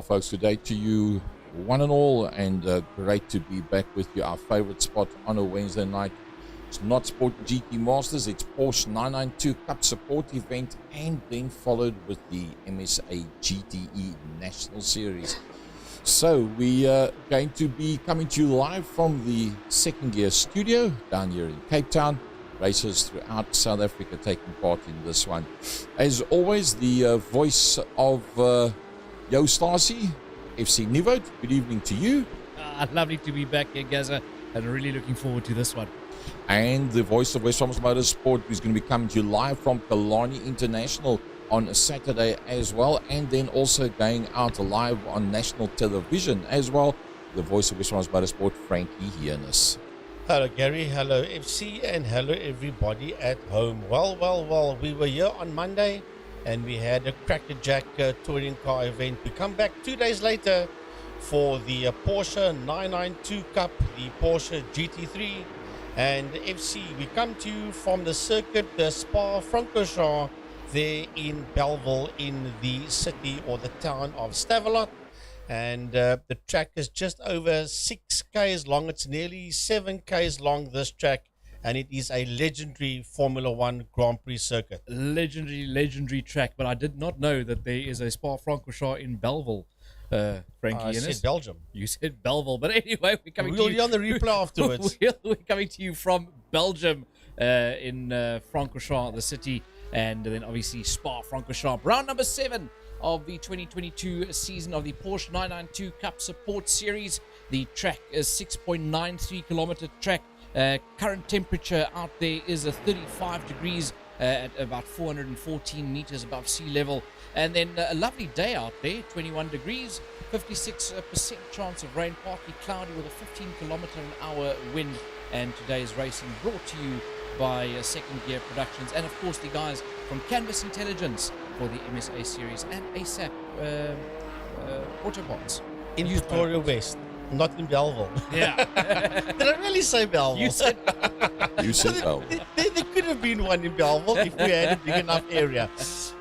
folks, good day to you, one and all, and great to be back with you. Our favorite spot on a Wednesday night. It's not Sport GT Masters, it's Porsche 992 Cup Support event, and then followed with the MSA GTE National Series. So we are going to be coming to you live from the Second Gear studio down here in Cape Town. Racers throughout South Africa taking part in this one. As always, the voice of Yo Stasi, FC Nivote. Good evening to you. Lovely to be back here, Gaza, and really looking forward to this one. And the voice of West Rams Motorsport, who's going to be coming to you live from Killarney International on Saturday as well, and then also going out live on national television as well. The voice of West Rams Motorsport, Frankie Hiernis. Hello Gary, hello FC, and hello everybody at home. Well, we were here on Monday and we had a crackerjack touring car event. We come back 2 days later for the Porsche 992 Cup, the Porsche GT3. And FC, we come to you from the circuit, the Spa-Francorchamps, there in Belleville in the city or the town of Stavelot. And the track is just over 6 k's long. It's nearly 7 k's long, this track, and it is a legendary Formula One Grand Prix circuit. Legendary track, but I did not know that there is a Spa-Francorchamps in Belleville. Frankie, I said Belgium. You said Belleville, but anyway, we're coming. We'll to you be on the replay afterwards. We're coming to you from Belgium, in Francorchamps, the city, and then obviously Spa-Francorchamps, round number 7 of the 2022 season of the Porsche 992 Cup Support Series. The track is 6.93 kilometer track. Current temperature out there is 35 degrees at about 414 meters above sea level. And then a lovely day out there, 21 degrees, 56% chance of rain, partly cloudy with a 15 kilometer an hour wind. And today's racing brought to you by Second Gear Productions, and of course the guys from Canvas Intelligence for the MSA series, and ASAP Autobots. In Victoria West, not in Belleville. Yeah. Did I really say Belleville? You said Belleville. There could have been one in Belleville if we had a big enough area.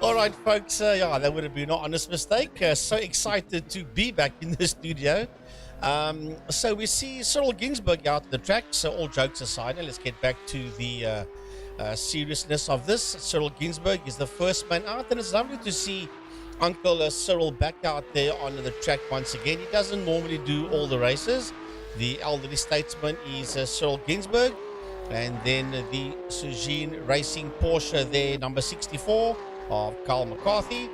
All right, folks. Yeah, that would have been an honest mistake. So excited to be back in the studio. So we see Cyril Ginsburg out at the track. So all jokes aside, and let's get back to the seriousness of this. Cyril Ginsburg is the first man out, and it's lovely to see Uncle Cyril back out there on the track once again. He doesn't normally do all the races. The elderly statesman is Cyril Ginsburg, and then the Sujin Racing Porsche there, number 64 of Carl McCarthy.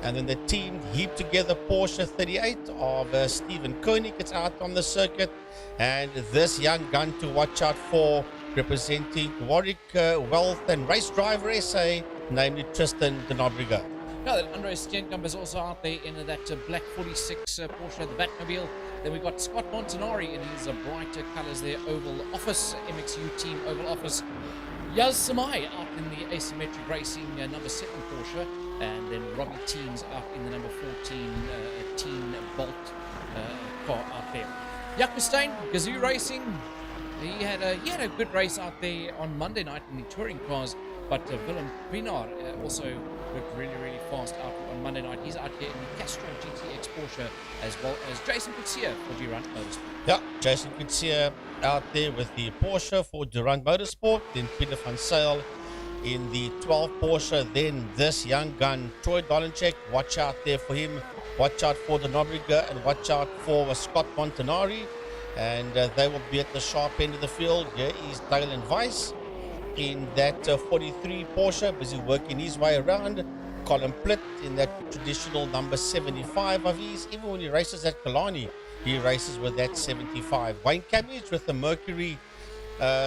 And then the team heaped together Porsche 38 of Stephen Koenig. It's out on the circuit. And this young gun to watch out for, representing Warwick Wealth and Race Driver SA, namely Tristan de Nobrega. Yeah, that Andres Steenkamp is also out there in that black 46 Porsche, the Batmobile. Then we've got Scott Montanari in his brighter colours there, Oval Office, MXU Team Oval Office. Yaz Samai out in the asymmetric racing number 7 Porsche, and then Robbie Teens out in the number 14 Teen Bolt car out there. Jack Mustaine, Gazoo Racing, he had a good race out there on Monday night in the touring cars, but Willem Pienaar also looked really fast out on Monday night. He's out here in the Castro GTX Porsche, as well as Jason Coetzee for Durant Motorsport. Yeah, Jason Coetzee out there with the Porsche for Durant Motorsport. Then Peter van Zyl in the 12 Porsche. Then this young gun, Troy Dolenchek. Watch out there for him. Watch out for the Nobrega, and watch out for Scott Montanari. And they will be at the sharp end of the field. Here is Dylan Weiss in that 43 Porsche, busy working his way around. Colin Plitt in that traditional number 75 of his. Even when he races at Killarney, he races with that 75. Wayne Cabbage with the Mercury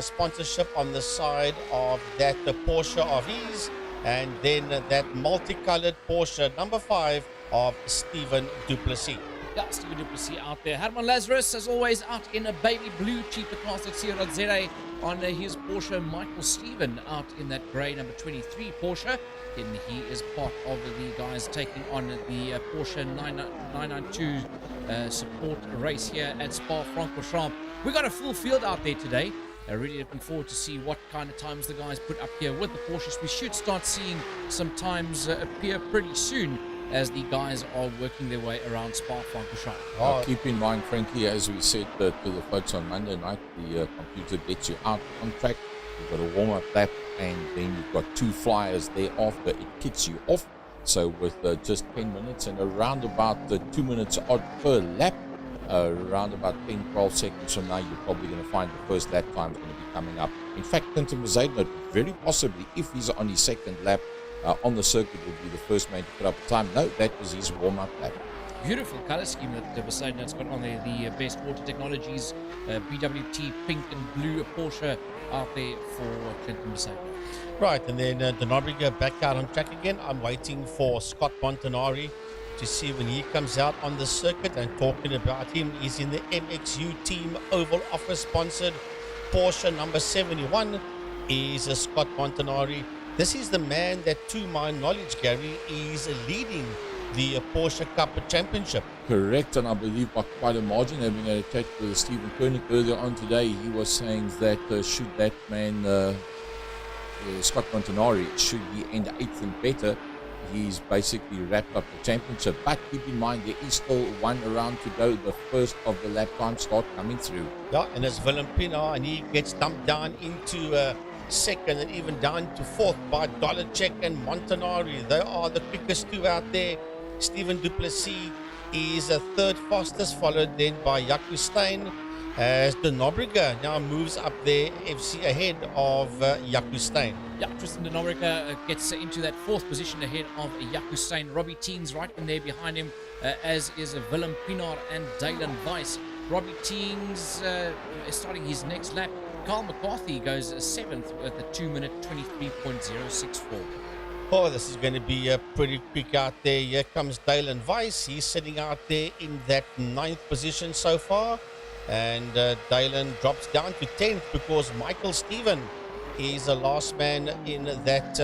sponsorship on the side of that Porsche of his. And then that multicolored Porsche number 5 of Stephen Duplessis. Yeah, Stephen Duplessis out there. Herman Lazarus, as always, out in a baby blue cheaper class at Sierra Zere on his Porsche. Michael Stephen out in that grey number 23 Porsche. And he is part of the guys taking on the Porsche 992 support race here at Spa-Francorchamps. We got a full field out there today. Really looking forward to see what kind of times the guys put up here with the Porsches. We should start seeing some times appear pretty soon. as the guys are working their way around Spa-Francorchamps. Keep in mind, Frankie, as we said to the folks on Monday night, the computer gets you out on track. You've got a warm-up lap, and then you've got 2 flyers thereafter. It kicks you off. So with just 10 minutes and around about 2 minutes odd per lap, around about 10-12 seconds from now, you're probably going to find the first lap time is going to be coming up. In fact, Quinton Mercedes, very possibly, if he's on his second lap on the circuit, will be the first man to put up a time. No, that was his warm-up lap. Beautiful color scheme that Mercedes got on there. The Best Water Technologies, BWT, pink and blue, Porsche out there for Clinton Mercedes. Right, and then De Nobrega back out on track again. I'm waiting for Scott Montanari to see when he comes out on the circuit, and talking about him, he's in the MXU Team Oval Office sponsored Porsche number 71 is Scott Montanari. This is the man that, to my knowledge, Gary, is leading the Porsche Cup Championship. Correct, and I believe by quite a margin. Having a chat with Stephen Koenig earlier on today, he was saying that should that man, Scott Montanari, should he end 8th and better, he's basically wrapped up the championship. But keep in mind, there is still one round to go. The first of the lap times start coming through. Yeah, and it's Willem Pienaar, and he gets dumped down into second and even down to 4th by Dolacek and Montanari. They are the quickest 2 out there. Stephen Duplessis is 3rd fastest, followed then by Jaco Steyn, as De Nobrega now moves up there, FC ahead of Jaco Steyn. Yeah, Tristan De Nobrega gets into that 4th position ahead of Jaco Steyn. Robbie Teens right in there behind him, as is Willem Pienaar and Dylan Weiss. Robbie Teens is starting his next lap. Carl McCarthy goes 7th with a 2-minute 23.064. Oh, this is going to be pretty quick out there. Here comes Dylan Weiss. He's sitting out there in that 9th position so far. And Dylan drops down to 10th because Michael Steven is the last man in that,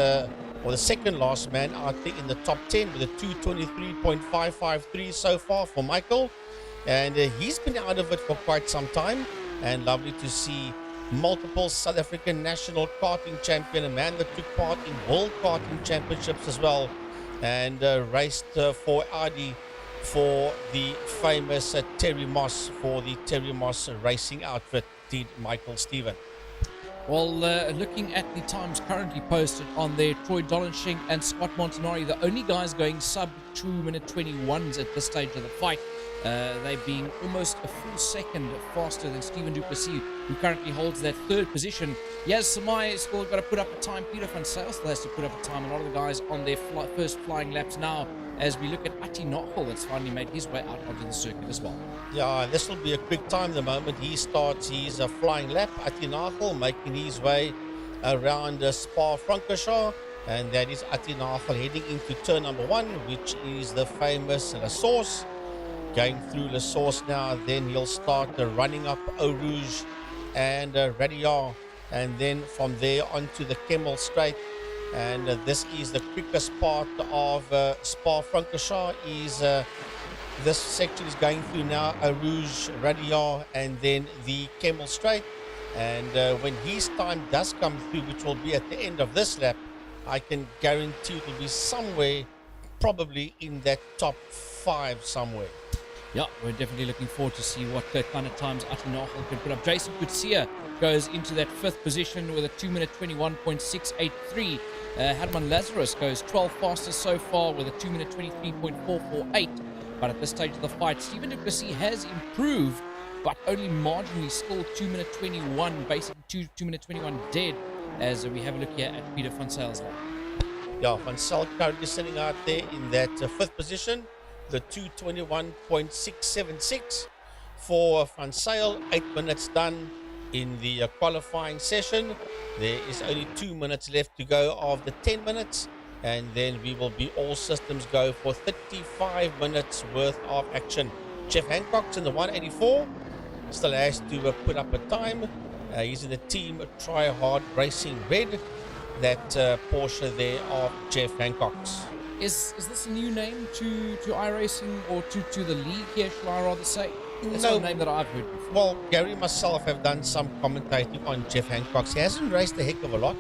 or the second last man out there in the top 10 with a 223.553 so far for Michael. And he's been out of it for quite some time. And lovely to see multiple South African national karting champion, a man that took part in world karting championships as well, and raced for Audi for the famous Terry Moss, for the Terry Moss racing outfit, did Michael Steven. Well, looking at the times currently posted on there, Troy Dolensching and Scott Montanari, the only guys going sub 2-minute 21s at this stage of the fight. They being almost a full second faster than Stephen Duplessis, who currently holds that 3rd position. Yaz Samai is still got to put up a time. Peter van Zyl still has to put up a time. A lot of the guys on their first flying laps now, as we look at Atti Nachel, that's finally made his way out onto the circuit as well. Yeah, this will be a quick time the moment he starts his flying lap. Atti Nachel making his way around Spa-Francorchamps, and that is Atti Nachel heading into turn number 1, which is the famous La Source. Going through La Source now, then he'll start running up Eau Rouge and Radial, and then from there onto the Kemmel Straight. And this is the quickest part of Spa-Francorchamps. Is this section is going through now Eau Rouge, Radial, and then the Kemmel Straight. And when his time does come through, which will be at the end of this lap, I can guarantee it will be somewhere, probably in that top 5 somewhere. Yeah, we're definitely looking forward to see what kind of times Atti Nachel can put up. Jason Kutsia goes into that 5th position with a 2-minute 21.683. Herman Lazarus goes 12th fastest so far with a 2-minute 23.448. But at this stage of the fight, Stephen Duplessis has improved, but only marginally, still 2-minute 21, basically 2-minute 21 dead, as we have a look here at Peter van Zyl's lap. Yeah, Van Zyl currently sitting out there in that 5th position, the 221.676 for Van Zyl. 8 minutes done in the qualifying session. There is only 2 minutes left to go of the 10 minutes, and then we will be all systems go for 35 minutes worth of action. Jeff Hancock's in the 184, still has to put up a time. He's in the team Try Hard Racing Red, that Porsche there of Jeff Hancock's. Is this a new name to iRacing, or to the league here, shall I rather say? It's not a name that I've heard before. Well, Gary and myself have done some commentating on Jeff Hancock's. He hasn't raced a heck of a lot,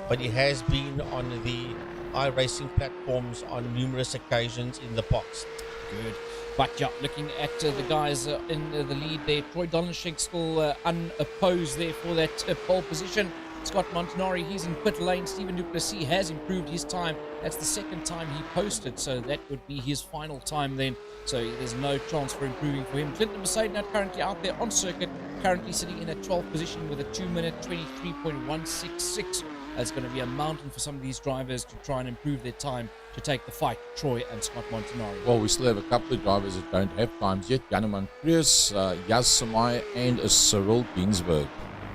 but he has been on the iRacing platforms on numerous occasions in the past. Good. But yeah, looking at the guys in the lead there, Troy Dolenschink still unopposed there for that pole position. Scott Montanari, he's in pit lane. Stephen Duplessis has improved his time. That's the second time he posted, so that would be his final time then. So there's no chance for improving for him. Clinton Mercedes currently out there on circuit, currently sitting in a 12th position with a 2-minute 23.166. It's going to be a mountain for some of these drivers to try and improve their time to take the fight, Troy and Scott Montanari. Well, we still have a couple of drivers that don't have times yet. Janeman Prius, Yas Samai, and Cyril Ginsberg.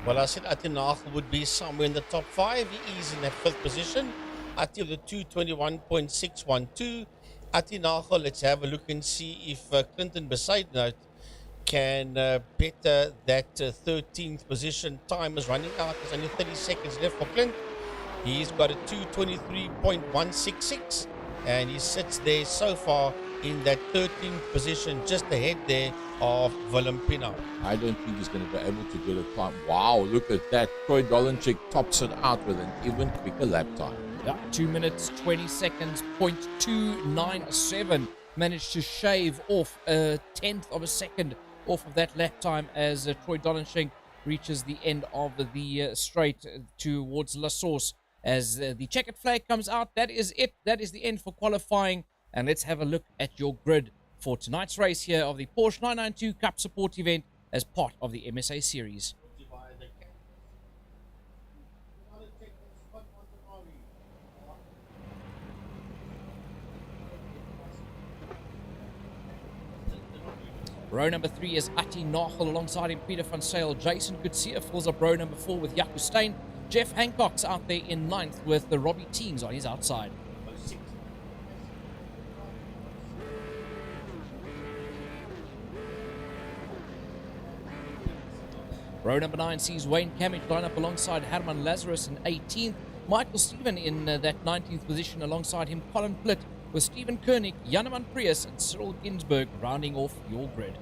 Well, I said Atinachel would be somewhere in the top 5. He is in that 5th position. Ati the 221.612. Atinachel, let's have a look and see if Clinton Besaidnout can better that 13th position. Time is running out. There's only 30 seconds left for Clint. He's got a 223.166, and he sits there so far in that 13th position, just ahead there of Willem Pino. I don't think he's going to be able to get a time. Wow, look at that. Troy Dolenschink tops it out with an even quicker lap time. Yeah, 2 minutes, 20 seconds, 0.297. Managed to shave off a 10th of a second off of that lap time as Troy Dolenschink reaches the end of the straight towards La Source. As the checkered flag comes out, that is it. That is the end for qualifying. And let's have a look at your grid for tonight's race here of the Porsche 992 Cup Support event as part of the MSA series. Row number 3 is Ati Nachel alongside him Peter van Sale. Jason Gutsia fills up row number 4 with Jaco Steyn. Jeff Hancock's out there in 9th with the Robbie Teams on his outside. Row number 9 sees Wayne Camage line up alongside Herman Lazarus in 18th. Michael Stephen in that 19th position alongside him Colin Plitt, with Stephen Koenig, Janeman Prius and Cyril Ginsberg rounding off your grid.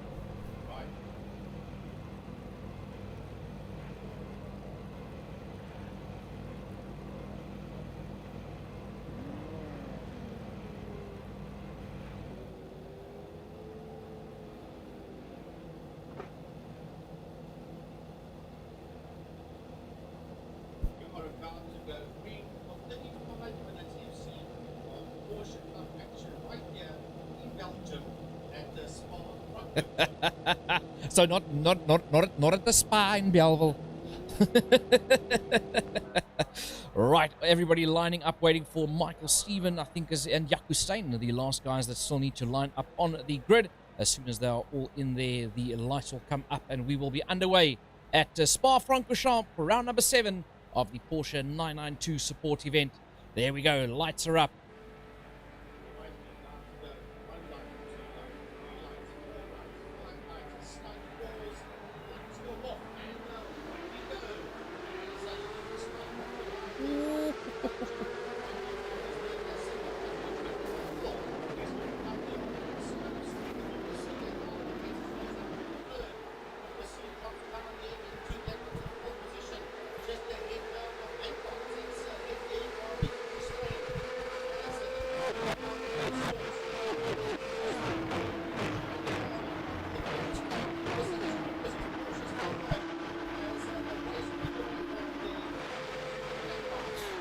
So not at the Spa in Belleville. Right, everybody lining up, waiting for Michael Stephen, I think, and Jaco Steyn, the last guys that still need to line up on the grid. As soon as they are all in there, the lights will come up, and we will be underway at Spa-Francorchamps for round number 7 of the Porsche 992 support event. There we go, lights are up.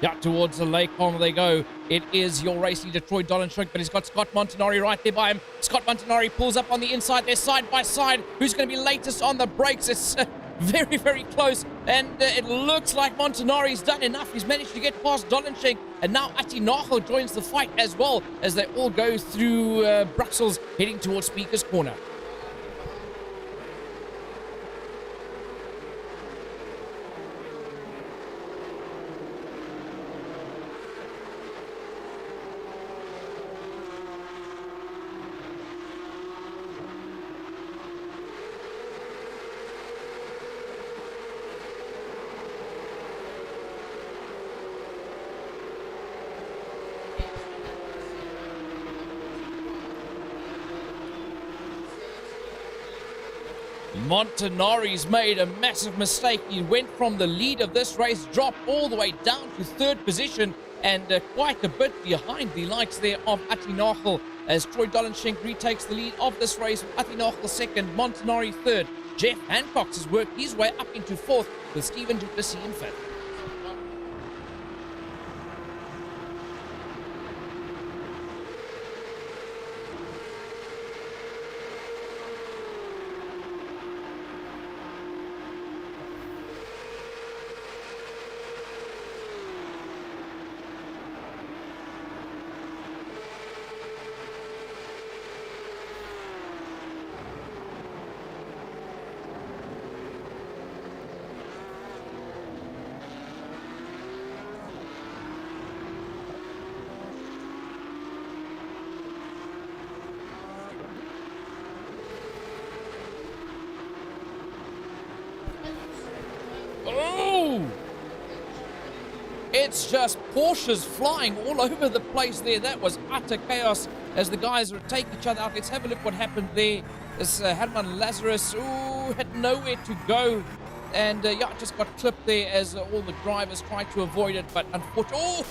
Yeah, towards the lake home they go. It is your race leader, Troy Dolenschink, but he's got Scott Montanari right there by him. Scott Montanari pulls up on the inside. They're side by side. Who's going to be latest on the brakes? It's very, very close. And it looks like Montanari's done enough. He's managed to get past Dolenschink. And now Ati Nachel joins the fight as well as they all go through Brussels, heading towards Speaker's Corner. Montanari's made a massive mistake. He went from the lead of this race, dropped all the way down to third position, and quite a bit behind the likes there of Attinachel, as Troy Dolenschenk retakes the lead of this race, with Attinachel second, Montanari third. Jeff Hancock has worked his way up into fourth, with Stephen Duplessis in fifth. It's just Porsches flying all over the place there. That was utter chaos as the guys would take each other out. Let's have a look what happened there. This Herman Lazarus had nowhere to go. And just got clipped there as all the drivers tried to avoid it. But unfortunately,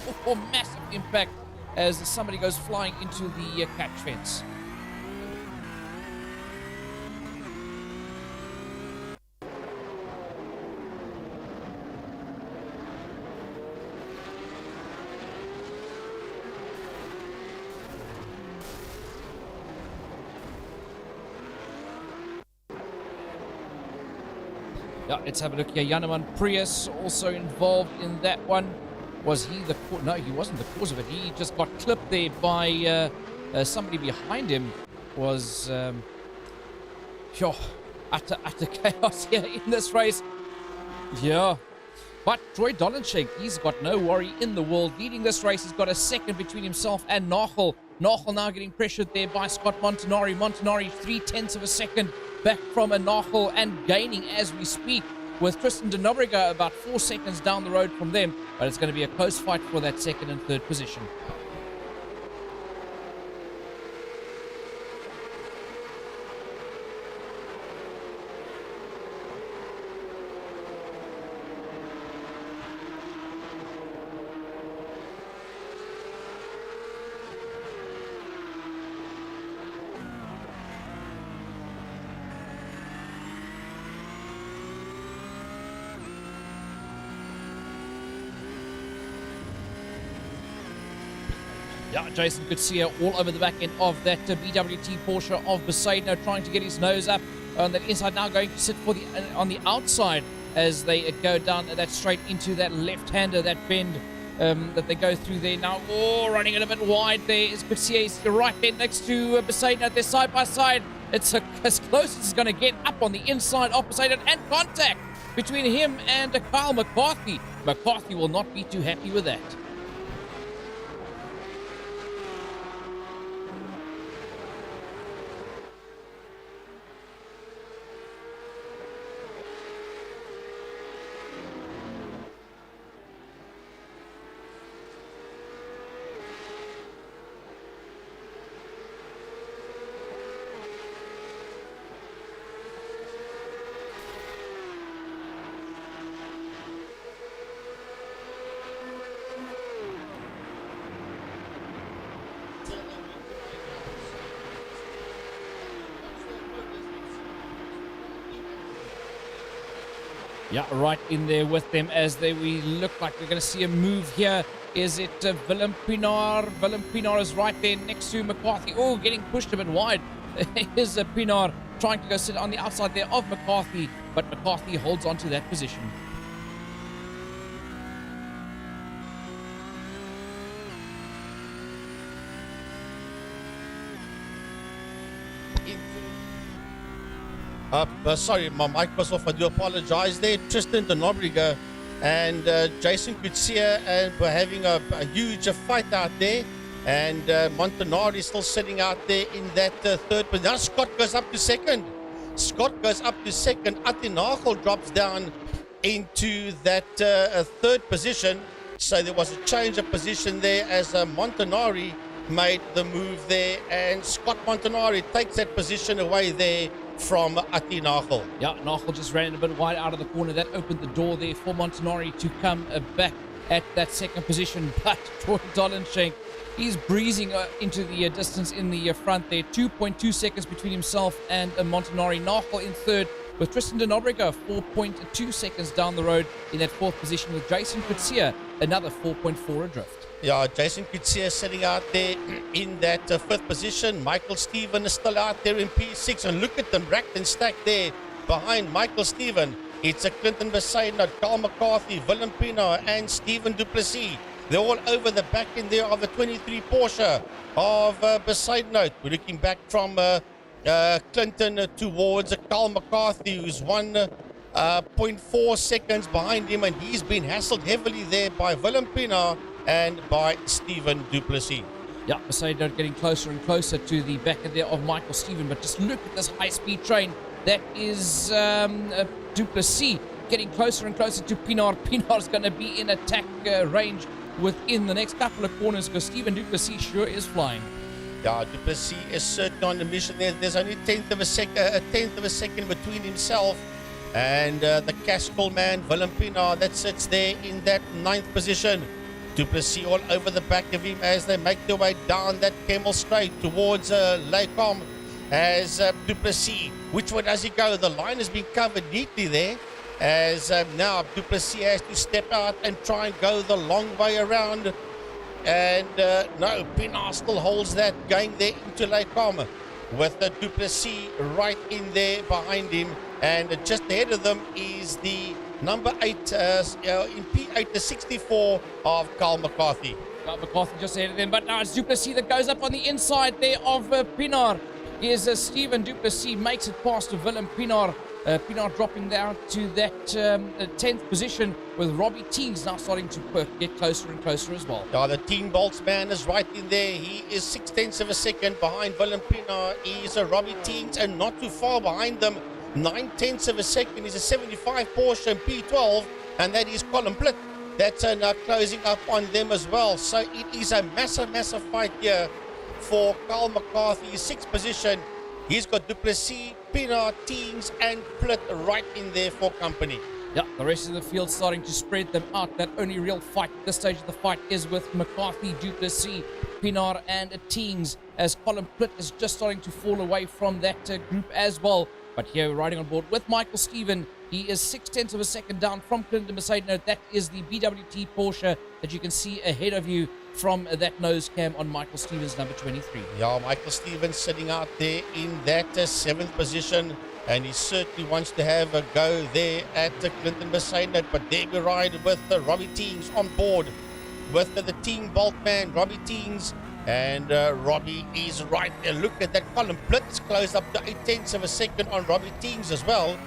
massive impact as somebody goes flying into the catch fence. Yeah, let's have a look here. Janeman Prius also involved in that one. Was he the cause? No, he wasn't the cause of it. He just got clipped there by somebody behind him. Was utter chaos here in this race. Yeah. But Troy Dolenschenk, he's got no worry in the world. Leading this race, he's got a second between himself and Nachel. Nachel now getting pressured there by Scott Montanari. Montanari 0.3 of a second back from a Nachel and gaining as we speak, with Tristan de Nobrega about 4 seconds down the road from them. But it's going to be a close fight for that second and third position. Yeah, Jason could see her all over the back end of that BWT Porsche of Besaidno, trying to get his nose up on that inside, now going to sit for the on the outside as they go down that straight into that left-hander, that bend that they go through there. Now, running it a bit wide there is Coetzee, right there next to Besaidno. They're side by side. It's as close as it's going to get up on the inside of Besaidno, and contact between him and Kyle McCarthy. McCarthy will not be too happy with that. Yeah, right in there with them as we look like we're going to see a move here. Is it Willem Pienaar? Willem Pienaar is right there next to McCarthy. Getting pushed a bit wide. Here's Pienaar trying to go sit on the outside there of McCarthy, but McCarthy holds on to that position. Sorry, my mic was off. I do apologize there. Tristan de Nobrega and Jason Coetzee and we're having a huge fight out there. And Montanari still sitting out there in that third position. Now Scott goes up to second. Attinachel drops down into that third position. So there was a change of position there as Montanari made the move there. And Scott Montanari takes that position away there from Atti Nagel. Yeah, Nagel just ran a bit wide out of the corner. That opened the door there for Montanari to come back at that second position. But Troy Dolenschenk, he's breezing into the distance in the front there. 2.2 seconds between himself and Montanari. Nagel in third, with Tristan de Nobrega 4.2 seconds down the road in that fourth position, with Jason Coetzee another 4.4 adrift. Yeah, Jason Coetzee sitting out there in that fifth position. Michael Steven is still out there in P6, and look at them racked and stacked there behind Michael Steven. It's a Clinton Besaidnot, Carl McCarthy, Willem Pienaar and Stephen Duplessis. They're all over the back end there of the 23 Porsche of Besaidnot. We're looking back from Clinton towards Carl McCarthy, who's 1.4 seconds behind him, and he's been hassled heavily there by Willem Pienaar and by Stephen Duplessis. Yeah, Besaidnot getting closer and closer to the back end there of Michael Steven, but just look at this high-speed train. That is Duplessis getting closer and closer to Pienaar. Pienaar's going to be in attack range within the next couple of corners, because Stephen Duplessis sure is flying. Yeah, Duplessis is certainly on the mission there. There's only a tenth of a second between himself and the Castle man, Willem Pienaar, that sits there in that ninth position. Duplessis all over the back of him as they make their way down that Camel Straight towards Lacombe. As Duplessis, which way does he go? The line has been covered neatly there, as now Duplessis has to step out and try and go the long way around. And no, Pienaar still holds that, going there into Lacombe with the Duplessis right in there behind him. And just ahead of them is the number 8 in P8, the 64 of Carl McCarthy. Carl McCarthy just ahead of them, but now it's Duplessis that goes up on the inside there of Pienaar. Here's Stephen Duplessis, makes it past Willem Pienaar. Pienaar dropping down to that 10th position, with Robbie Teagues now starting to get closer and closer as well. Yeah, the Team Bolts man is right in there. He is 0.6 of a second behind Willem Pienaar. He's a Robbie Teagues, and not too far behind them. 0.9 of a second is a 75 Porsche and P12, and that is Colin Plitt. That's now closing up on them as well. So it is a massive fight here for Carl McCarthy's sixth position. He's got Duplessis, Pienaar, Teagues and Plitt right in there for company. Yeah, the rest of the field starting to spread them out. That only real fight at this stage of the fight is with McCarthy, Duplessis, Pienaar and Teagues, as Colin Plitt is just starting to fall away from that group as well. But here, riding on board with Michael Steven, he is 0.6 of a second down from Clinton Besaidnot. That is the BWT Porsche that you can see ahead of you from that nose cam on Michael Steven's number 23. Yeah, Michael Steven sitting out there in that 7th position, and he certainly wants to have a go there at Clinton Besaidnot. But there we ride with Robbie Teagues on board with the Team Bolt man, Robbie Teagues. And Robbie is right there. Look at that. Colin Plitt is closed up to 0.8 of a second on Robbie Teagues as well,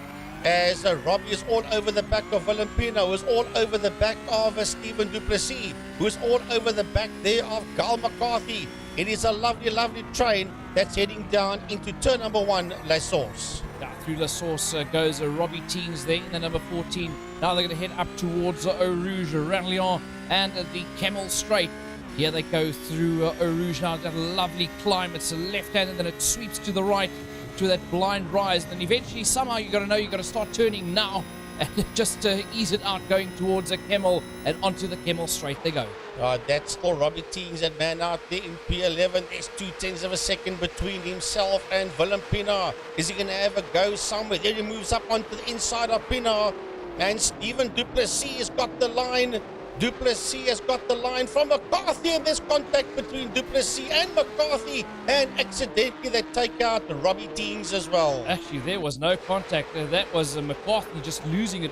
as Robbie is all over the back of Willem Pienaar, who is all over the back of Stephen Duplessis, who is all over the back there of Carl McCarthy. It is a lovely train that's heading down into turn number 1, La Source. Through La Source goes Robbie Teagues there in the number 14. Now they're going to head up towards Eau Rouge, Ranlion and the Camel Straight. Here they go through Eau Rouge now. That lovely climb. It's a left-hand and then it sweeps to the right to that blind rise. And then eventually, somehow, you've got to know you've got to start turning now and just ease it out, going towards a Camel and onto the Camel Straight they go. That's still Robbie Teagues, that man out there in P11. There's 0.2 of a second between himself and Willem Pienaar. Is he going to have a go somewhere? Then he moves up onto the inside of Pienaar. And Stephen Duplessis has got the line. Duplessis has got the line from McCarthy, and there's contact between Duplessis and McCarthy, and accidentally they take out Robbie Teagues as well. Actually, there was no contact. That was McCarthy just losing it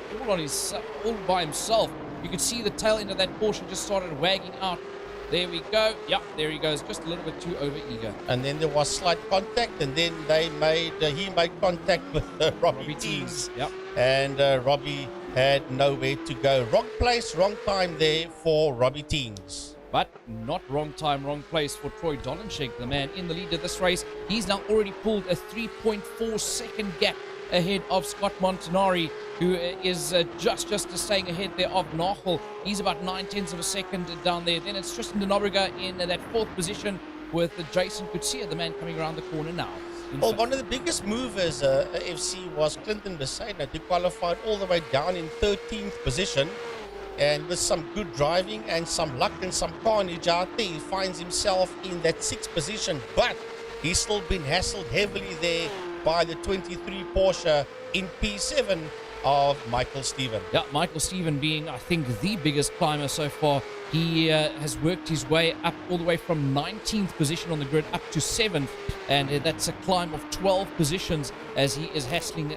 all by himself. You could see the tail end of that Porsche just started wagging out. There we go. Yep, there he goes. Just a little bit too over-eager. And then there was slight contact, and then he made contact with Robbie Teagues. Yep. And Robbie had nowhere to go. Wrong place, wrong time there for Robbie Teagues. But not wrong time, wrong place for Troy Dolenschenk, the man in the lead of this race. He's now already pulled a 3.4 second gap ahead of Scott Montanari, who is just staying ahead there of Nagel. He's about 0.9 of a second down there. Then it's Tristan de Nobrega in that 4th position with Jason Coetzee, the man coming around the corner now. Well, one of the biggest movers, FC, was Clinton Besaidnout, who qualified all the way down in 13th position. And with some good driving and some luck and some carnage out there, he finds himself in that 6th position. But he's still been hassled heavily there by the 23 Porsche in P7 of Michael Steven. Yeah, Michael Steven being, I think, the biggest climber so far. He has worked his way up all the way from 19th position on the grid up to 7th, and that's a climb of 12 positions as he is hassling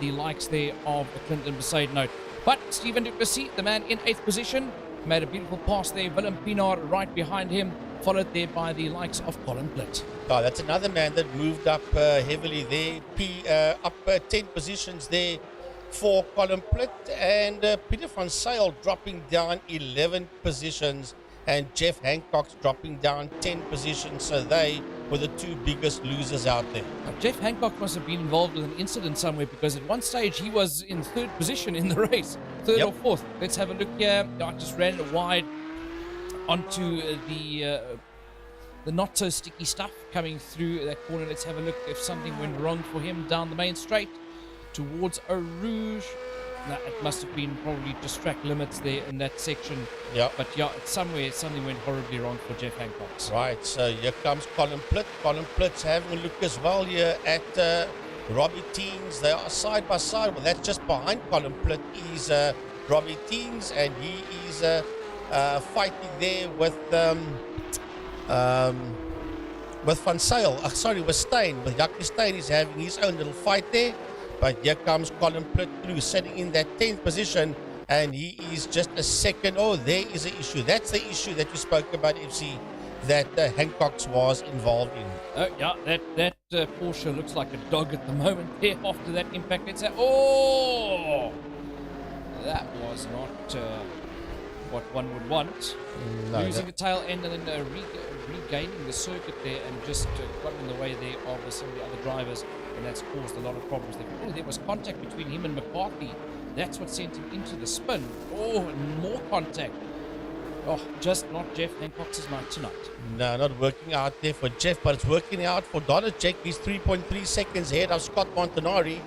the likes there of Clinton Besaidnout. But Steven du Plessis, the man in 8th position, made a beautiful pass there. Willem Pinaar right behind him, followed there by the likes of Colin Plitt. Oh, that's another man that moved up heavily there. Up 10 positions there for Colin Plitt, and Peter van Zyl dropping down 11 positions, and Jeff Hancock's dropping down 10 positions. So they were the two biggest losers out there. Jeff Hancock must have been involved with an incident somewhere, because at one stage he was in 3rd position in the race, 3rd or 4th. Let's have a look here. I just ran wide onto the not so sticky stuff coming through that corner. Let's have a look if something went wrong for him down the main straight towards Eau Rouge. Now, it must have been probably just track limits there in that section. Yeah. But yeah, somewhere something went horribly wrong for Jeff Hancock. Right, so here comes Colin Plitt. Colin Plitt's having a look as well here at Robbie Teens. They are side by side. Well, that's just behind Colin Plitt is Robbie Teens, and he is fighting there with Van Zyl. Sorry, with Steyn. With Jacky Steyn is having his own little fight there. But here comes Colin Plitt through, sitting in that 10th position, and he is just a second. Oh, there is an issue. That's the issue that you spoke about, FC, that Hancock's was involved in. Oh, yeah, that Porsche looks like a dog at the moment here after that impact. Let's say, oh, that was not what one would want. No, Losing the tail end and then regaining the circuit there, and just got in the way there of some of the other drivers, and that's caused a lot of problems there. Oh, there was contact between him and McCarthy. That's what sent him into the spin. Oh, and more contact. Oh, just not Jeff Hancock's night tonight. No, not working out there for Jeff, but it's working out for Donacek. He's 3.3 seconds ahead of Scott Montanari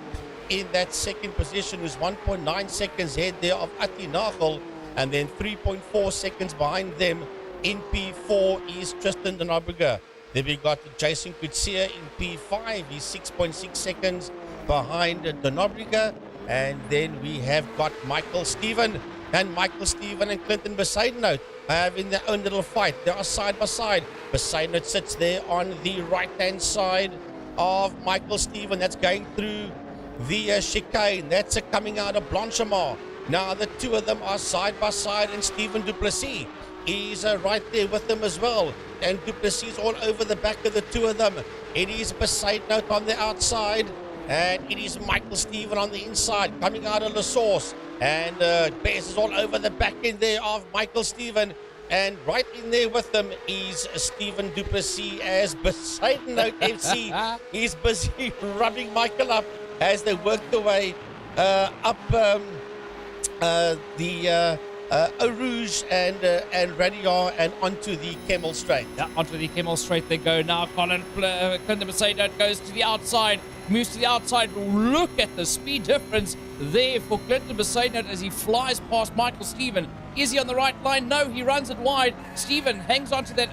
in that 2nd position, who's 1.9 seconds ahead there of Atti Nagel, and then 3.4 seconds behind them in P4 is Tristan de Nobrega. Then we got Jason Kutsia in P5. He's 6.6 seconds behind de Nobrega. And then we have got Michael Steven. And Michael Steven and Clinton Besaidnout having their own little fight. They are side by side. Besaidnout sits there on the right-hand side of Michael Steven. That's going through the chicane. That's coming out of Blanchimont. Now the two of them are side by side, and Steven du Plessis is right there with them as well. And du Plessis all over the back of the two of them. It is Besaidnout on the outside, and it is Michael Steven on the inside, coming out of La Source. And Bez is all over the back end there of Michael Steven. And right in there with them is Steven du Plessis, as Besaidnout FC is busy rubbing Michael up as they work their way up the Eau Rouge and Radion and onto the Kemmel Straight. Yeah, onto the Kemmel Straight they go now. Clinton Besaidnout goes to the outside, moves to the outside. Look at the speed difference there for Clinton Besaidnout as he flies past Michael Steven. Is he on the right line? No, he runs it wide. Steven hangs onto that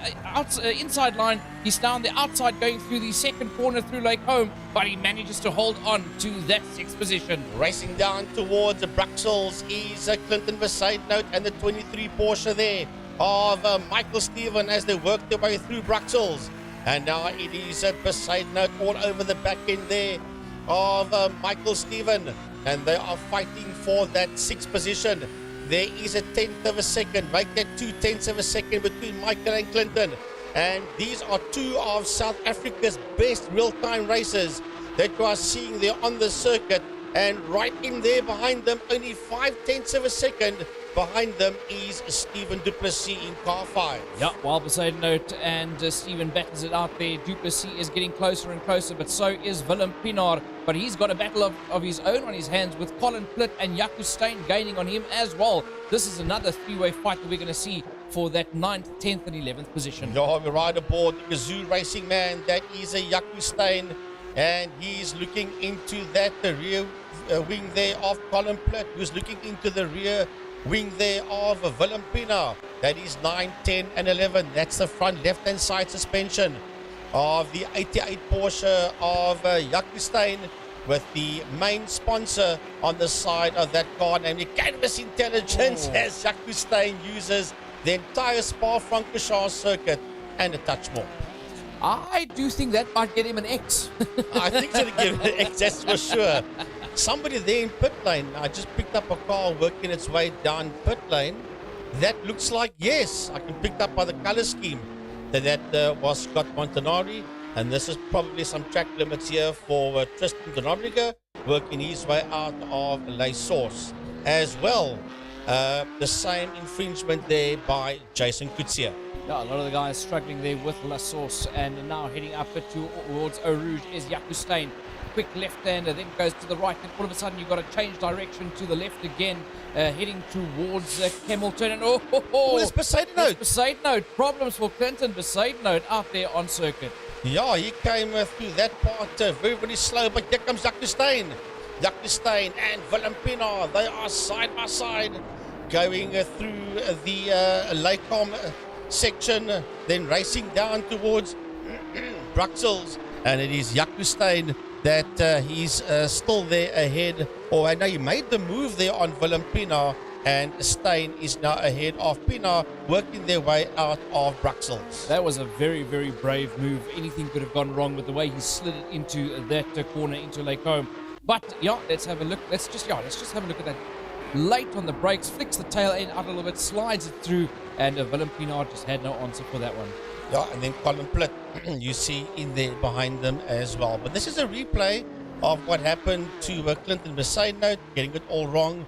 inside line. He's now on the outside going through the 2nd corner through Lake Home, but he manages to hold on to that 6th position. Racing down towards Bruxelles is Clinton Besaidnout and the 23 Porsche there of Michael Steven as they work their way through Bruxelles. And now it is Besaidnout all over the back end there of Michael Steven, and they are fighting for that 6th position. There is a 1/10 of a second, make that 2/10 of a second between Michael and Clinton. And these are two of South Africa's best real-time racers that you are seeing there on the circuit. And right in there behind them, only 5/10 of a second behind them is Steven du Plessis in car 5. Yeah, while Besaidnout and Steven battles it out there, du Plessis is getting closer and closer, but so is Willem Pinaar. But he's got a battle of his own on his hands with Colin Plitt and Jaco Steyn gaining on him as well. This is another three-way fight that we're going to see for that 9th, 10th and 11th position. Yeah, we ride aboard the Gazoo Racing Man. That is a Jaco Steyn. And he's looking into that rear wing there of Colin Plitt, who's looking into the rear wing there of Willem Pienaar. That is 9, 10, and 11. That's the front left-hand side suspension of the 88 Porsche of Jacky Ickx, with the main sponsor on the side of that car, namely Canvas Intelligence, as Jacky Ickx uses the entire Spa-Francorchamps circuit and a touch more. I do think that might get him an X. I think it's going to give it an X, that's for sure. Somebody there in pit lane, I just picked up a car working its way down pit lane. That looks like, yes, I can pick up by the color scheme that was Scott Montanari. And this is probably some track limits here for Tristan de Nobrega, working his way out of Les Sources. As well, the same infringement there by Jason Coetzee. Yeah, a lot of the guys struggling there with La Source, and now heading up towards Eau Rouge is Jacky Ickx. Quick left-hander, then goes to the right, and all of a sudden you've got to change direction to the left again, heading towards Hamilton. And it's Besaidnout. Problems for Clinton Besaidnout out there on circuit. Yeah, he came through that part very, very slow, but here comes Jacky Ickx. Jacky Ickx and Willem Pienaar, they are side by side, going through the Lycom section, then racing down towards Bruxelles, and it is Jacky Ickx that he's still there ahead. I know he made the move there on Willem Pienaar, and Steyn is now ahead of Pienaar, working their way out of Bruxelles. That was a very, very brave move. Anything could have gone wrong with the way he slid it into that corner, into Lycom. But yeah, let's have a look. Let's just have a look at that. Late on the brakes, flicks the tail end out a little bit, slides it through, and Willem Pienaar just had no answer for that one. Yeah, and then Colin Plitt, you see in there behind them as well. But this is a replay of what happened to Clinton Besaidnout, getting it all wrong.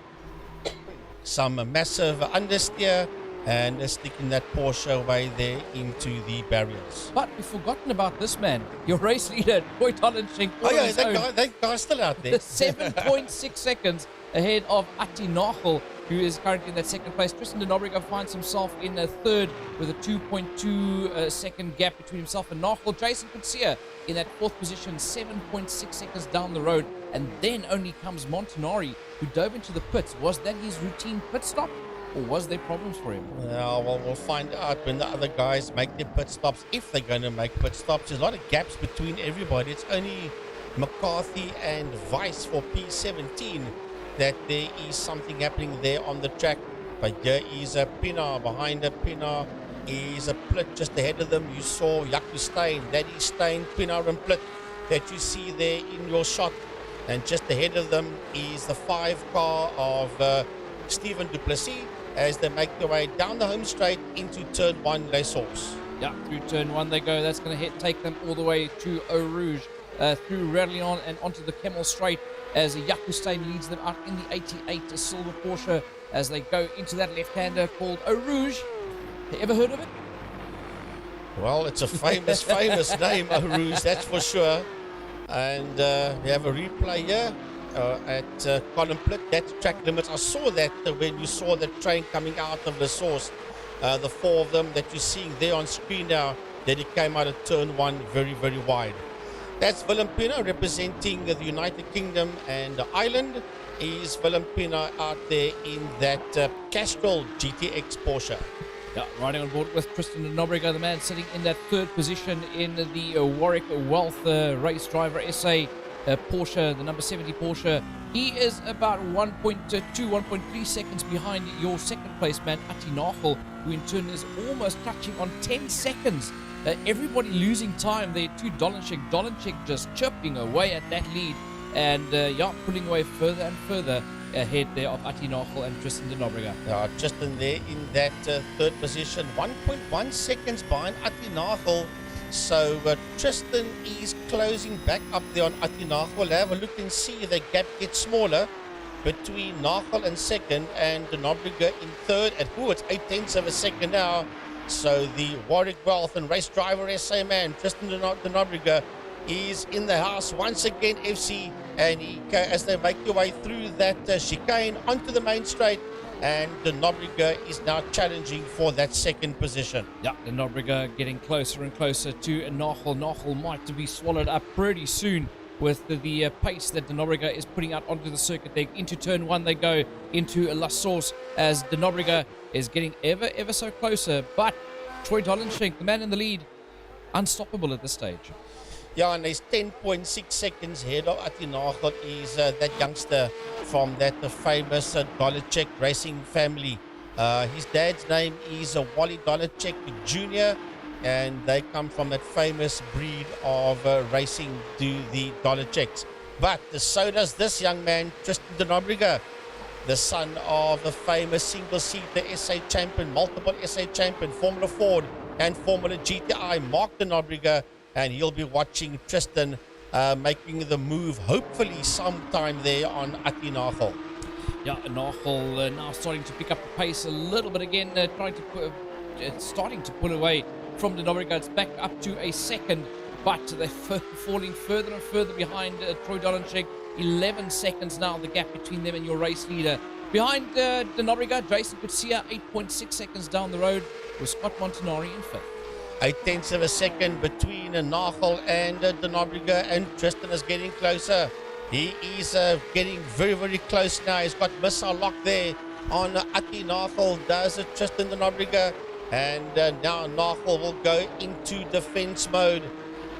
Some massive understeer and sticking that Porsche away there into the barriers. But we've forgotten about this man, your race leader, Boy Tolenschink. Oh yeah, that guy's still out there. 7.6 seconds ahead of Atti Nagel, who is currently in that second place. Tristan de Nobrega finds himself in third with a 2.2 second gap between himself and Nagel. Jason Coetzee in that fourth position, 7.6 seconds down the road. And then only comes Montanari, who dove into the pits. Was that his routine pit stop, or was there problems for him? Yeah, well, we'll find out when the other guys make their pit stops, if they're going to make pit stops. There's a lot of gaps between everybody. It's only McCarthy and Weiss for P17 that there is something happening there on the track. But here is a Pienaar. Behind a Pienaar is a Plitt just ahead of them. You saw Jacky Ickx, that is Steyn, Pienaar and Plitt that you see there in your shot. And just ahead of them is the 5 car of Stephen Duplessis as they make their way down the home straight into turn 1 Les Sources. Yeah, through turn 1 they go. That's going to take them all the way to Eau Rouge, through Redlion and onto the Camel Straight, as Jacky Ickx leads them out in the 88 silver Porsche as they go into that left-hander called Eau Rouge. Have you ever heard of it? Well, it's a famous, famous name, Eau Rouge, that's for sure. And we have a replay here at Colin Plitt. That's track limits. I saw that when you saw the train coming out of the source, the 4 of them that you're seeing there on screen now, that it came out of turn 1 very, very wide. That's Willem Pienaar representing the United Kingdom and Ireland. Is Willem Pienaar out there in that Castrol GTX Porsche. Yeah, riding on board with Tristan de Nobrega, the man sitting in that third position in the Warwick Wealth Race Driver SA Porsche, the number 70 Porsche. He is about 1.2, 1.3 seconds behind your second place man, Atti Nagel, who in turn is almost touching on 10 seconds. Everybody losing time there to Dolenschik. Dolenschik just chipping away at that lead and pulling away further and further ahead there of Atti Nagel and Tristan de Nobrega. Tristan there in that third position, 1.1 seconds behind Atti Nagel. So Tristan is closing back up there on Atti Nagel. We'll have a look and see the gap gets smaller between Nagel and second and de Nobrega in third. At it's 0.8 of a second now. So the Warwick Wealth and Race Driver SA man, Tristan de Nobrega, is in the house once again, FC, and as they make their way through that chicane onto the main straight, and de Nobrega is now challenging for that second position. Yeah, de Nobrega getting closer and closer to Nagel. Nagel might be swallowed up pretty soon with the pace that De Nobrega is putting out onto the circuit. They into turn 1 they go, into La Source, as De Nobrega is getting ever so closer. But Troy Dolenschenk, the man in the lead, unstoppable at this stage. Yeah, and he's 10.6 seconds ahead of Atinagel. Is that youngster from that famous Dolenschenk racing family. His dad's name is Wally Dolenschenk Jr., and they come from that famous breed of racing, the Dolenschenks. But so does this young man, Tristan De Nobrega, the son of the famous single-seater SA champion, multiple SA champion, Formula Ford and Formula GTI, Mark De Nobrega, and he'll be watching Tristan making the move, hopefully sometime there on Atinagel. Yeah, Nagel now starting to pick up the pace a little bit again, starting to pull away from De Nobrega. It's back up to a second, but they're falling further and further behind Troy Dolenschenk. 11 seconds now, the gap between them and your race leader. Behind De Nobrega, Jason Kutsia, 8.6 seconds down the road, with Scott Montanari in fifth. 0.8 of a second between Nagel and De Nobrega, and Tristan is getting closer. He is getting very close now. He's got missile lock there on Atinagel, does Tristan De Nobrega, and now Nagel will go into defense mode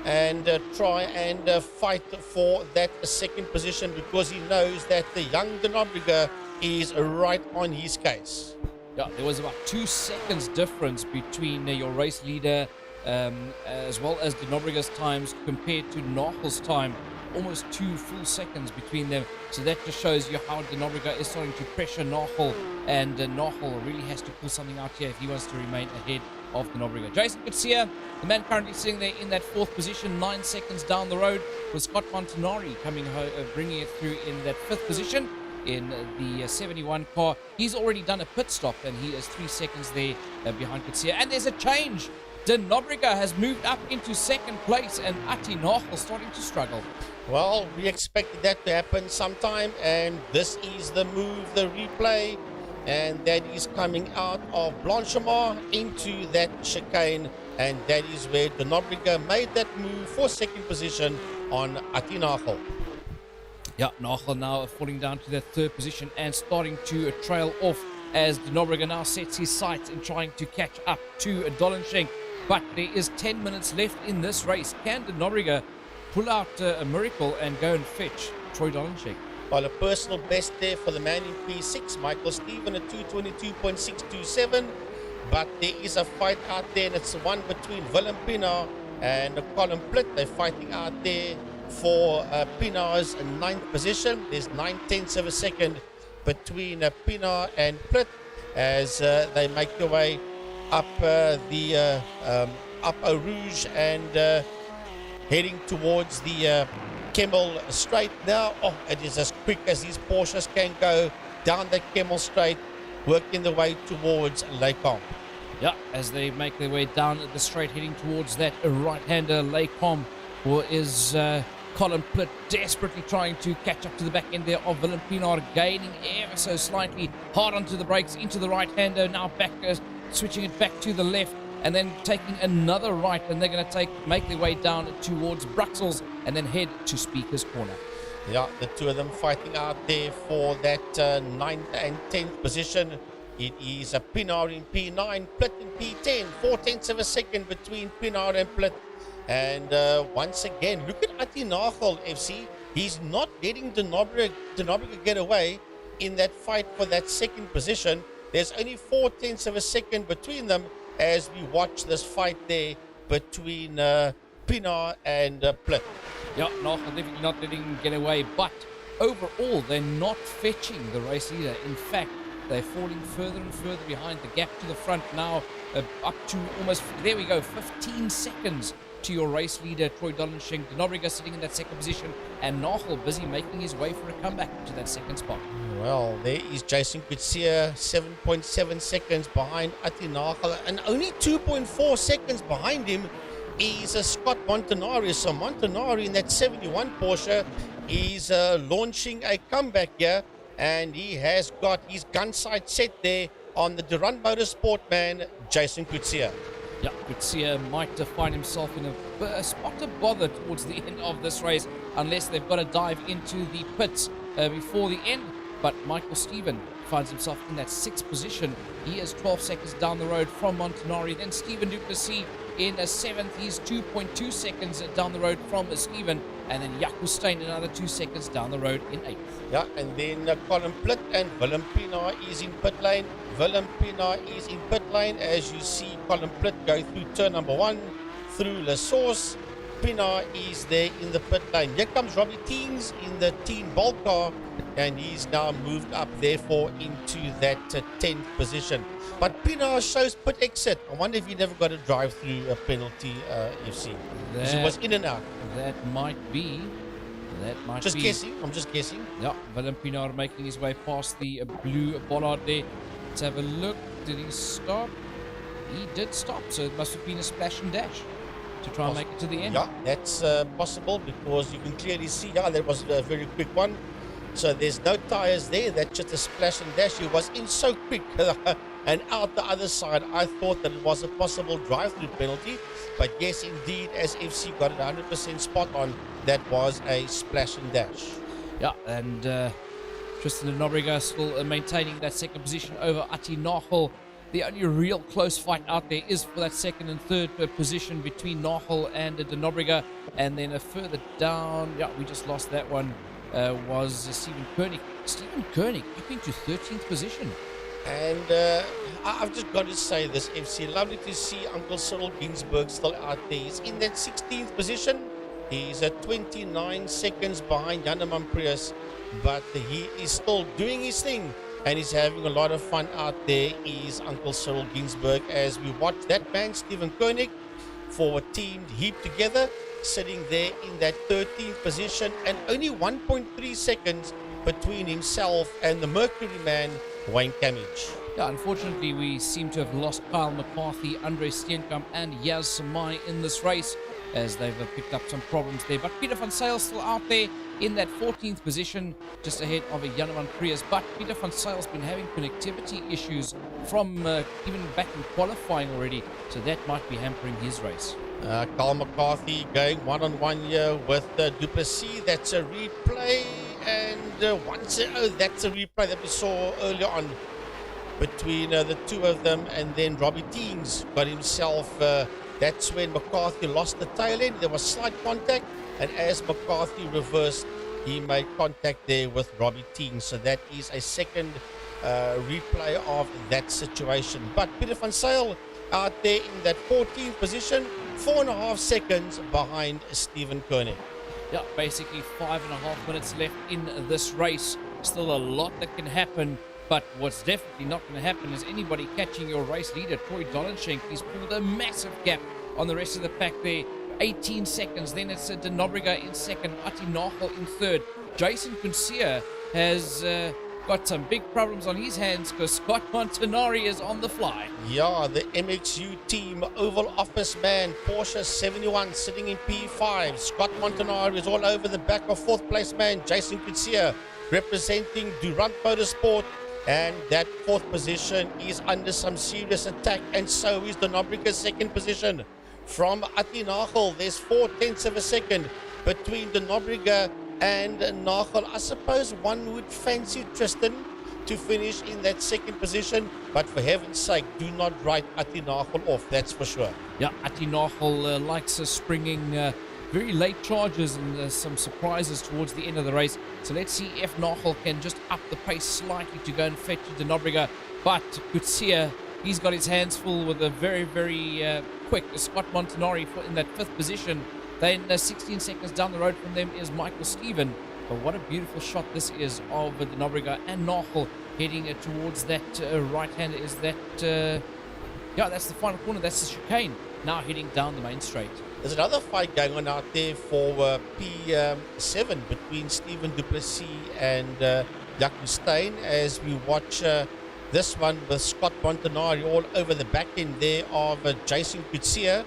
and try and fight for that second position, because he knows that the young De Nobrega is right on his case. Yeah, there was about 2 seconds difference between your race leader as well as De Nobrega's times compared to Nagel's time. Almost 2 full seconds between them. So that just shows you how De Nobrega is starting to pressure Nagel, and Nagel really has to pull something out here if he wants to remain ahead of De Nobrega. Jason Kutsia, the man currently sitting there in that 4th position, 9 seconds down the road, with Scott Montanari coming bringing it through in that 5th position in the 71 car. He's already done a pit stop, and he is 3 seconds there behind Kutsia. And there's a change. De Nobrega has moved up into 2nd place, and Atinagel starting to struggle. Well, we expected that to happen sometime, and this is the move, the replay, and that is coming out of Blanchimont into that chicane, and that is where De Nobrega made that move for 2nd position on Atinagel. Yeah, Nagel now falling down to that 3rd position and starting to trail off, as De Nobrega now sets his sights in trying to catch up to Dolenschenk. But there is 10 minutes left in this race. Can De Nobrega pull out a miracle and go and fetch Troy Dolenschenk? Well, a personal best there for the man in P6, Michael Stephen, at 2:22.627. But there is a fight out there, and it's the one between Willem Pienaar and Colin Plitt. They're fighting out there for Pienaar's 9th position. There's 9/10 of a second between Pienaar and Plitt as they make their way up up Eau Rouge and heading towards the Kemmel Straight now. Oh, it is as quick as these Porsches can go down the Kemmel Straight, working their way towards Lecombe. Yeah, as they make their way down the straight, heading towards that right-hander Lecombe, who is Colin Plitt desperately trying to catch up to the back end there of Willem Pienaar, gaining ever so slightly, hard onto the brakes, into the right-hander, now back, switching it back to the left, and then taking another right, and they're going to make their way down towards Bruxelles and then head to Speaker's Corner. Yeah, the two of them fighting out there for that 9th and 10th position. It is a Pienaar in P9, Plitt in P10, 4/10 of a second between Pienaar and Plitt. And once again, look at Atinagel FC. He's not letting De Nobrega get away in that fight for that 2nd position. There's only 4/10 of a second between them as we watch this fight there between Pienaar and Plitt. Yeah, Nagel definitely not letting him get away, but overall, they're not fetching the race leader. In fact, they're falling further and further behind. The gap to the front now up to almost, there we go, 15 seconds to your race leader, Troy Dolenschenk. De Nobrega sitting in that 2nd position, and Nagel busy making his way for a comeback to that 2nd spot. Well, there is Jason Kutsia, 7.7 seconds behind Atinagel, and only 2.4 seconds behind him is Scott Montanari. So Montanari in that 71 Porsche is launching a comeback here, and he has got his gun sight set there on the Durand Motorsport man, Jason Kutsia. Yeah, Coetzee might find himself in a spot of bother towards the end of this race, unless they've got to dive into the pits before the end. But Michael Steven finds himself in that 6th position. He is 12 seconds down the road from Montanari. Then Stephen Duplessis in a 7th. He's 2.2 seconds down the road from Steven. And then Jaco Steyn another 2 seconds down the road in 8th. Yeah, and then Colin Plitt and Willem Pienaar is in pit lane. Willem Pienaar is in pit lane as you see Colin Plitt go through turn number 1 through La Source. Pienaar is there in the pit lane. Here comes Robbie Teens in the Teen Bolt car, and he's now moved up therefore into that 10th position. But Pienaar shows pit exit. I wonder if he never got a drive through a penalty, FC. Because he was in and out. That might be. Just guessing. I'm just guessing. Yeah, Willem Pienaar making his way past the blue bollard there. Let's have a look. Did he stop? He did stop, so it must have been a splash and dash to try and make it to the end. Yeah, that's possible because you can clearly see, yeah, that was a very quick one. So there's no tires there. That's just a splash and dash. He was in so quick and out the other side. I thought that it was a possible drive-through penalty. But yes, indeed, as FC got it 100% spot on, that was a splash and dash. Yeah, and Tristan de Nobrega still maintaining that 2nd position over Ati Nagel. The only real close fight out there is for that 2nd and 3rd position between Nagel and de Nobrega. And then further down, yeah, we just lost that one, was Stephen Koenig. Stephen Koenig up into 13th position. And I've just got to say this, FC. Lovely to see Uncle Cyril Ginsberg still out there. He's in that 16th position. He's at 29 seconds behind Janeman Prius, but he is still doing his thing. And he's having a lot of fun out there, is Uncle Cyril Ginsberg, as we watch that man, Stephen Koenig, for a team heaped together, sitting there in that 13th position, and only 1.3 seconds between himself and the Mercury man, Wayne Camage. Yeah, unfortunately, we seem to have lost Kyle McCarthy, Andre Steenkamp, and Yaz Samai in this race, as they've picked up some problems there. But Peter van Zyl still out there in that 14th position, just ahead of Janeman Prius. But Peter van Zyl's been having connectivity issues from even back in qualifying already, so that might be hampering his race. Kyle McCarthy going one-on-one here with Duplessis. That's a replay, and that's a replay that we saw earlier on between the two of them, and then Robbie Teens got himself. That's when McCarthy lost the tail end. There was slight contact, and as McCarthy reversed, he made contact there with Robbie Teens. So that is a second replay of that situation. But Peter van Zyl out there in that 14th position, 4.5 seconds behind Stephen Koenig. Yeah, basically 5.5 minutes left in this race. Still a lot that can happen. But what's definitely not going to happen is anybody catching your race leader, Troy Dollenschenk. He's pulled a massive gap on the rest of the pack there. 18 seconds. Then it's de Nobrega in 2nd, Ati Nagel in 3rd. Jason Coetzee has got some big problems on his hands because Scott Montanari is on the fly. Yeah, the MXU team, Oval Office man, Porsche 71 sitting in P5. Scott Montanari is all over the back of 4th place man, Jason Coetzee, representing Durant Motorsport. And that 4th position is under some serious attack, and so is de Nobrega's 2nd position. From Ati Nagel, there's 0.4 of a second between de Nobrega and Nagel. I suppose one would fancy Tristan to finish in that 2nd position, but for heaven's sake, do not write Ati Nagel off, that's for sure. Yeah, Ati Nagel likes springing very late charges and some surprises towards the end of the race. So let's see if Nagel can just up the pace slightly to go and fetch de Nobrega. But Coetzee, he's got his hands full with a very, very quick Scott Montanari in that 5th position. Then 16 seconds down the road from them is Michael Steven. But what a beautiful shot this is of de Nobrega and Nagel heading towards that right-hander. Is that... yeah, that's the final corner. That's the chicane. Now heading down the main straight. There's another fight going on out there for P7 between Stephen Duplessis and Jacky Steyn, as we watch this one with Scott Montanari all over the back end there of Jason Coetzee.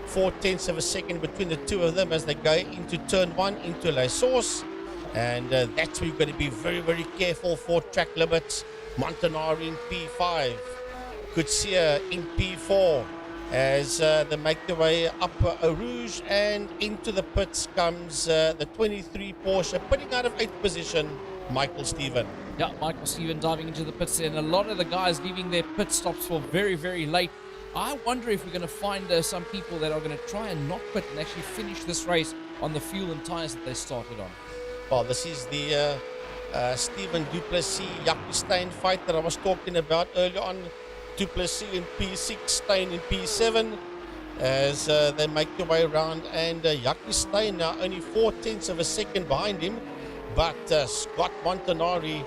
0.4 of a second between the two of them as they go into turn 1 into La Source. And that's where you've got to be very, very careful for track limits. Montanari in P5, Coetzee in P4. as they make their way up Eau Rouge, and into the pits comes the 23 Porsche, putting out of 8th position, Michael Steven. Yeah, Michael Steven diving into the pits, and a lot of the guys leaving their pit stops for very, very late. I wonder if we're going to find some people that are going to try and not pit and actually finish this race on the fuel and tires that they started on. Well, this is the Stephen Duplessis, Jacky Ickx fight that I was talking about earlier on. Duplessis in P6, Steyn in P7, as they make their way around, and Jacky Ickx now only 0.4 of a second behind him, but Scott Montanari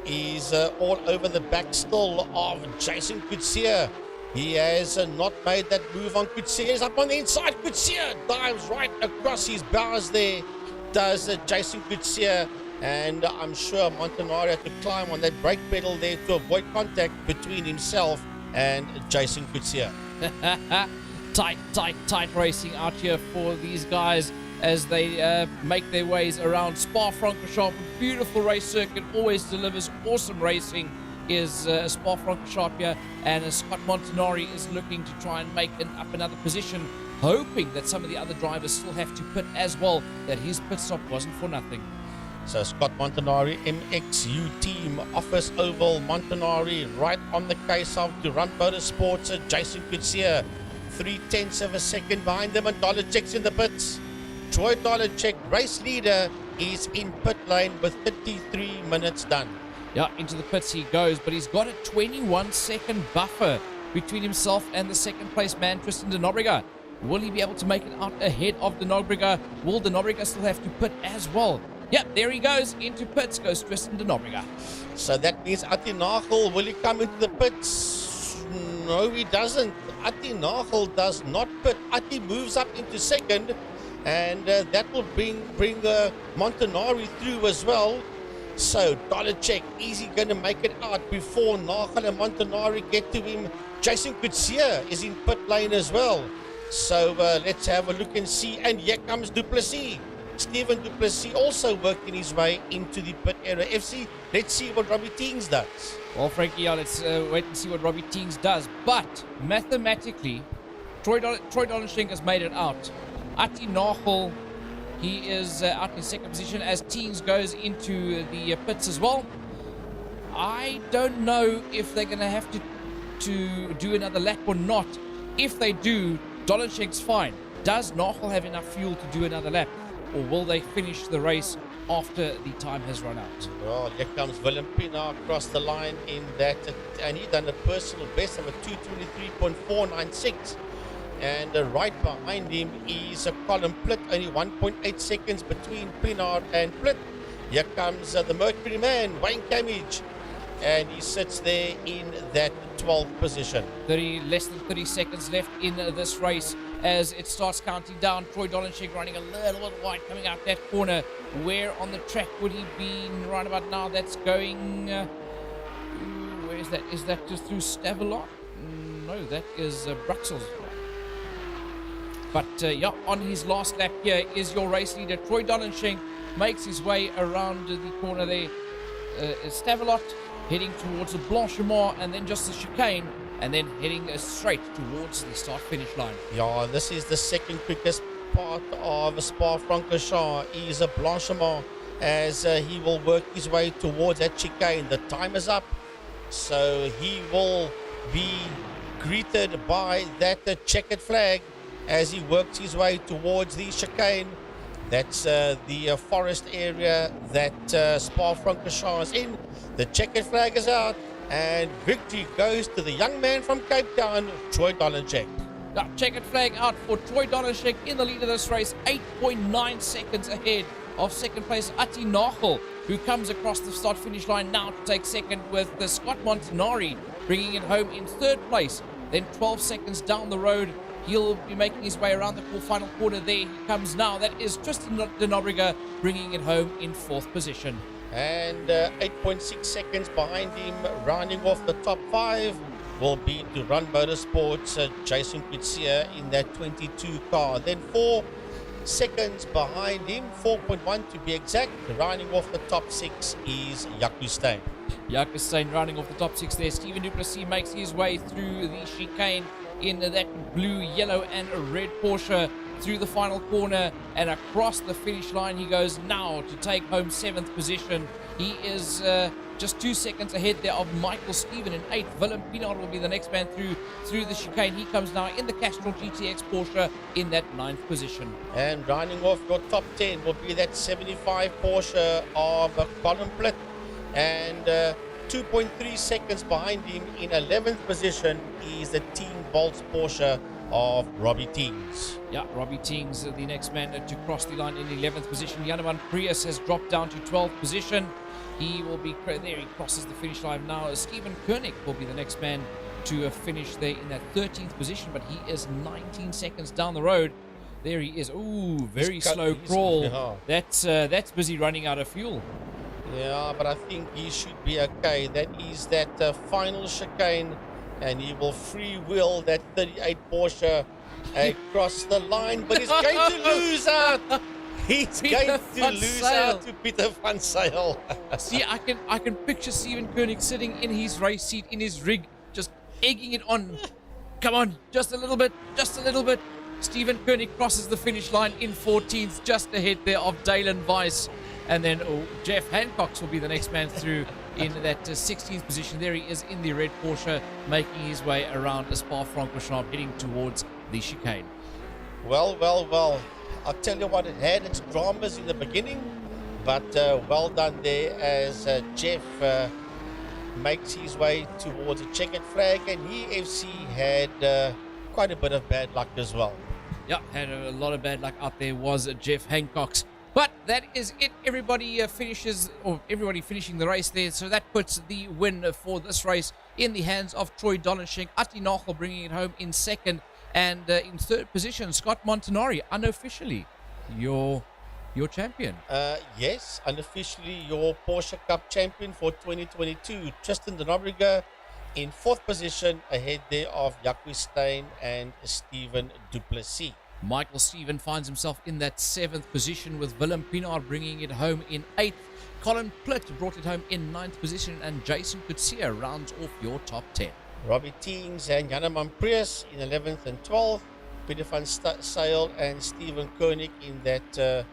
is all over the back still of Jason Coetzee. He has not made that move on Coetzee. He's up on the inside. Coetzee dives right across his bows there, does Jason Coetzee. And I'm sure Montanari had to climb on that brake pedal there to avoid contact between himself and Jason Coetzee. Tight racing out here for these guys as they make their ways around Spa-Francorchamps. Beautiful race circuit, always delivers awesome racing. Is Spa-Francorchamps here, and Scott Montanari is looking to try and make up another position, hoping that some of the other drivers still have to pit as well, that his pit stop wasn't for nothing. So Scott Montanari, MXU team, Office Oval, Montanari right on the case of to run motorsports. Jason Coetzee, 0.3 of a second behind them, and Dollarcheck's in the pits. Troy Dollarcheck, race leader, is in pit lane with 33 minutes done. Yeah, into the pits he goes, but he's got a 21-second buffer between himself and the second place man, Tristan de Nobrega. Will he be able to make it out ahead of de Nobrega? Will de Nobrega still have to pit as well? Yep, there he goes. Into pits goes Tristan de Nobrega. So that means Atti Nagel, will he come into the pits? No, he doesn't. Atti Nagel does not pit. Atti moves up into second, and that will bring Montanari through as well. So Dollarcheck, is he going to make it out before Nagel and Montanari get to him? Jason Coetzee is in pit lane as well. So let's have a look and see. And here comes Duplessis. Stephen Duplessis also working his way into the pit area. FC, let's see what Robbie Teens does. Well, Frankie, yeah, let's wait and see what Robbie Teens does. But mathematically, Troy Dollarcheck has made it out. Atti Nagel, he is out in second position as Teens goes into the pits as well. I don't know if they're going to have to do another lap or not. If they do, Dollarcheck's fine. Does Nagel have enough fuel to do another lap? Or will they finish the race after the time has run out? Well, here comes Willem Pina across the line in that, and he done a personal best of a 2:23.496. And right behind him is Colin Plitt, only 1.8 seconds between Pina and Plitt. Here comes the Mercury man, Wayne Camage, and he sits there in that 12th position. Less than 30 seconds left in this race as it starts counting down. Troy Dollarcheck running a little bit wide coming out that corner. Where on the track would he be right about now? That's going... where is that? Is that just through Stavelot? No, that is Bruxelles. But yeah, on his last lap here is your race leader. Troy Dollarcheck makes his way around the corner there. Stavelot heading towards the Blanchimont and then just the chicane, and then heading straight towards the start-finish line. Yeah, this is the second quickest part of Spa-Francorchamps. Is a Blanchimont as he will work his way towards that chicane. The time is up, so he will be greeted by that checkered flag as he works his way towards the chicane. That's the forest area that Spa-Francorchamps is in. The checkered flag is out, and victory goes to the young man from Cape Town, Troy Dollarcheck. Checkered flag out for Troy Dollarcheck in the lead of this race, 8.9 seconds ahead of second place Atti Nagel, who comes across the start-finish line now to take second, with the Scott Montanari bringing it home in third place. Then 12 seconds down the road, he'll be making his way around the final quarter. There he comes now. That is Tristan de Nobrega bringing it home in fourth position. And 8.6 seconds behind him, rounding off the top 5, will be to Run Motorsports, Jason Coetzee in that 22 car. Then 4 seconds behind him, 4.1 to be exact, rounding off the top 6 is Jacky Ickx. Jacky Ickx rounding off the top 6 there. Stephen Duplessis makes his way through the chicane in that blue, yellow, and red Porsche through the final corner and across the finish line he goes now to take home 7th position. He is just 2 seconds ahead there of Michael Stephen in 8th. Willem Pinaar will be the next man through the chicane. He comes now in the Castrol GTX Porsche in that 9th position. And rounding off your top 10 will be that 75 Porsche of Colin Plitt. And 2.3 seconds behind him in 11th position is the Team Bolts Porsche of Robbie Teams. Yeah, Robbie Teams, the next man to cross the line in 11th position. Janeman Prius has dropped down to 12th position. He will be there. He crosses the finish line now. Stephen Koenig will be the next man to finish there in that 13th position, but he is 19 seconds down the road. There he is. Ooh, very slow crawl. Yeah. That's busy running out of fuel. Yeah, but I think he should be okay. That is that final chicane, and he will freewheel that 38 Porsche across the line, but he's going to lose out. He's going to lose out to Peter van Zyl. See, I can picture Stephen Koenig sitting in his race seat in his rig, just egging it on. Come on, just a little bit, just a little bit. Stephen Koenig crosses the finish line in 14th, just ahead there of Dalen Weiss. And then Jeff Hancock will be the next man through in that 16th position. There he is in the red Porsche, making his way around the Spa-Francorchamps, heading towards the chicane. Well. I'll tell you what, it had its dramas in the beginning, but well done there as Jeff makes his way towards a checkered flag, and EFC had quite a bit of bad luck as well. Yeah, had a lot of bad luck out there was Jeff Hancock's. But that is it. Everybody finishing the race there. So that puts the win for this race in the hands of Troy Dolenschenk. Atti Nagel bringing it home in 2nd. And in 3rd position, Scott Montanari, unofficially your champion. Yes, unofficially your Porsche Cup champion for 2022. Tristan de Nobrega in 4th position, ahead there of Jaco Steyn and Stephen Duplessis. Michael Stephen finds himself in that 7th position, with Willem Pinaar bringing it home in 8th. Colin Plitt brought it home in 9th position, and Jason Kutsia rounds off your top 10. Robbie Teams and Janeman Prius in 11th and 12th. Peter van Zyl and Stephen Koenig in that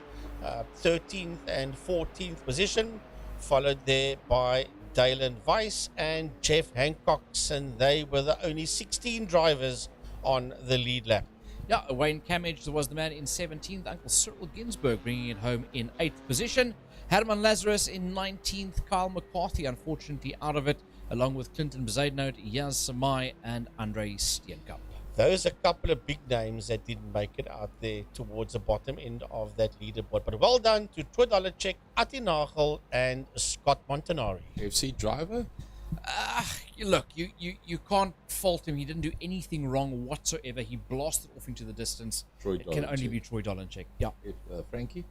13th and 14th position, followed there by Dalen Weiss and Jeff Hancock, and they were the only 16 drivers on the lead lap. Yeah, Wayne Camage was the man in 17th. Uncle Cyril Ginsberg bringing it home in 8th position. Herman Lazarus in 19th. Kyle McCarthy, unfortunately, out of it, along with Clinton Bezuidenhout, Yaz Samai, and Andre Steenkamp. Those are a couple of big names that didn't make it out there towards the bottom end of that leaderboard. But well done to Troy Dolenschenk, Atti Nagel, and Scott Montanari. FC driver? Look, you can't fault him. He didn't do anything wrong whatsoever. He blasted off into the distance. It can only be Troy Dolenschenk. Yeah. Frankie?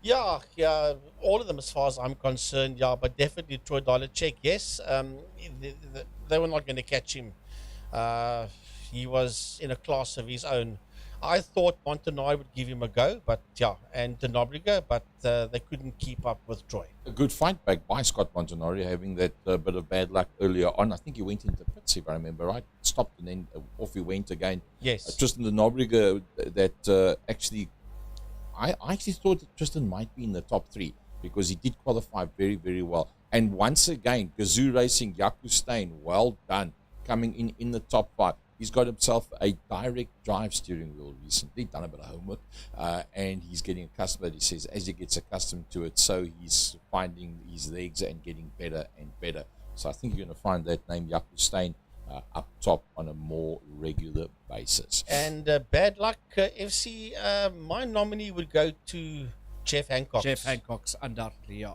Yeah, all of them as far as I'm concerned, yeah, but definitely Troy Dolenschenk, yes. They were not going to catch him. He was in a class of his own. I thought Montanari would give him a go, but yeah, and de Nobrega, but they couldn't keep up with Troy. A good fight back by Scott Montanari, having that bit of bad luck earlier on. I think he went into pits, if I remember right. Stopped and then off he went again. Yes. Tristan de Nobrega, that actually, I actually thought that Tristan might be in the top 3 because he did qualify very, very well. And once again, Gazoo Racing, Jaco Steyn, well done, coming in the top 5. He's got himself a direct drive steering wheel recently, done a bit of homework, and he's getting accustomed. He says as he gets accustomed to it, so he's finding his legs and getting better and better. So I think you're going to find that name, Jaco Steyn, up top on a more regular basis. And bad luck, FC, my nominee would go to Jeff Hancock. Jeff Hancock's undoubtedly, yeah.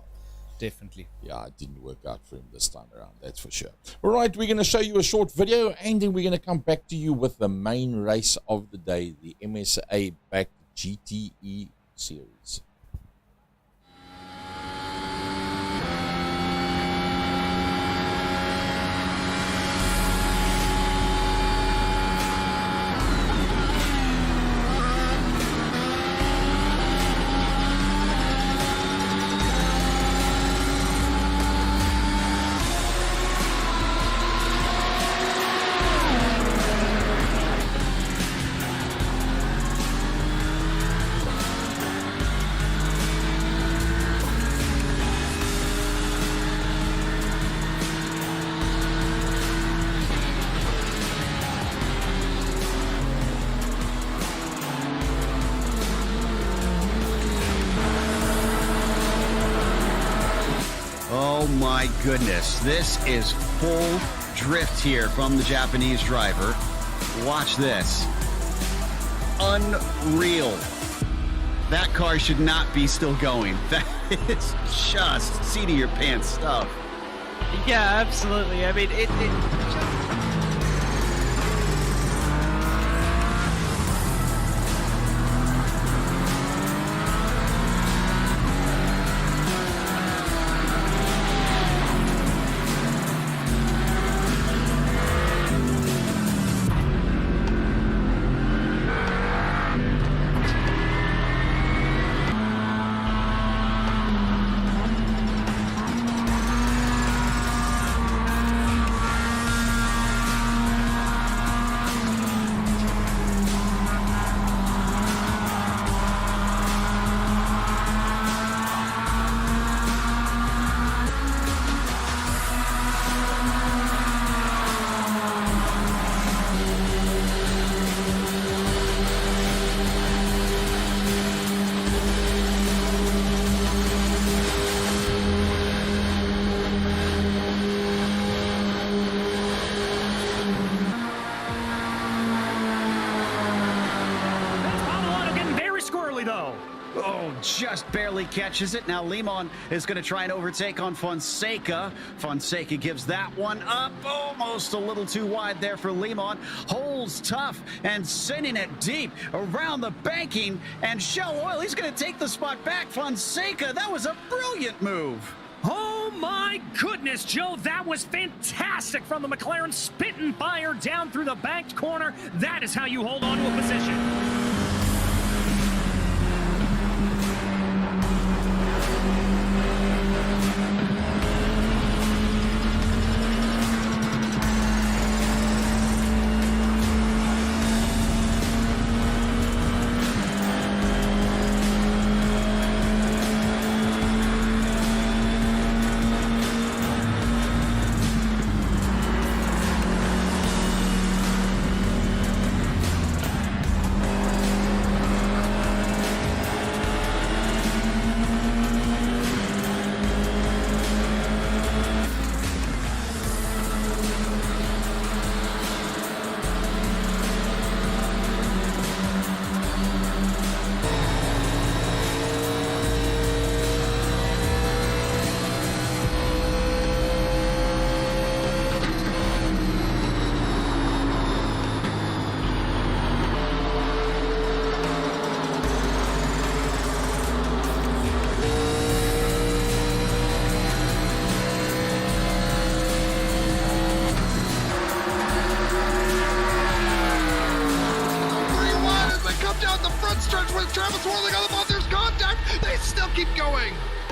Definitely. Yeah, it didn't work out for him this time around, that's for sure. All right, we're going to show you a short video, and then we're going to come back to you with the main race of the day, the MSA backed GTE series. my goodness. This is full drift here from the Japanese driver. Watch this. Unreal. That car should not be still going. That is just seat of your pants stuff. Yeah, absolutely. I mean, it just barely catches it. Now Limon is going to try and overtake on Fonseca. Fonseca gives that one up. Almost a little too wide there for Limon. Holds tough and sending it deep around the banking. And Shell Oil, he's going to take the spot back. Fonseca, that was a brilliant move. Oh my goodness, Joe, that was fantastic from the McLaren spitting fire down through the banked corner. That is how you hold on to a position.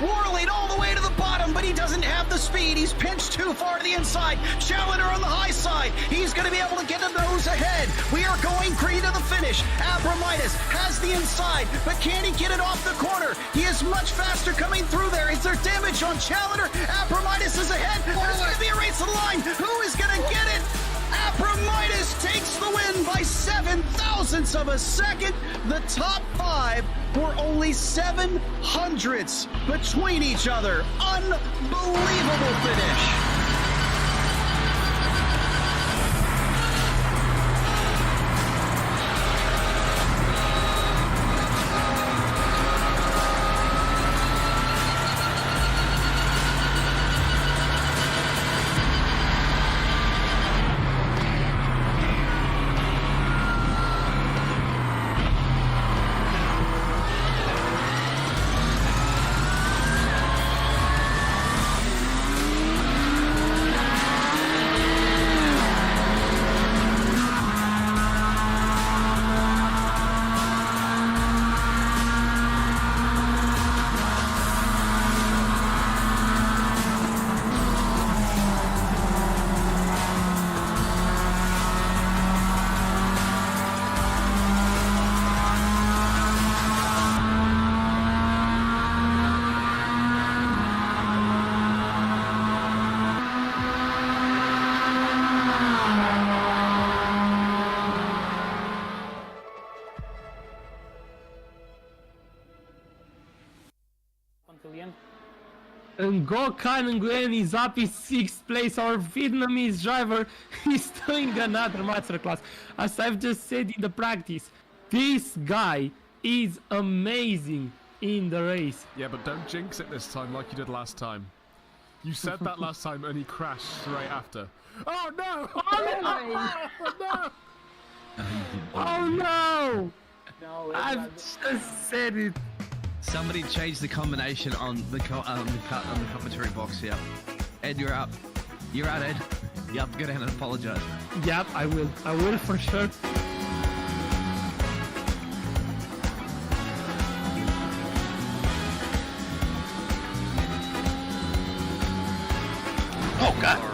Whirling all the way to the bottom, but he doesn't have the speed. He's pinched too far to the inside. Challenger on the high side. He's going to be able to get a nose ahead. We are going green to the finish. Abramitis has the inside, but can he get it off the corner? He is much faster coming through there. Is there damage on Challenger? Abramitis is ahead. There's going to be a race to the line. Who is going to get it? Abramitis takes the win by 7 thousandths of a second. The top five were only 700ths between each other. Unbelievable finish. And Gokhan Nguyen is up in 6th place. Our Vietnamese driver is doing another masterclass. As I've just said in the practice, this guy is amazing in the race. Yeah, but don't jinx it this time like you did last time. You said that last time and he crashed straight after. Oh no! Oh no! Oh no! No, I've just said it. Somebody changed the combination on the commentary box here. Ed, you're up. You're out, Ed. You have to go down and apologize. Yep, I will. I will for sure. Oh, God.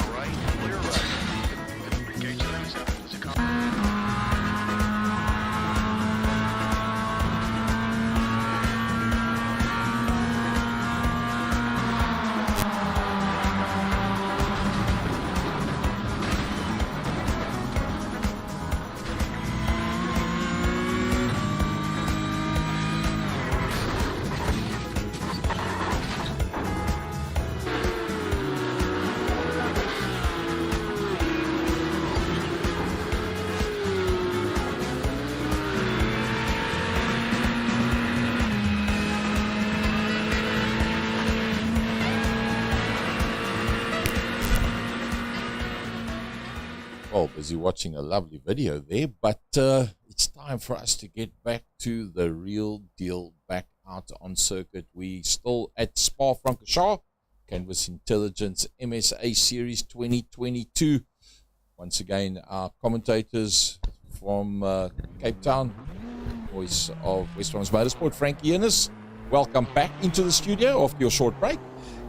Well, busy watching a lovely video there, but it's time for us to get back to the real deal, back out on circuit. We still at Spa-Francorchamps, Canvas Intelligence MSA Series 2022. Once again, our commentators from Cape Town, voice of West Bromwich Motorsport, Frankie Ickx. Welcome back into the studio after your short break.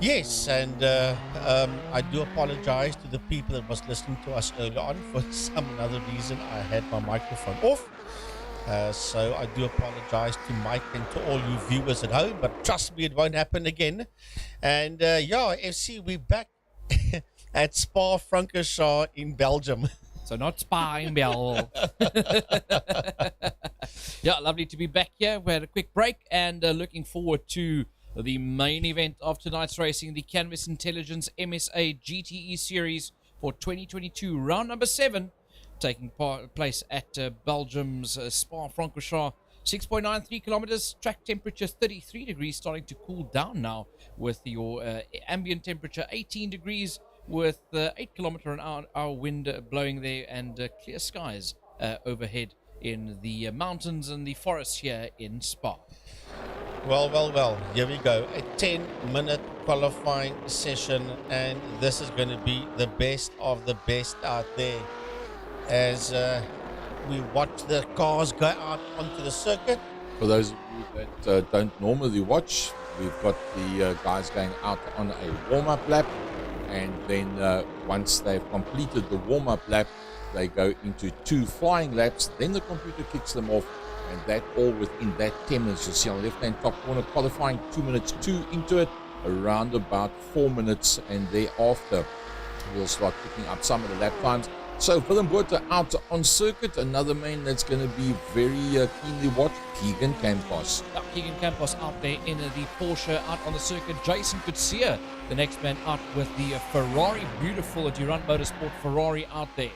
Yes, and I do apologize to the people that was listening to us earlier on. For some other reason, I had my microphone off. So I do apologize to Mike and to all you viewers at home, but trust me, it won't happen again. And yeah, FC, we're back at Spa-Francorchamps in Belgium. So not Spa in Belgium. Yeah, lovely to be back here. We had a quick break and looking forward to the main event of tonight's racing, the Canvas Intelligence MSA GTE Series for 2022, round number 7, taking place at Belgium's Spa-Francorchamps. 6.93 kilometers, track temperature 33 degrees, starting to cool down now with your ambient temperature 18 degrees, with 8 kilometer an hour wind blowing there, and clear skies overhead in the mountains and the forests here in Spa. Well, here we go. A 10-minute qualifying session, and this is going to be the best of the best out there as we watch the cars go out onto the circuit. For those of you that don't normally watch, we've got the guys going out on a warm-up lap, and then once they've completed the warm-up lap, they go into 2 flying laps. Then the computer kicks them off, and that all within that 10 minutes. You'll see on the left-hand top corner, qualifying 2 minutes 2 into it, around about 4 minutes, and thereafter we'll start picking up some of the lap times. So Willem Botha out on circuit, another man that's going to be very keenly watched, Keegan Campos. Keegan Campos out there in the Porsche out on the circuit. Jason Kutsia, the next man out with the Ferrari, beautiful Durant Motorsport Ferrari out there.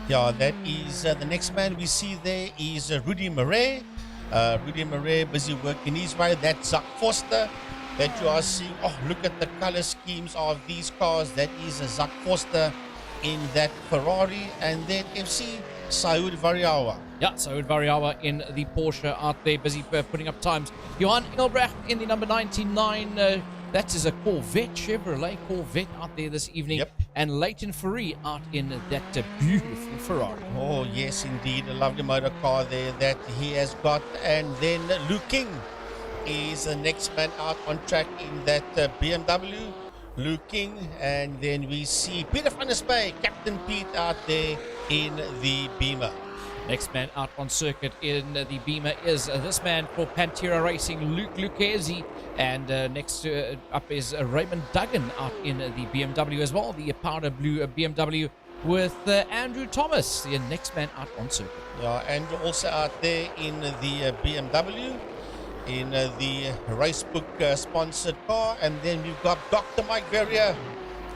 Yeah, that is the next man we see there is Rudy Murray. Rudy Murray busy working his way. That's Zach Foster that you are seeing. Oh, look at the color schemes of these cars. That is Zach Foster in that Ferrari. And then FC Saud Variawa. Yeah, Saud Variawa in the Porsche out there, busy putting up times. Johan Engelbrecht in the number 99. That is a Corvette, Chevrolet Corvette out there this evening. Yep. And Leighton Ferrari out in that beautiful Ferrari. Oh, yes, indeed. A lovely motor car there that he has got. And then Luke King is the next man out on track in that BMW. Luke King. And then we see Peter van der Spey, Captain Pete, out there in the Beamer. Next man out on circuit in the Beamer is this man for Pantera Racing, Luke Lucchesi. And next up is Raymond Duggan out in the BMW as well, the powder blue BMW, with Andrew Thomas, the next man out on circuit. Yeah, and also out there in the BMW. in the Racebook sponsored car. And then we've got Dr. Mike Verrier,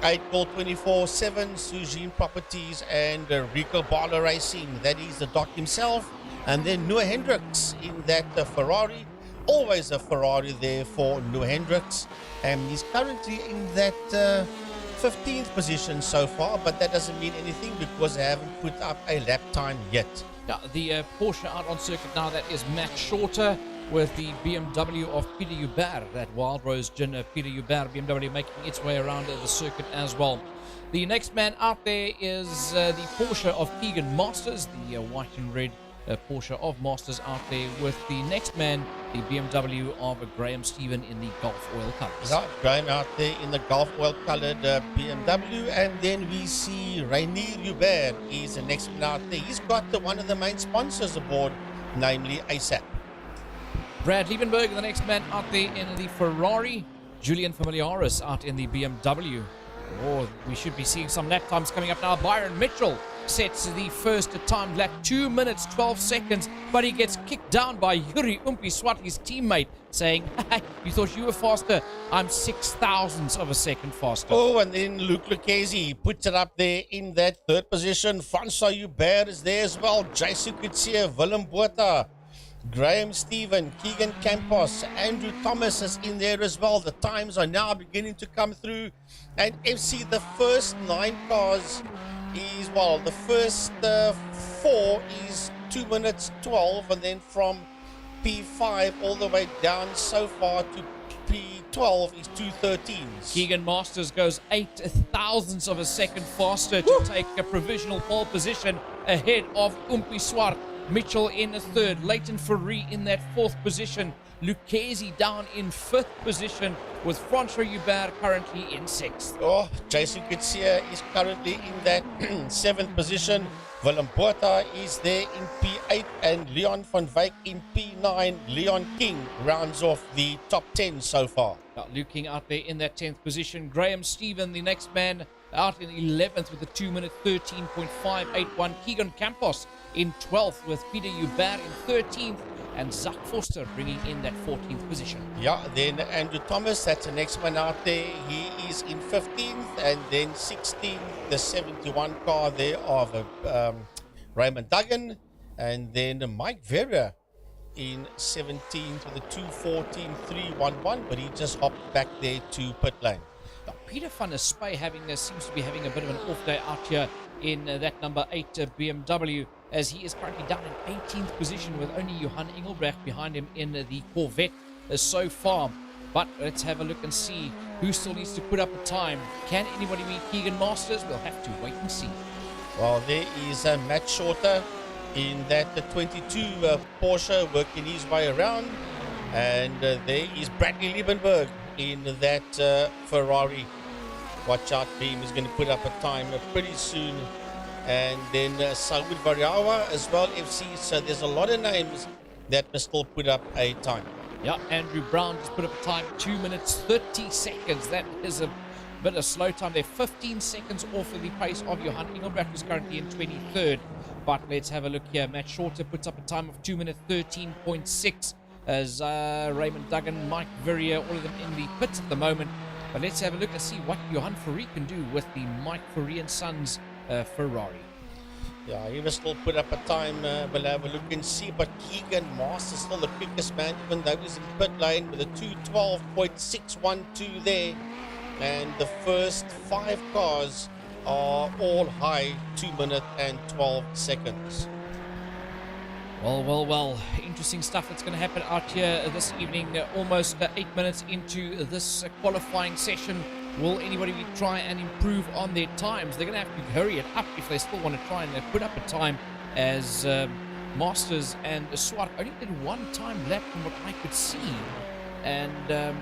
8 Gold 24/7, Sujin Properties, and Rico Barlow Racing. That is the Doc himself. And then Noah Hendricks in that Ferrari. Always a Ferrari there for Noah Hendricks. And he's currently in that 15th position so far, but that doesn't mean anything because they haven't put up a lap time yet. Yeah, the Porsche out on circuit now, that is Max Shorter with the BMW of Peter Hubert, that Wild Rose Gin Peter Hubert BMW making its way around the circuit as well. The next man out there is the Porsche of Keegan Masters, the white and red Porsche of Masters out there with the next man, the BMW of Graham Stephen in the Gulf Oil colours. Yeah, Graham out there in the Gulf Oil coloured BMW, and then we see Rainier Hubert is the next one out there. He's got one of the main sponsors aboard, namely ASAP. Brad Liebenberg, the next man out there in the Ferrari. Julian Familiaris out in the BMW. Oh, we should be seeing some lap times coming up now. Byron Mitchell sets the first timed lap, 2 minutes 12 seconds, but he gets kicked down by Yuri Umpiswat, his teammate, saying, hey, you thought you were faster? I'm 6,000ths of a second faster. Oh, and then Luke Lucchese puts it up there in that third position. Francois Hubert is there as well. Jason Kutsia, Willem Botha, Graham Stephen, Keegan Campos, Andrew Thomas is in there as well. The times are now beginning to come through. And FC, the first 9 cars is, well, the first 4 is 2 minutes 12. And then from P5 all the way down so far to P12 is 2:13s. Keegan Masters goes 8,000ths of a second faster to take a provisional pole position ahead of Umpiswat. Mitchell in the third, Leighton Ferree in that fourth position, Lucchese down in fifth position with Francois Hubert currently in sixth. Oh, Jason Kutsia is currently in that seventh position. Willem Botha is there in P8 and Leon van Wyk in P9. Leon King rounds off the top 10 so far. Luke King out there in that 10th position. Graham Stephen, the next man, out in 11th with a 2 minute 13.581. Keegan Campos in 12th with Peter Hubert in 13th. And Zach Foster bringing in that 14th position. Yeah, then Andrew Thomas, that's the next one out there. He is in 15th, and then 16th, the 71 car there of Raymond Duggan. And then Mike Verrier in 17th with a 2:14.311, but he just hopped back there to pit lane. Peter van der Spey seems to be having a bit of an off day out here in that number 8 BMW, as he is currently down in 18th position with only Johan Engelbrecht behind him in the Corvette so far. But let's have a look and see who still needs to put up a time. Can anybody beat Keegan Masters? We'll have to wait and see. Well, there is Matt Shorter in that 22 Porsche working his way around. And there is Bradley Liebenberg in that Ferrari. Watch out for him, he's going to put up a time pretty soon. And then Saud Variawa as well, FC. So there's a lot of names that must still put up a time. Yeah, Andrew Brown just put up a time, 2 minutes 30 seconds. That is a bit of slow time there. 15 seconds off of the pace of Johan Engelbrecht, who's currently in 23rd. But let's have a look here. Matt Shorter puts up a time of 2 minutes 13.6 as Raymond Duggan, Mike Verrier, all of them in the pits at the moment. But let's have a look and see what Johan Ferree can do with the Mike Ferree and Sons Ferrari. Yeah, he must still put up a time. We'll have a look and see. But Keegan Moss is still the quickest man, even though he's in pit lane with a 2:12.612 there. And the first 5 cars are all high 2 minutes and 12 seconds. Well, interesting stuff that's going to happen out here this evening. Almost 8 minutes into this qualifying session. Will anybody try and improve on their times? They're going to have to hurry it up if they still want to try and put up a time, as Masters and Swart only did 1 time lap from what I could see. And I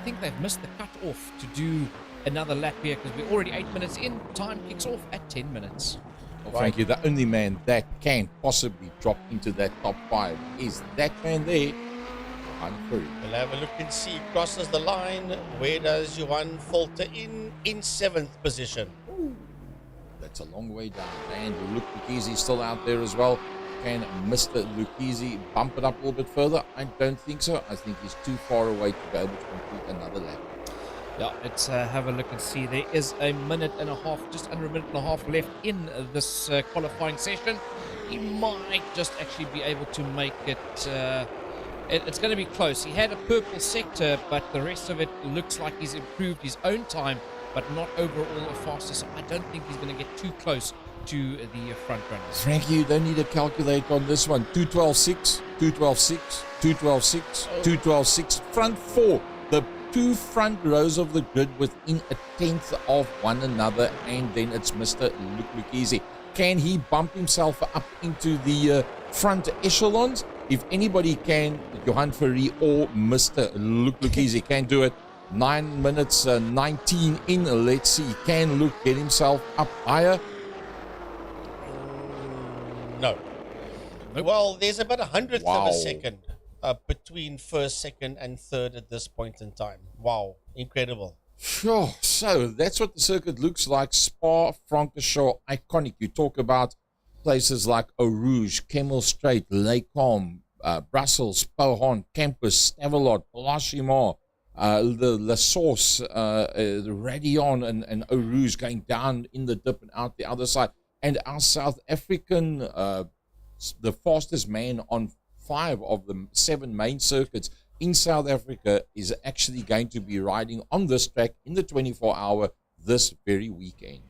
think they've missed the cut-off to do another lap here, because we're already 8 minutes in. Time kicks off at 10 minutes. Well, Frankie, the only man that can possibly drop into that top 5 is that man there. I'm free. We'll have a look and see. Crosses the line. Where does Johan falter in 7th position? Ooh, that's a long way down. And look, he's still out there as well. Can Mr. Lucchese bump it up a little bit further? I don't think so. I think he's too far away to be able to complete another lap. Yeah, let's have a look and see. There is a minute and a half, just under a minute and a half left in this qualifying session. He might just actually be able to make it. It's going to be close. He had a purple sector, but the rest of it looks like he's improved his own time, but not overall a faster. So I don't think he's going to get too close to the front runners. Frankie, you don't need to calculate on this one. 212.6, 212.6, 212.6, 212.6. Front four. The two front rows of the grid within a tenth of one another, and then it's Mr. Lucchese. Can he bump himself up into the front echelons? If anybody can, Johan Ferry or Mr. Lucchese can do it. 9 minutes 19 in. Let's see. Can Luke get himself up higher? No. Nope. Well, there's about 100th Wow. of a second between first, second, and third at this point in time. Wow. Incredible. Sure. So that's what the circuit looks like. Spa-Francorchamps, iconic. You talk about places like Eau Rouge, Kemmel Strait, Les Combes, Brussels, Pohon, Campus, Stavelot, Blanchimont, the La Source, the Radion, and Eau Rouge going down in the dip and out the other side. And our South African, the fastest man on 5 of the 7 main circuits in South Africa is actually going to be riding on this track in the 24-hour this very weekend.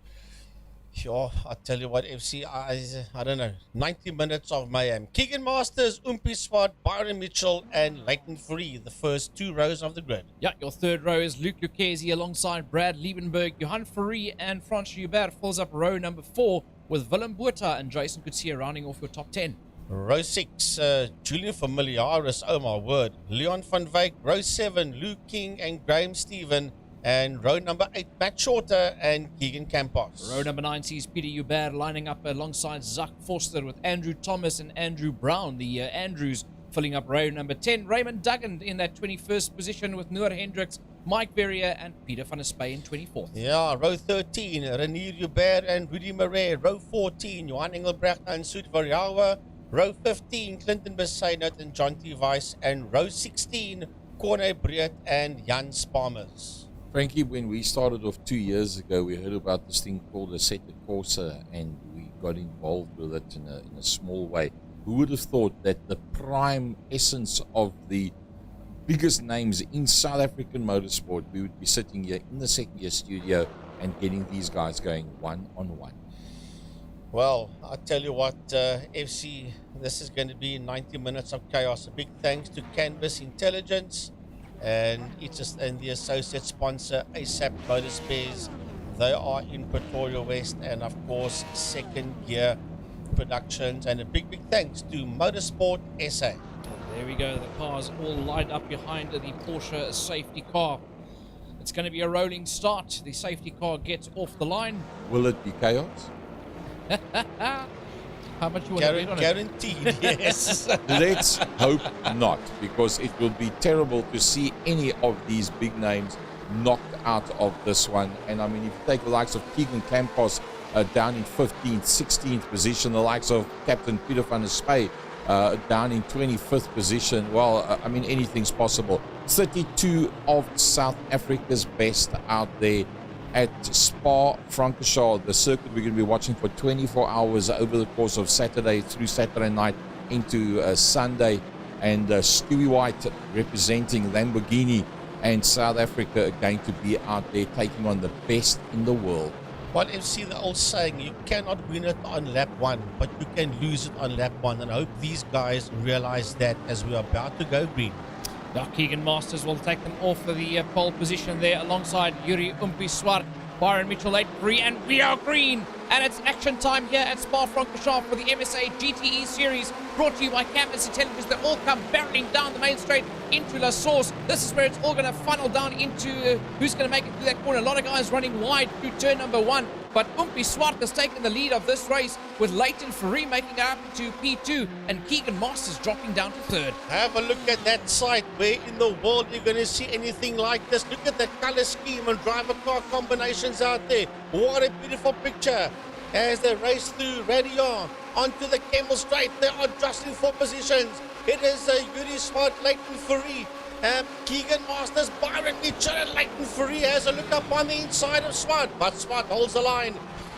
Sure, I'll tell you what, FC, I don't know, 90 minutes of mayhem. Keegan Masters, Umpi Swart, Byron Mitchell, and Leighton Free, the first 2 rows of the grid. Yeah, your third row is Luke Lucchese alongside Brad Liebenberg. Johan Ferry and Franz Hubert fills up row number 4 with Willem Botha and Jason Coetzee rounding off your top 10. Row 6, Julian Familiaris, oh my word. Leon van Wyk, row 7, Luke King and Graham Stephen. And row number 8, Matt Shorter and Keegan Campos. Row number 9 sees Peter Hubert lining up alongside Zach Forster with Andrew Thomas and Andrew Brown. The Andrews filling up row number 10. Raymond Duggan in that 21st position with Noor Hendricks, Mike Verrier and Peter van der Spey in 24th. Yeah, row 13, Renier Hubert and Rudy Murray. Row 14, Johan Engelbrecht and Soet Verjauwe. Row 15, Clinton Besainert and John T. Weiss. And row 16, Corne Breed and Jan Spalmers. Frankie, when we started off 2 years ago, we heard about this thing called a Assetto Corsa, and we got involved with it in a small way. Who would have thought that the prime essence of the biggest names in South African motorsport, we would be sitting here in the second year studio and getting these guys going one-on-one? Well, I'll tell you what, FC, this is going to be 90 minutes of chaos. A big thanks to Canvas Intelligence and the associate sponsor ASAP Motor Spares. They are in Pretoria West, and of course Second Gear Productions, and a big thanks to Motorsport SA. There we go, the cars all lined up behind the Porsche safety car. It's going to be a rolling start. The safety car gets off the line. Will it be chaos? How much you want to bet on it? Guaranteed, yes. Let's hope not, because it will be terrible to see any of these big names knocked out of this one. And I mean, if you take the likes of Keegan Campos down in 15th, 16th position, the likes of Captain Peter van der Spey down in 25th position, well, I mean, anything's possible. 32 of South Africa's best out there at Spa-Francorchamps, the circuit we're going to be watching for 24 hours over the course of Saturday through Saturday night into Sunday. And Stewie White representing Lamborghini and South Africa are going to be out there taking on the best in the world. Well, FC, the old saying, you cannot win it on lap 1, but you can lose it on lap 1. And I hope these guys realize that as we are about to go green. Now Keegan Masters will take them off for the pole position there alongside Yuri Umpi Swart, Byron Mitchell 8-3, and we are green. And it's action time here at Spa-Francorchamps for the MSA GTE Series, brought to you by Canvas Intelligence. They all come barreling down the main straight into La Source. This is where it's all going to funnel down into who's going to make it through that corner. A lot of guys running wide through turn number 1. But Umpi Swart has taken the lead of this race, with Leighton Ferry making it up to P2 and Keegan Masters dropping down to 3rd. Have a look at that site. Where in the world are you going to see anything like this? Look at the color scheme and driver car combinations out there. What a beautiful picture. as they race through Radion onto the Camel Straight. They are jostling for positions. It is Yuri Swart, Leighton Fourie, Keegan Masters, Byron Mitchell, and Leighton Fourie has a look up on the inside of Swart, but Swart holds the line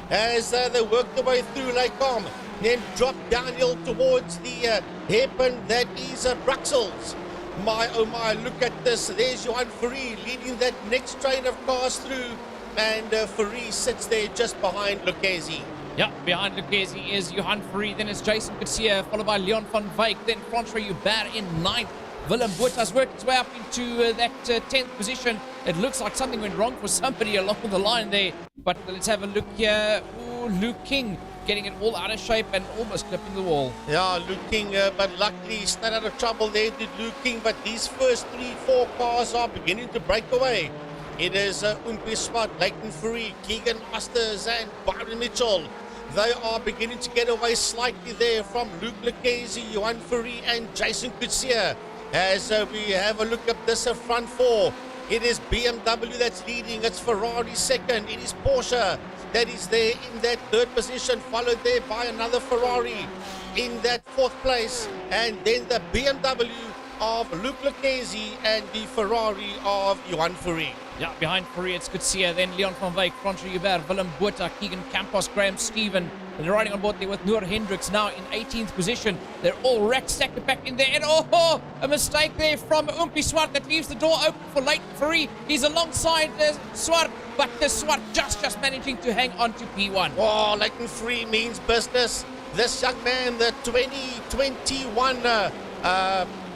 as they work their way through Lake Com, then drop downhill towards the hairpin that is Bruxelles. My oh my, look at this. There's Johan Fourie leading that next train of cars through, and Fourie sits there just behind Lucchese. Yeah, behind Lucchese is Johan Fourie, then it's Jason Coetzee, followed by Leon van Wyk, then Francois Hubert in 9th. Willem Bottas worked its way up into that 10th position. It looks like something went wrong for somebody along the line there. But let's have a look here. Ooh, Luke King getting it all out of shape and almost clipping the wall. Yeah, Luke King, but luckily he stayed out of trouble there, did Luke King. But these first 3-4 cars are beginning to break away. It is Umpi Swart, Leighton Fourie, Keegan Masters, and Byron Mitchell. They are beginning to get away slightly there from Luke Lucchese, Johan Fourie, and Jason Coetzee. As we have a look at this front four, it is BMW that's leading, it's Ferrari second, it is Porsche that is there in that third position, followed there by another Ferrari in that fourth place, and then the BMW of Luke Lucchese and the Ferrari of Johan Fourie. Yeah, behind Fourie it's Coetzee, then Leon van Wyk, Francois Hubert, Willem Botha, Keegan Campos, Graham Stephen. And they're riding on board there with Noor Hendricks now in 18th position. They're all racked, stacked back in there. And a mistake there from Umpi Swart that leaves the door open for Leighton Fourie. He's alongside Swart, but the Swart just managing to hang on to P1. Oh, Leighton Fourie means business. This young man, the 2021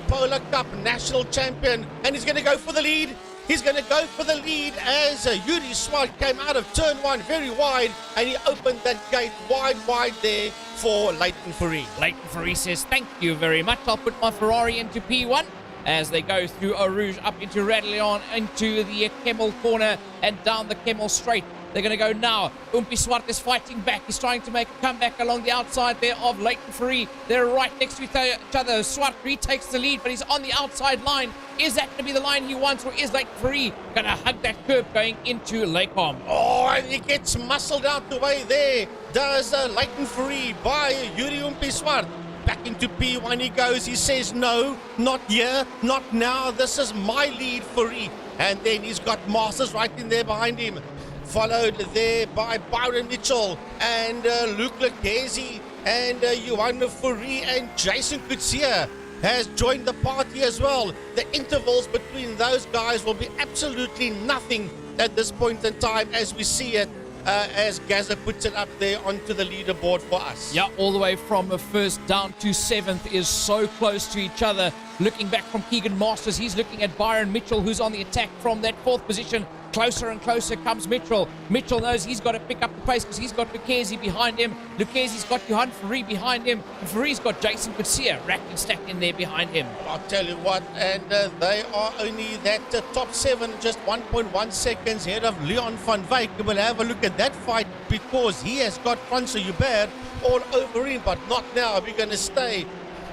Polar Cup national champion, and he's going to go for the lead. He's going to go for the lead as Yuri Swart came out of turn one very wide, and he opened that gate wide there for Leighton Fourie. Leighton Fourie says, thank you very much. I'll put my Ferrari into P1 as they go through Eau Rouge, up into Radleon, into the Kemmel corner, and down the Kemmel straight. They're going to go now. Umpi Swart is fighting back. He's trying to make a comeback along the outside there of Leighton Fourie. They're right next to each other. Swart retakes the lead, but he's on the outside line. Is that going to be the line he wants, or is Leighton Fourie going to hug that curb going into Lake Com? Oh, and he gets muscled out the way there. Does Leighton Fourie by Yuri Umpi Swart. Back into P1 he goes. He says, no, not here, not now. This is my lead, Fourie. And then he's got Masters right in there behind him. Followed there by Byron Mitchell and Luke Lucchese and Johan Fourie, and Jason Coetzee has joined the party as well. The intervals between those guys will be absolutely nothing at this point in time as we see it, as Gazza puts it up there onto the leaderboard for us. Yeah, all the way from first down to 7th is so close to each other. Looking back from Keegan Masters, he's looking at Byron Mitchell, who's on the attack from that 4th position. Closer and closer comes Mitchell. Mitchell knows he's got to pick up the pace because he's got Lucchese behind him. Lucchese's got Johan Fourie behind him. And Fourie's got Jason Coetzee racked and stacked in there behind him. I'll tell you what, and they are only that top 7, just 1.1 seconds ahead of Leon van Wyk. We'll have a look at that fight because he has got Francois Hubert all over him, but not now. We're going to stay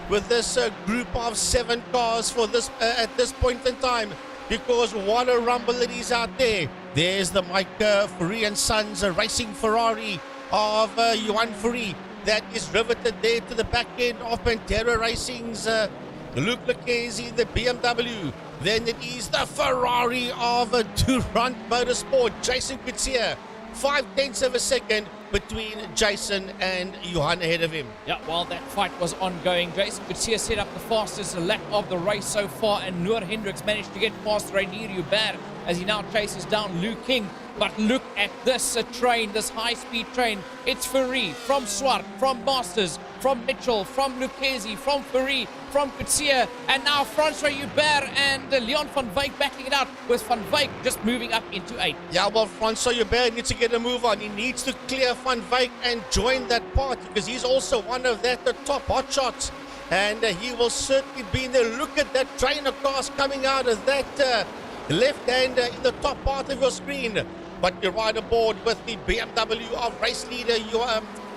with this group of 7 cars for this at this point in time. Because what a rumble it is out there. There's the Mike Fourie and Sons racing Ferrari of Johan Fourie that is riveted there to the back end of Pantera Racing's Luke Lucchese, the BMW. Then it is the Ferrari of Durant Motorsport, Jason Coetzee. 0.5 of a second between Jason and Johan ahead of him. Yeah, while that fight was ongoing, Jason Coetzee set up the fastest lap of the race so far, and Noor Hendricks managed to get past Reinier Hubert as he now chases down Luke King. But look at this train, this high-speed train. It's Fourie from Swart, from Masters, from Mitchell, from Lucchese, from Fourie, from Coetzee, and now Francois Hubert and Leon van Wyk backing it out, with van Wyk just moving up into 8th. Yeah, well, Francois Hubert needs to get a move on. He needs to clear van Wyk and join that party because he's also one of the top hotshots, and he will certainly be in there. Look at that train of cars coming out of that left-hand in the top part of your screen. But you're right aboard with the BMW of race leader,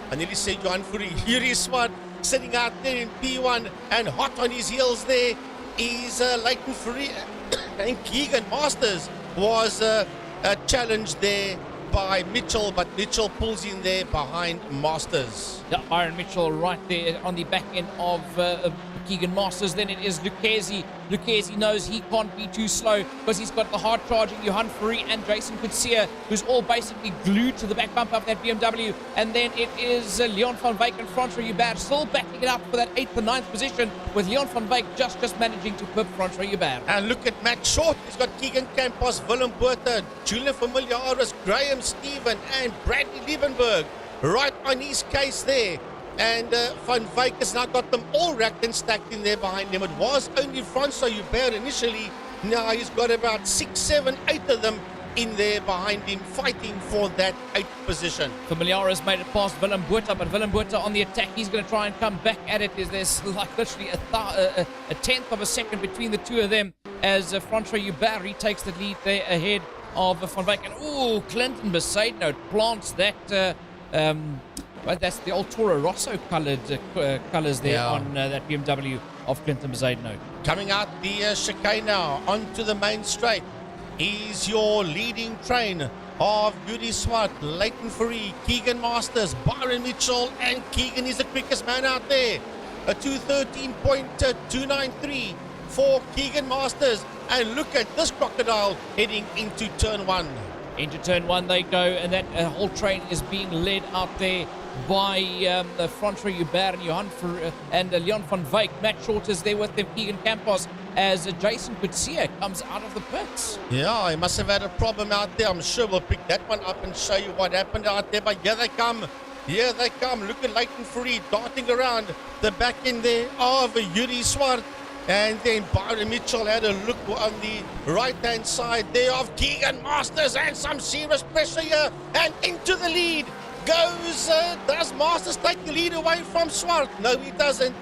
I nearly said Johan Fourie, Yuri Swart, sitting out there in P1, and hot on his heels there is Leighton Fourie. And Keegan Masters was challenged there by Mitchell, but Mitchell pulls in there behind Masters. Yeah, Byron Mitchell right there on the back end of Keegan Masters. Then it is Lucchesi. Lucchesi knows he can't be too slow because he's got the hard charging Johan Fourie and Jason Coetzee, who's all basically glued to the back bumper of that BMW. And then it is Leon van Wyk and Francois Hubert still backing it up for that 8th and 9th position, with Leon van Wyk just managing to pip Francois Hubert. And look at Matt Short. He's got Keegan Campos, Willem Botha, Julian Familiaris, Graham Stephen, and Bradley Liebenberg right on his case there. And Van Wyk has now got them all racked and stacked in there behind him. It was only Francois Hubert initially. Now he's got about 6, 7, 8 of them in there behind him, fighting for that 8th position. Familiaris made it past Willem Botha, but Willem Botha on the attack. He's going to try and come back at it. There's like literally a tenth of a second between the two of them as Francois Hubert retakes the lead there ahead of Van Wyk. And ooh, Clinton Besaidnout plants that... well, that's the old Toro Rosso colours there on that BMW of Clinton Besaidnout. Coming out the chicane now, onto the main straight, is your leading train of Yuri Swart, Leighton Fourie, Keegan Masters, Byron Mitchell, and Keegan is the quickest man out there. A 2:13.293 for Keegan Masters. And look at this crocodile heading into turn 1. Into turn 1 they go, and that whole train is being led out there by Francois Hubert and Johan and Leon van Wyk. Matt Short is there with them, Keegan Campos, as Jason Coetzee comes out of the pits. Yeah, he must have had a problem out there. I'm sure we'll pick that one up and show you what happened out there. But here they come. Here they come. Look at Leighton Fourie darting around the back end there of Yuri Swart. And then Byron Mitchell had a look on the right-hand side there of Keegan Masters, and some serious pressure here. And into the lead goes, does Masters take the lead away from Swart? No, he doesn't.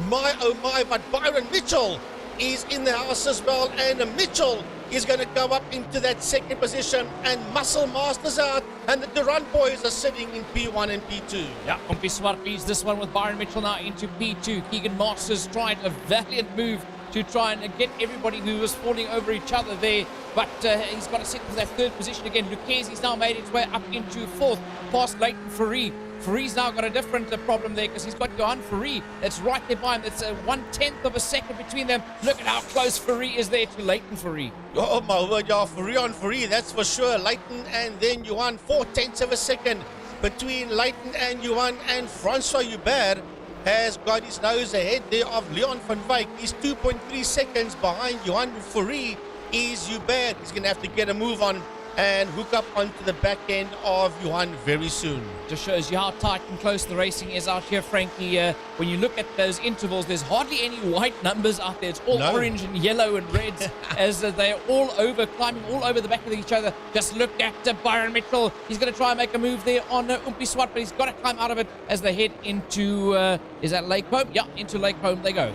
My, oh my, but Byron Mitchell is in the house as well. And Mitchell is going to go up into that 2nd position and muscle Masters out. And the Durant boys are sitting in P1 and P2. Yeah, Compie Swart leads this one with Byron Mitchell now into P2. Keegan Masters tried a valiant move to try and get everybody who was falling over each other there. But he's got to sit for that 3rd position again. Lucchesi's now made his way up into 4th, past Leighton Fourie. Fourie's now got a different problem there because he's got Johan Fourie that's right there by him. That's 1/10 of a second between them. Look at how close Fourie is there to Leighton Fourie. Oh my word, yeah, Fourie on Fourie, that's for sure. Leighton and then Johan, 4/10 of a second between Leighton and Johan, and Francois Hubert has got his nose ahead there of Leon van Wyk. He's 2.3 seconds behind Johan Fourie. Is Hubert. He's going to have to get a move on and hook up onto the back end of Johan very soon. Just shows you how tight and close the racing is out here, Frankie. When you look at those intervals, there's hardly any white numbers out there. It's all orange and yellow and reds as they're all over, climbing all over the back of each other. Just look at Byron Mitchell. He's going to try and make a move there on Compie Swart, but he's got to climb out of it as they head into, is that Lake Home? Yeah, into Lake Home they go.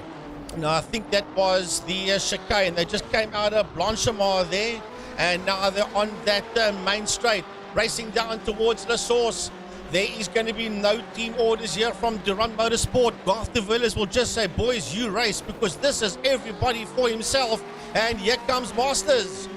No, I think that was the chicane. They just came out of Blanchimont there, and now they're on that main straight, racing down towards La Source. There is going to be no team orders here from Durant Motorsport. Garth de Villiers will just say, boys, you race, because this is everybody for himself. And here comes Masters.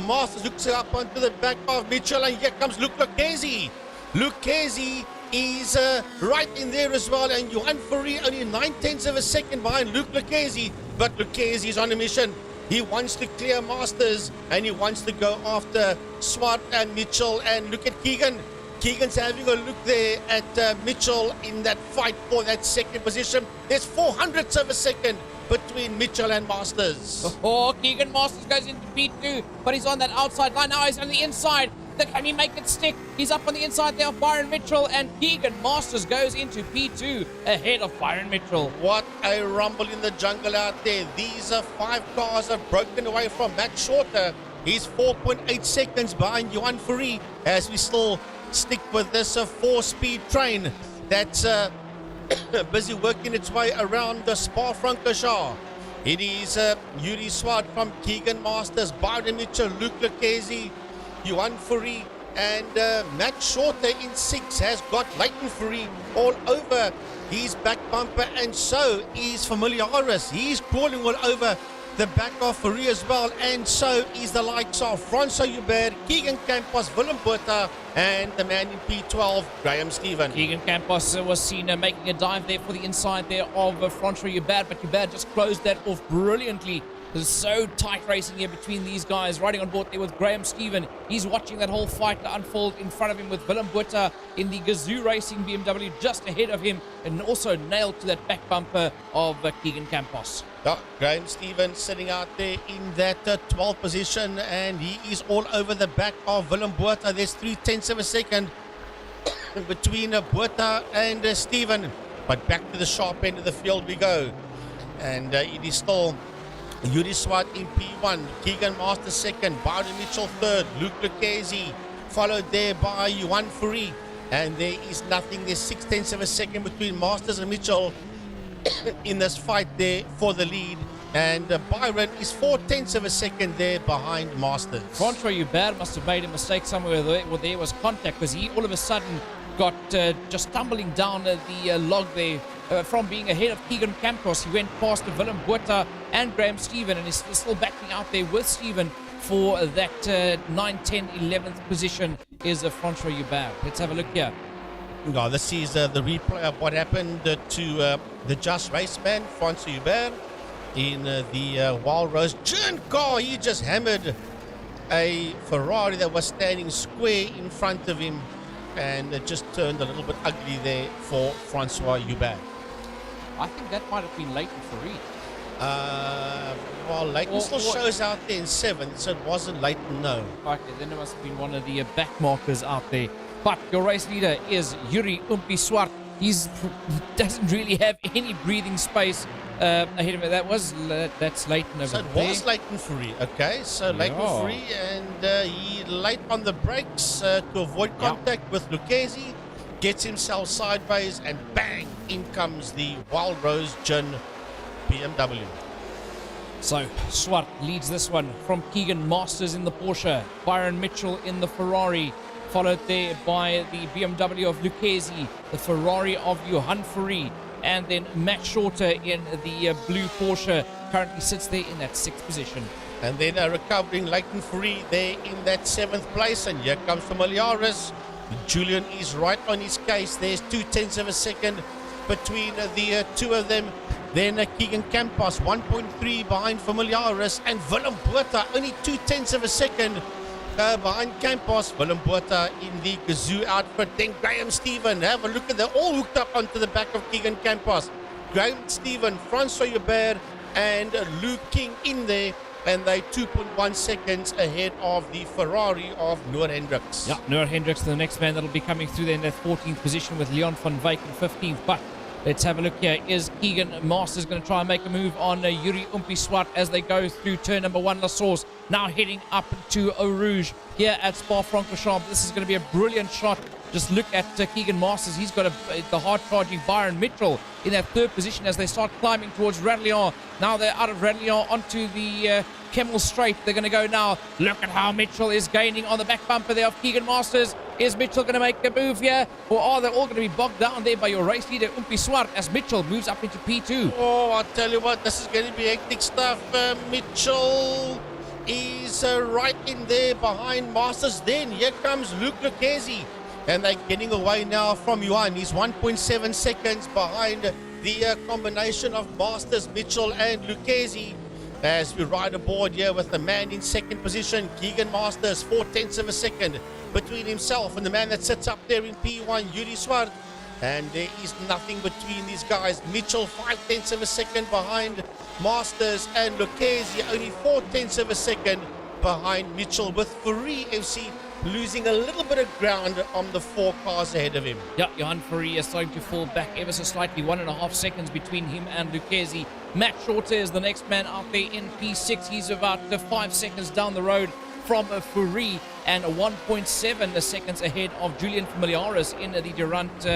Masters looks up onto the back of Mitchell, and here comes Luc Lucchesi. Lucchesi is right in there as well, and Johan Fourie only 9/10 of a second behind Luc Lucchesi. But Lucchesi is on a mission. He wants to clear Masters, and he wants to go after Swart and Mitchell. And look at Keegan. Keegan's having a look there at Mitchell in that fight for that 2nd position. There's 400ths of a second between Mitchell and Masters. Oh, Keegan Masters goes into P2, but he's on that outside line. Now he's on the inside. Can he make it stick? He's up on the inside there of Byron Mitchell, and Keegan Masters goes into P2 ahead of Byron Mitchell. What a rumble in the jungle out there. These 5 cars have broken away from Matt Shorter. He's 4.8 seconds behind Johan Fourie as we still stick with this 4-speed train that's busy working its way around the Spa-Francorchamps. It is Yuri Swart from Keegan Masters, Byron Mitchell, Luc Lucchesi, Johan Fourie, and Matt Shorter in 6 has got Leighton Fourie all over his back bumper, and so is Familiaris. He's crawling all over the back of Ferrari as well, and so is the likes of Francois Hubert, Keegan Campos, Willem Botha, and the man in P12, Graham Stephen. Keegan Campos was seen making a dive there for the inside there of Francois Hubert, but Hubert just closed that off brilliantly. There's so tight racing here between these guys. Riding on board there with Graham Stephen. He's watching that whole fight unfold in front of him with Willem Botha in the Gazoo Racing BMW just ahead of him, and also nailed to that back bumper of Keegan Campos. Yeah, Graham Stephen sitting out there in that 12th position, and he is all over the back of Willem Botha. There's 0.3 of a second between Botha and Stephen. But back to the sharp end of the field we go. And it is still Yuri Swart in P1, Keegan Master second, Bowden Mitchell third, Luke Lucchesi followed there by Juan Furi, and there is nothing. There's 0.6 of a second between Masters and Mitchell in this fight there for the lead, and Byron is 0.4 of a second there behind Masters. Francois Hubert must have made a mistake somewhere where there was contact, because he all of a sudden got just tumbling down the log there. From being ahead of Keegan Campos, he went past Willem Botha and Graham Stephen, and is still backing out there with Stephen for that 9, 10, 11th position is Francois Hubert. Let's have a look here. No, this is the replay of what happened to the Just Race man, Francois Hubert, in the Wild Rose Gin car. He just hammered a Ferrari that was standing square in front of him, and it just turned a little bit ugly there for Francois Hubert. I think that might have been Leighton Fourie. Well, Leighton still shows out there in 7th, so it wasn't Leighton, no. Okay, then it must have been one of the back markers out there. But your race leader is Yuri Swart. He doesn't really have any breathing space ahead of him. That's Leighton over there. So it there. was Leighton Fourie, okay? So Leighton Fourie, and he late on the brakes to avoid contact with Lucchesi, gets himself sideways, and bang, in comes the Wild Rose Gin BMW. So Swart leads this one from Keegan Masters in the Porsche, Byron Mitchell in the Ferrari, followed there by the BMW of Lucchesi, the Ferrari of Johan Fourie, and then Matt Shorter in the blue Porsche currently sits there in that 6th position. And then recovering Leighton Fourie there in that 7th place, and here comes Familiaris. Julian is right on his case. There's 0.2 of a second between the two of them. Then Keegan Campos 1.3 behind Familiaris, and Willem Botha only 0.2 of a second behind Campos. Willem Botha in the Gazoo outfit. Then Graham Stephen, have a look at them, all hooked up onto the back of Keegan Campos. Graham Stephen, Francois Hubert, and Luke King in there, and they 2.1 seconds ahead of the Ferrari of Noor Hendricks. Yeah, Noor Hendricks, the next man that'll be coming through there in that 14th position with Leon van Wyk in 15th. But let's have a look here. Is Keegan Masters going to try and make a move on Yuri Swart as they go through turn number 1, La Source, now heading up to Eau Rouge here at Spa-Francorchamps. This is going to be a brilliant shot. Just look at Keegan Masters. He's got the hard-charging Byron Mitchell in that 3rd position as they start climbing towards Radlion. Now they're out of Radlion onto the Kemmel Straight. They're going to go now. Look at how Mitchell is gaining on the back bumper there of Keegan Masters. Is Mitchell going to make a move here? Or are they all going to be bogged down there by your race leader, Swart, as Mitchell moves up into P2? Oh, I'll tell you what, this is going to be hectic stuff. Mitchell is right in there behind Masters. Then here comes Luke Lucchesi, and they're getting away now from Yuan. He's 1.7 seconds behind the combination of Masters, Mitchell, and Lucchesi. As we ride aboard here with the man in 2nd position, Keegan Masters, 0.4 of a second between himself and the man that sits up there in P1, Yuri Swart. And there is nothing between these guys. Mitchell, 0.5 of a second behind Masters, and Lucchesi only 0.4 of a second behind Mitchell, with Fourie FC losing a little bit of ground on the 4 cars ahead of him. Yeah, Johan Fourie is starting to fall back ever so slightly, 1.5 seconds between him and Lucchesi. Matt Shorter is the next man out there in P6. He's about 5 seconds down the road from Fourie, and 1.7 seconds ahead of Julian Familiaris in the Durant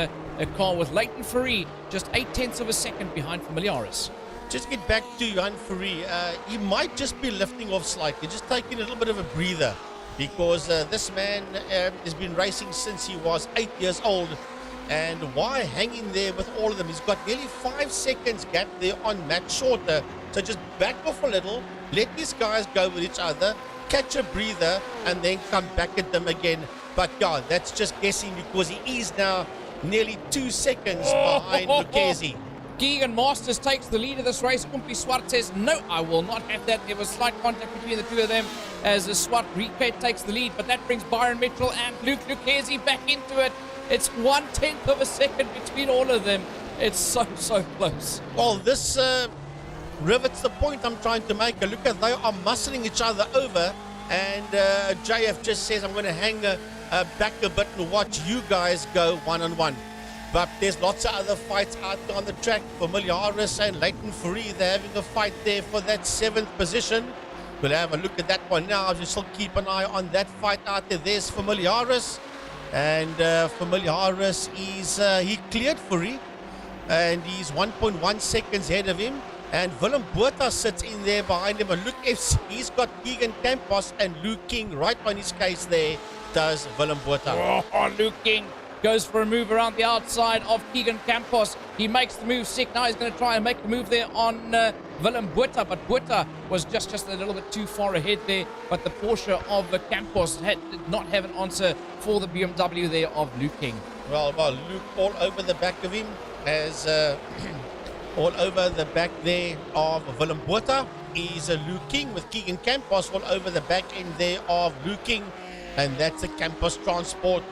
car, with Leighton Fourie just 0.8 of a second behind Familiaris. Just get back to Johan Fourie. He might just be lifting off slightly, just taking a little bit of a breather, because this man has been racing since he was 8 years old, And why hanging there with all of them? He's got nearly 5 seconds gap there on Matt Shorter. So just back off a little, let these guys go with each other, catch a breather, and then come back at them again. But yeah, that's just guessing because he is now nearly 2 seconds behind Lucchese. Keegan Masters takes the lead of this race. Umpi Swart says, no, I will not have that. There was slight contact between the two of them as Swart takes the lead, but that brings Byron Mitchell and Luke Lucchese back into it. It's 1/10 of a second between all of them. It's so close. Well, this rivets the point I'm trying to make. Look at, they are muscling each other over, and JF just says, I'm going to hang back a bit and watch you guys go one-on-one. But there's lots of other fights out there on the track. Familiaris and Leighton Fourie, they're having a fight there for that 7th position. We'll have a look at that one now. Just still keep an eye on that fight out there. There's Familiaris. And Familiaris is, he cleared Fourie. And he's 1.1 seconds ahead of him. And Willem Botha sits in there behind him. And look, he's got Keegan Campos and Luke King right on his case there. Does Willem Botha. Oh, Luke King goes for a move around the outside of Keegan Campos. He makes the move sick. Now he's going to try and make the move there on Willem Botha, but Botha was just a little bit too far ahead there. But the Porsche of Campos did not have an answer for the BMW there of Luke King. Well, Luke all over the back of him as all over the back there of Willem Botha is Luke King with Keegan Campos all over the back end there of Luke King. And that's the Campos Transport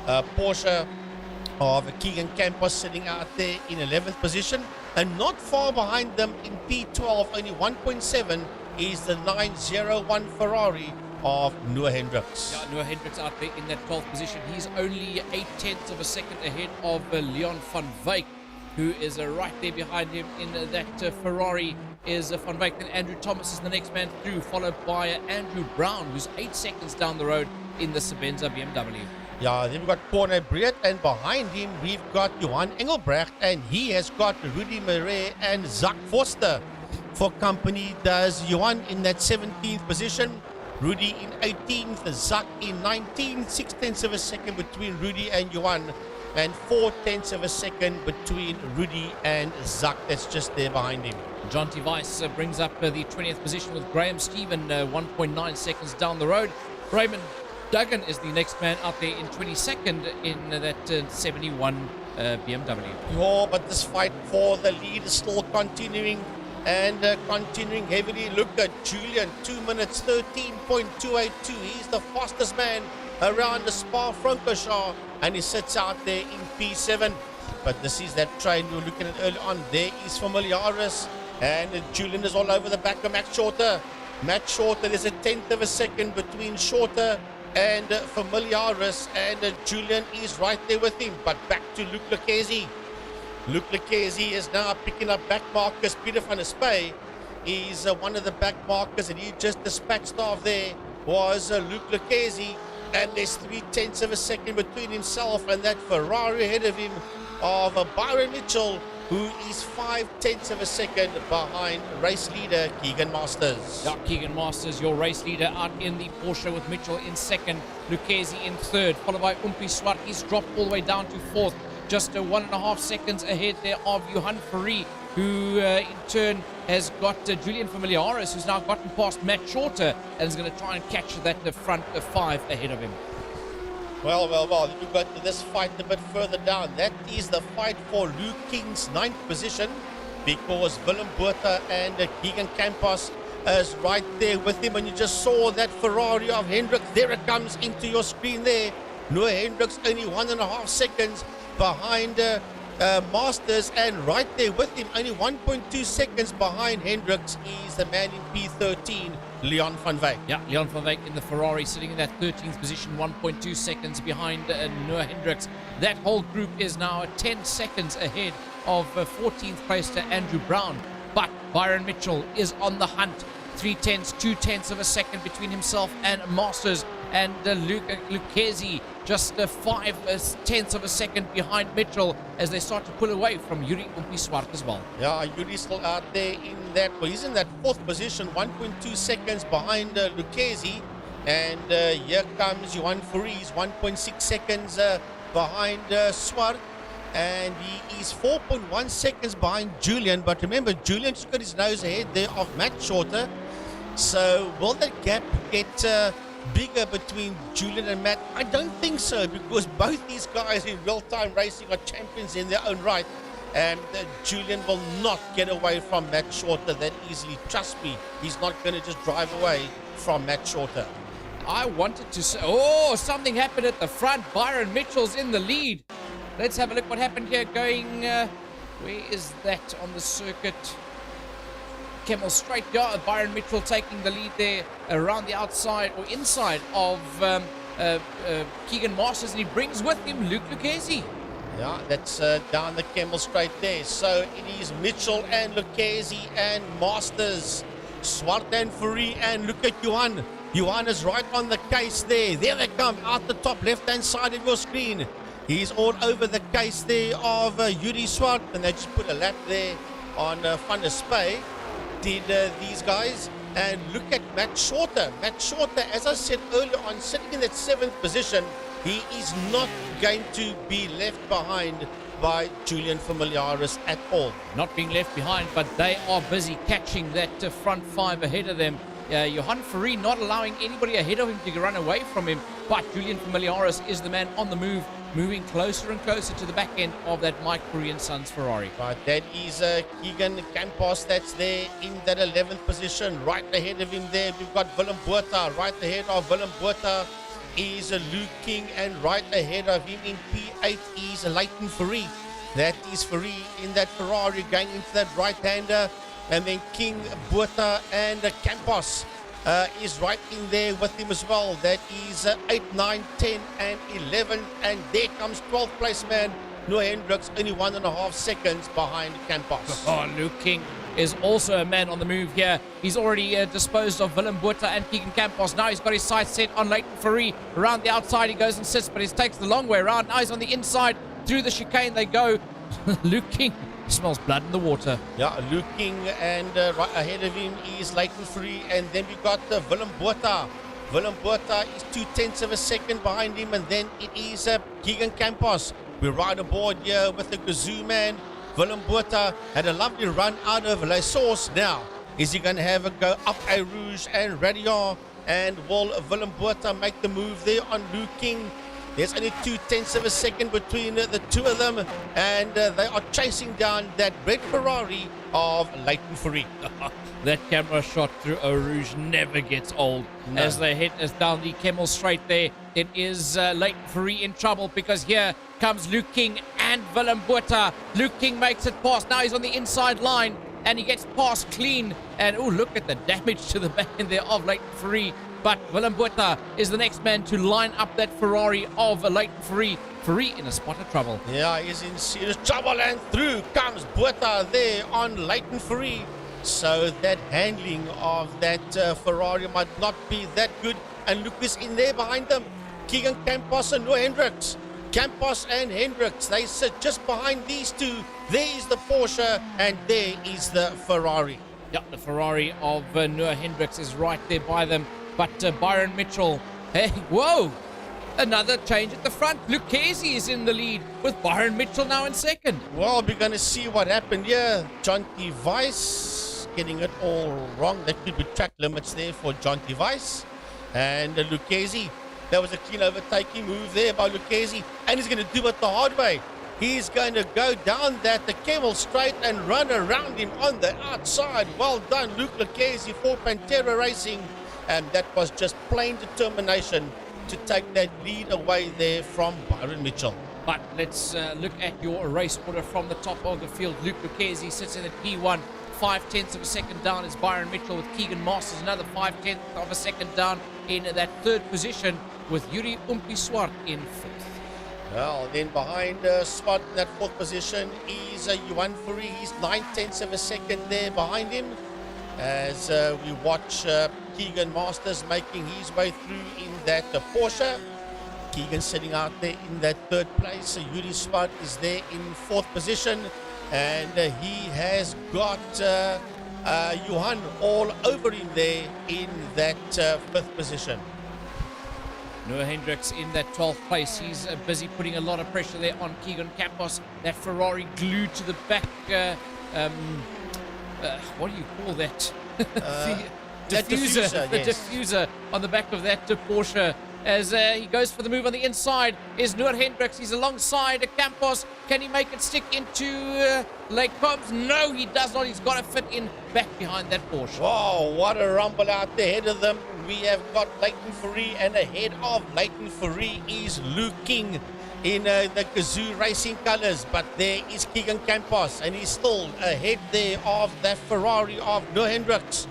Porsche of Keegan Campos sitting out there in 11th position. And not far behind them in P12, only 1.7, is the 901 Ferrari of Noah Hendricks. Yeah, Noah Hendricks out there in that 12th position. He's only 0.8 of a second ahead of Leon van Wyk, who is right there behind him in that Ferrari is Van Wyk. Then Andrew Thomas is the next man through, followed by Andrew Brown, who's 8 seconds down the road in the Sabenza BMW. Yeah, then we've got Corne Breed, and behind him we've got Johan Engelbrecht, and he has got Rudy Marais and Zach Foster for company. Does Johan in that 17th position, Rudy in 18th, Zach in 19th, 6/10 of a second between Rudy and Johan, and 4/10 of a second between Rudy and Zach. That's just there behind him. Jonty Weiss brings up the 20th position with Graham Stephen 1.9 seconds down the road. Raymond Duggan is the next man out there in 22nd in that 71 BMW. Oh, but this fight for the lead is still continuing and continuing heavily. Look at Julian, 2 minutes 13.282. He's the fastest man around the Spa-Francorchamps, and he sits out there in P7. But this is that train we were looking at early on. There is Familiaris, and Julian is all over the back of Matt Shorter. Matt Shorter, there's a 1/10 of a second between Shorter and Familiaris, and Julian is right there with him. But back to Luke Lucchese. Luke Lucchese is now picking up back markers. Peter van der Spey is one of the back markers, and he just dispatched off there was Luke Lucchese, and there's 3/10 of a second between himself and that Ferrari ahead of him of Byron Mitchell, who is 5/10 of a second behind race leader Keegan Masters. Yeah, Keegan Masters, your race leader, out in the Porsche with Mitchell in second, Lucchese in third, followed by Umpi Swart. He's dropped all the way down to fourth, just 1.5 seconds ahead there of Johan Fourie, who in turn has got Julian Familiaris, who's now gotten past Matt Shorter and is going to try and catch that front 5 ahead of him. Well, you got to this fight a bit further down. That is the fight for Luke King's 9th position, because Willem Botha and Keegan Campos is right there with him. And you just saw that Ferrari of Hendricks. There it comes into your screen there. Noah Hendricks only 1.5 seconds behind Masters, and right there with him, only 1.2 seconds behind Hendricks, is the man in P13, Leon van Wyk. Yeah, Leon van Wyk in the Ferrari, sitting in that 13th position, 1.2 seconds behind Noah Hendricks. That whole group is now 10 seconds ahead of 14th place to Andrew Brown. But Byron Mitchell is on the hunt. 2/10 of a second between himself and Masters, and Lucchese just 5/10 of a second behind Mitchell as they start to pull away from Yuri Umpi Swart as well. Yeah, Yuri's still out there in that, well, he's in that 4th position, 1.2 seconds behind Lucchese, and here comes Johan Fourie, 1.6 seconds behind Swart, and he is 4.1 seconds behind Julian. But remember, Julian's got his nose ahead there of Matt Shorter. So will that gap get bigger between Julian and Matt? I don't think so, because both these guys in real-time racing are champions in their own right. And Julian will not get away from Matt Shorter that easily. Trust me, he's not going to just drive away from Matt Shorter. I wanted to say, oh, something happened at the front. Byron Mitchell's in the lead. Let's have a look what happened here going, where is that on the circuit? Kemmel straight down. Byron Mitchell taking the lead there around the outside or inside of Keegan Masters, and he brings with him Luke Lucchesi. Yeah, that's down the Kemmel straight there. So it is Mitchell and Lucchesi and Masters. Swart and Fourie, and look at Johan. Johan is right on the case there. There they come out the top left-hand side of your screen. He's all over the case there of Yuri Swart, and they just put a lap there on Van der Spey. Did these guys. And look at Matt Shorter. Matt Shorter, as I said earlier on, sitting in that 7th position. He is not going to be left behind by Julian Familiaris at all. Not being left behind, but they are busy catching that front 5 ahead of them. Johan Fourie not allowing anybody ahead of him to run away from him, but Julian Familiaris is the man on the move, moving closer and closer to the back end of that Mike Fourie & Sons Ferrari. Right, that is Keegan Campos that's there in that 11th position. Right ahead of him there, we've got Willem Botha. Right ahead of Willem Botha is Luke King, and right ahead of him in P8 is Leighton Fourie. That is Fourie in that Ferrari going into that right-hander, and then King, Botha and Campos is right in there with him as well. That is 8, 9, 10 and 11, and there comes 12th place man Noah Hendricks, only 1.5 seconds behind Campos. Oh, Luke King is also a man on the move here. He's already disposed of Willem Botha and Keegan Campos. Now he's got his sights set on Leighton Fourie. Around the outside he goes and sits, but he takes the long way around. Now he's on the inside. Through the chicane they go. Luke King smells blood in the water. Yeah, Luke King, and right ahead of him is Leighton Fourie, and then we got Willem Botha. Willem Botha is 0.2 of a second behind him, and then it is Keegan Campos. We're right aboard here with the Gazoo man. Willem Botha had a lovely run out of La Source. Now, is he going to have a go up Eau Rouge and Radion? And will Willem Botha make the move there on Luke King? There's only 0.2 of a second between the two of them, and they are chasing down that red Ferrari of Leighton Fourie. That camera shot through Eau Rouge never gets old. No. As they hit us down the Kemmel straight there, it is Leighton Fourie in trouble, because here comes Luke King and Willem Botha. Luke King makes it past. Now he's on the inside line, and he gets past clean. And oh, look at the damage to the back end there of Leighton Fourie. But Willem Botha is the next man to line up that Ferrari of Leighton Fourie. Fourie in a spot of trouble. Yeah, he's in serious trouble, and through comes Botha there on Leighton Fourie. So that handling of that Ferrari might not be that good. And look who's in there behind them. Keegan Campos and Noah Hendricks. Campos and Hendricks, they sit just behind these two. There is the Porsche, and there is the Ferrari. Yep, the Ferrari of Noah Hendricks is right there by them. But Byron Mitchell, hey, whoa, another change at the front. Lucchesi is in the lead with Byron Mitchell now in second. Well, we're going to see what happened here. Jonty Weiss getting it all wrong. That could be track limits there for Jonty Weiss. And Lucchesi, that was a clean overtaking move there by Lucchesi. And he's going to do it the hard way. He's going to go down the Kemmel straight and run around him on the outside. Well done, Luke Lucchesi for Pantera Racing. And that was just plain determination to take that lead away there from Byron Mitchell. But let's look at your race order from the top of the field. Luke Lucchesi sits in at P1. 0.5 of a second down is Byron Mitchell, with Keegan Masters another 0.5 of a second down in that third position, with Yuri Swart in fifth. Well, then behind Swart in that fourth position is Johan Fourie. He's 0.9 of a second there behind him, as we watch Keegan Masters making his way through in that Porsche. Keegan sitting out there in that third place. Yuri Swart is there in fourth position, and he has got Johan all over him there in that fifth position. Noah Hendricks in that 12th place. He's busy putting a lot of pressure there on Keegan Campos. That Ferrari glued to the back. What do you call that? The diffuser on the back of that Porsche. As he goes for the move on the inside is Noah Hendricks. He's alongside Campos. Can he make it stick into Lake Combs? No, he does not. He's got to fit in back behind that Porsche. Wow, what a rumble out ahead of them. We have got Leighton Fourie, and ahead of Leighton Fourie is Luke King in the Kazoo Racing colours. But there is Keegan Campos, and he's still ahead there of that Ferrari of Noah Hendricks.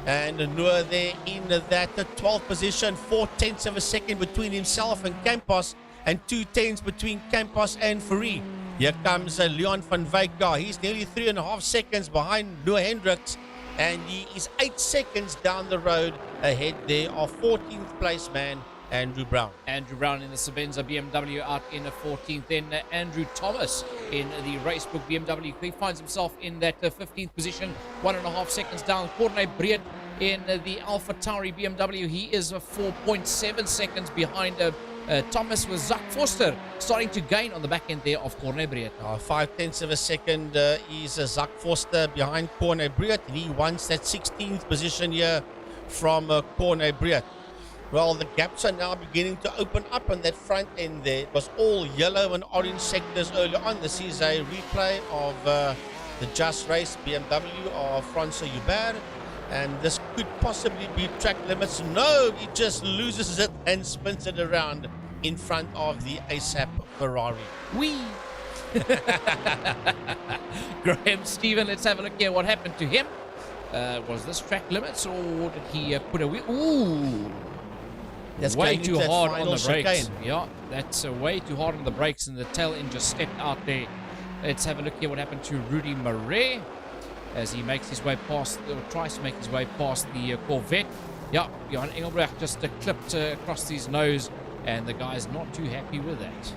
And Noah there in that 12th position, 0.4 of a second between himself and Campos, and 0.2 between Campos and Fourie. Here comes Leon van Wyk. He's nearly 3.5 seconds behind Noah Hendricks, and he is 8 seconds down the road ahead there of 14th place man Andrew Brown. Andrew Brown in the Sabenza BMW out in the 14th. Then Andrew Thomas in the Racebook BMW. He finds himself in that 15th position, 1.5 seconds down. Corne Breed in the Alpha Tauri BMW. He is 4.7 seconds behind Thomas, with Zach Foster starting to gain on the back end there of Corne Breed. 0.5 of a second is Zach Foster behind Corne Breed. He wants that 16th position here from Corne Breed. Well, the gaps are now beginning to open up on that front end there. It was all yellow and orange sectors earlier on. This is a replay of the Just Race BMW of François Hubert. And this could possibly be track limits. No, he just loses it and spins it around in front of the ASAP Ferrari. Whee! Graham Stephen, let's have a look here. What happened to him? Was this track limits, or did he put a wheel? Ooh! That's way too hard on the brakes. Chicane. Yeah, that's way too hard on the brakes, and the tail end just stepped out there. Let's have a look here. What happened to Rudy Marais as he makes his way past, or tries to make his way past the Corvette. Yeah, Johan Engelbrecht just clipped across his nose, and the guy's not too happy with that.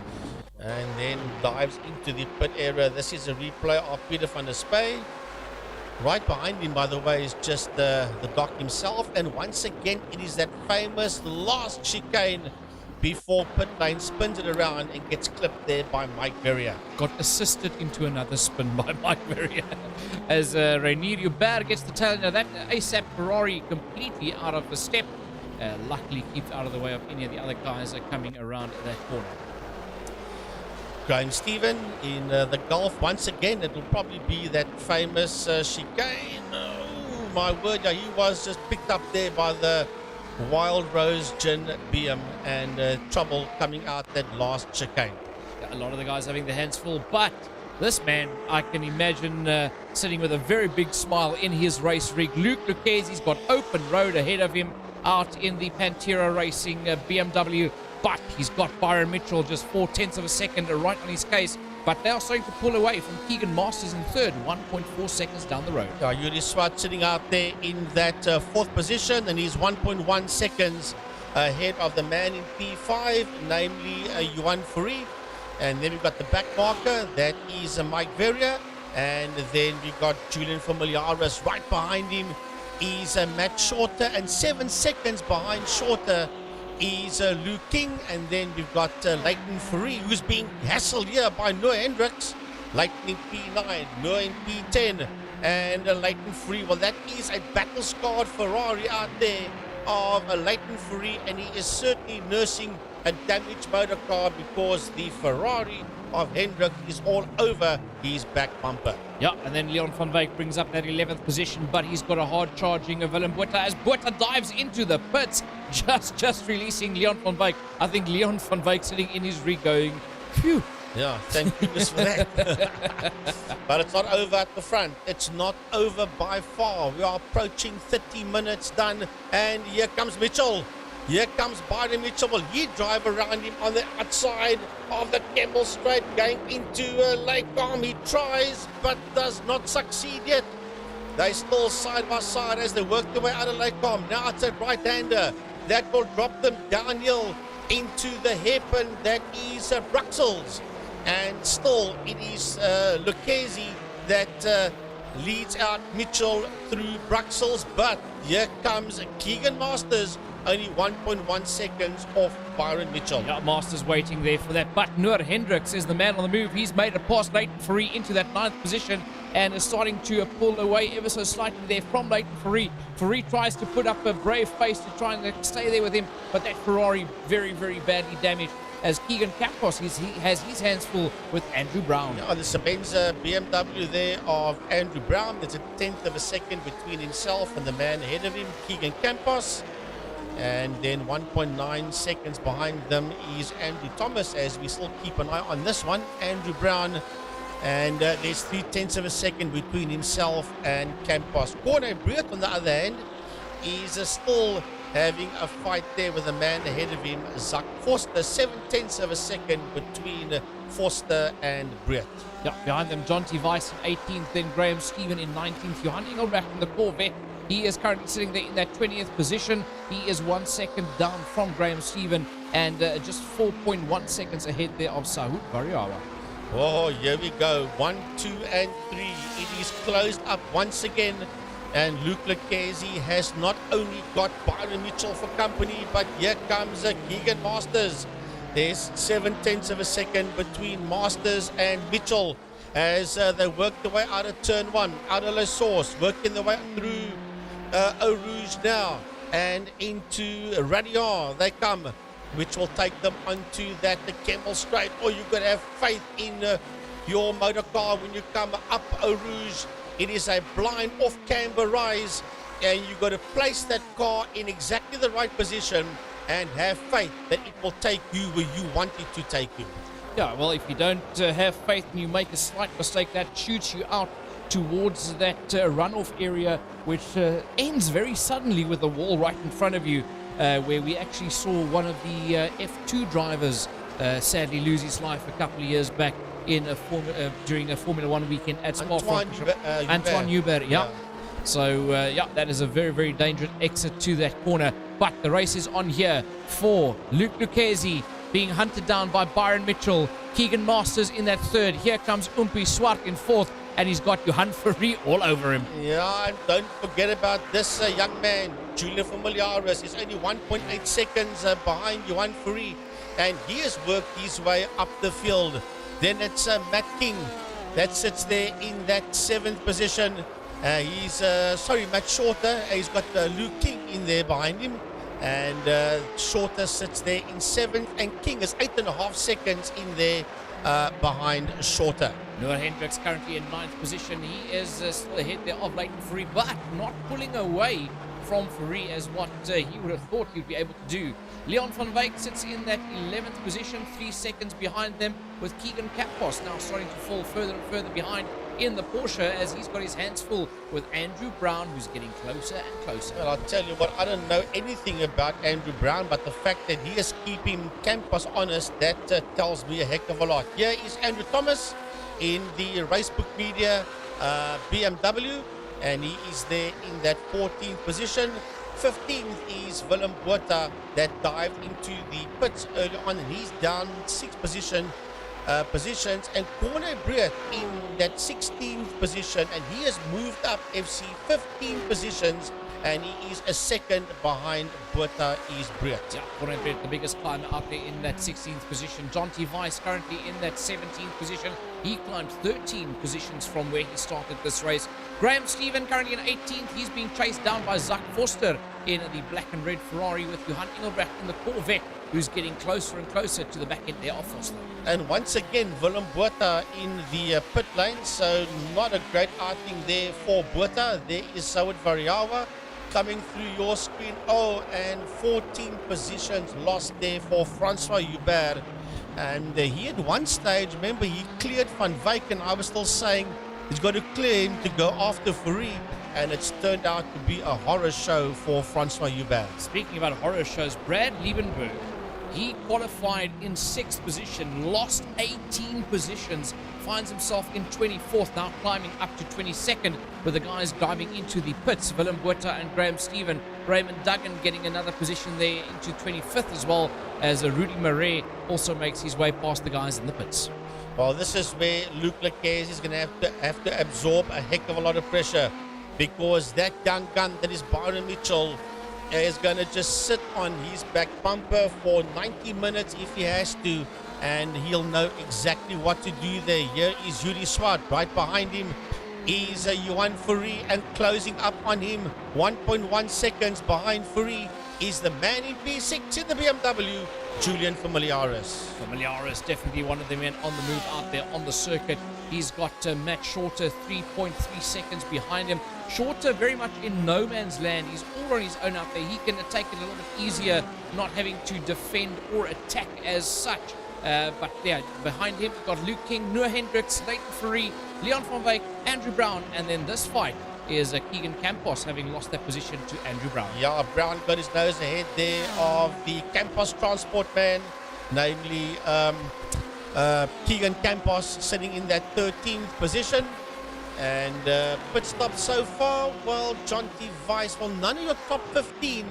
And then dives into the pit area. This is a replay of Peter van der Spey. Right behind him, by the way, is just the Doc himself. And once again, it is that famous last chicane before pit lane, spins it around and gets clipped there by Mike Verrier. Got assisted into another spin by Mike Verrier as Rainier Hubert gets the tail end of that ASAP Ferrari completely out of the step. Luckily keeps out of the way of any of the other guys coming around that corner. Graham Stephen in the Gulf once again. It will probably be that famous chicane. Oh my word, yeah, he was just picked up there by the Wild Rose Gin BM, and trouble coming out that last chicane. A lot of the guys having their hands full, but this man, I can imagine sitting with a very big smile in his race rig. Luke Lucchese's got open road ahead of him out in the Pantera Racing BMW, but he's got Byron Mitchell just 0.4 of a second right on his case. But they are starting to pull away from Keegan Masters in third, 1.4 seconds down the road. Yuri Swart sitting out there in that fourth position, and he's 1.1 seconds ahead of the man in P5, namely Johan Fourie. And then we've got the back marker, that is Mike Verrier. And then we've got Julian Familiaris right behind him is Matt Shorter, and 7 seconds behind Shorter is Luke King. And then we've got Leighton Fourie, who's being hassled here by Noah Hendricks. Leighton in P9, Noah in P10, and Leighton Fourie. Well, that is a battle-scarred Ferrari out there of Leighton Fourie, and he is certainly nursing a damaged motor car, because the Ferrari of Hendrick is all over his back bumper. Yeah, and then Leon van Wyk brings up that 11th position, but he's got a hard charging of Willem Botha as Botha dives into the pits, just releasing Leon van Wyk. I think Leon van Wyk sitting in his rig going, phew. Yeah, thank goodness for that. But it's not over at the front. It's not over by far. We are approaching 30 minutes done, and here comes Mitchell. Here comes Byron Mitchell. Will he drive around him on the outside of the Campbell Straight going into Lake Arm? He tries, but does not succeed yet. They still side by side as they work their way out of Lake Arm. Now it's a right-hander that will drop them downhill into the hairpin. That is Bruxelles. And still it is Lucchese that leads out Mitchell through Bruxelles, but here comes Keegan Masters, only 1.1 seconds off Byron Mitchell. Yeah, Masters waiting there for that, but Noor Hendricks is the man on the move. He's made it past Leighton Fourie into that 9th position and is starting to pull away ever so slightly there from Leighton Fourie. Fourie tries to put up a brave face to try and stay there with him, but that Ferrari very, very badly damaged as Keegan Campos, he has his hands full with Andrew Brown. Yeah, the Sabenza BMW there of Andrew Brown. There's a 10th of a second between himself and the man ahead of him, Keegan Campos. And then 1.9 seconds behind them is Andrew Thomas, as we still keep an eye on this one, Andrew Brown. And there's 0.3 of a second between himself and Campos. Corne Breut, on the other hand, is still having a fight there with the man ahead of him, Zach Forster. 0.7 of a second between Forster and Breut. Yeah, behind them, John T. Weiss in 18th, then Graham Stephen in 19th. Johan Engelbrecht in the Corvette. He is currently sitting there in that 20th position. He is 1 second down from Graham Stephen and just 4.1 seconds ahead there of Sahut Variawa. Oh, here we go. 1, 2, and 3. It is closed up once again. And Luke Lucchesi has not only got Byron Mitchell for company, but here comes Keegan Masters. There's 0.7 of a second between Masters and Mitchell as they work their way out of turn 1, out of La Source, working their way through Eau Rouge now and into Radion they come, which will take them onto that the Kemmel Straight. Or you've got to have faith in your motor car when you come up Eau Rouge. It is a blind off-camber rise, and you've got to place that car in exactly the right position and have faith that it will take you where you want it to take you. Yeah, well, if you don't have faith and you make a slight mistake, that shoots you out towards that runoff area, which ends very suddenly with the wall right in front of you, where we actually saw one of the F2 drivers sadly lose his life a couple of years back in during a Formula 1 weekend at Spa-Francorchamps. Antoine Hubert, yeah. So, yeah, that is a very, very dangerous exit to that corner. But the race is on here for Luke Lucchesi being hunted down by Byron Mitchell. Keegan Masters in that 3rd. Here comes Umpi Swart in 4th. And he's got Johan Fourie all over him. Yeah, and don't forget about this young man, Julian Familiaris. He's only 1.8 seconds behind Johan Fourie. And he has worked his way up the field. Then it's Matt King that sits there in that 7th position. Matt Shorter. He's got Luke King in there behind him. And Shorter sits there in 7th. And King is 8.5 seconds in there behind Shorter. Noor Hendricks currently in 9th position. He is still ahead there of Leighton Fourie, but not pulling away from Fourie as what he would have thought he'd be able to do. Leon van Wyk sits in that 11th position, 3 seconds behind them, with Keegan Campos now starting to fall further and further behind in the Porsche as he's got his hands full with Andrew Brown, who's getting closer and closer. Well, I'll tell you what, I don't know anything about Andrew Brown, but the fact that he is keeping Campos honest, that tells me a heck of a lot. Here is Andrew Thomas in the Racebook Media BMW, and he is there in that 14th position. 15th is Willem Botha that dived into the pits early on, and he's down 6 positions, and Corne Breut in that 16th position, and he has moved up FC 15 positions, and he is a second behind Botha is Breut. Yeah, Corne Breut, the biggest climber out there in that 16th position. John T. Weiss currently in that 17th position. He climbed 13 positions from where he started this race. Graham Stephen currently in 18th. He's being chased down by Zach Forster in the black and red Ferrari with Johan Engelbrecht in the Corvette, who's getting closer and closer to the back end there of Forster. And once again, Willem Botha in the pit lane, so not a great outing there for Botha. There is Sahut Variawa coming through your screen. Oh, and 14 positions lost there for Francois Hubert. And he at one stage, remember, he cleared Van Wyk, and I was still saying he's got to clear him to go after Fourie. And it's turned out to be a horror show for Francois Hubert. Speaking about horror shows, Brad Liebenberg He qualified in 6th position, lost 18 positions, finds himself in 24th, now climbing up to 22nd, with the guys diving into the pits. Willem Botha and Graham Stephen. Raymond Duggan getting another position there into 25th, as well as Rudy Marais also makes his way past the guys in the pits. Well, this is where Luc Lecaze is going to have to absorb a heck of a lot of pressure, because that young gun that is Byron Mitchell is going to just sit on his back bumper for 90 minutes if he has to, and he'll know exactly what to do there. Here is Yuri Swart. Right behind him is Johan Fourie, and closing up on him 1.1 seconds behind Fourie is the man in P6 in the BMW, Julian Familiaris. Familiaris, definitely one of the men on the move out there on the circuit. He's got Matt Shorter 3.3 seconds behind him. Shorter very much in no man's land. He's all on his own out there. He can take it a little bit easier, not having to defend or attack as such. But yeah, behind him, we've got Luke King, Noah Hendricks, Leighton Fourie, Leon van Wyk, Andrew Brown, and then this fight is Keegan Campos, having lost that position to Andrew Brown. Yeah, Brown got his nose ahead there of the Campos transport man, namely Keegan Campos, sitting in that 13th position. And pit stop so far, well, John T. Weiss, well, none of your top 15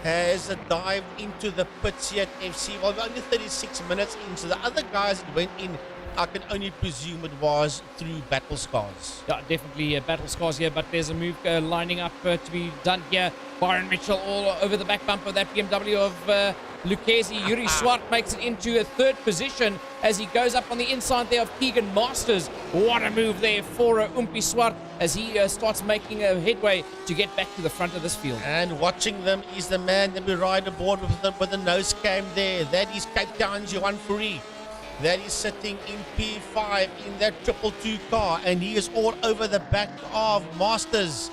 has dived into the pits yet, FC. Well, only 36 minutes in, so the other guys that went in, I can only presume it was through battle scars. Yeah, definitely battle scars here, but there's a move lining up to be done here. Byron Mitchell all over the back bumper of that BMW of Lucchese. Yuri Swart makes it into a 3rd position as he goes up on the inside there of Keegan Masters. What a move there for Umpi Swart as he starts making a headway to get back to the front of this field. And watching them is the man that we ride aboard with the nose cam there. That is Cape Town's Johan Fourie. That is sitting in P5 in that 222 car, and he is all over the back of Masters.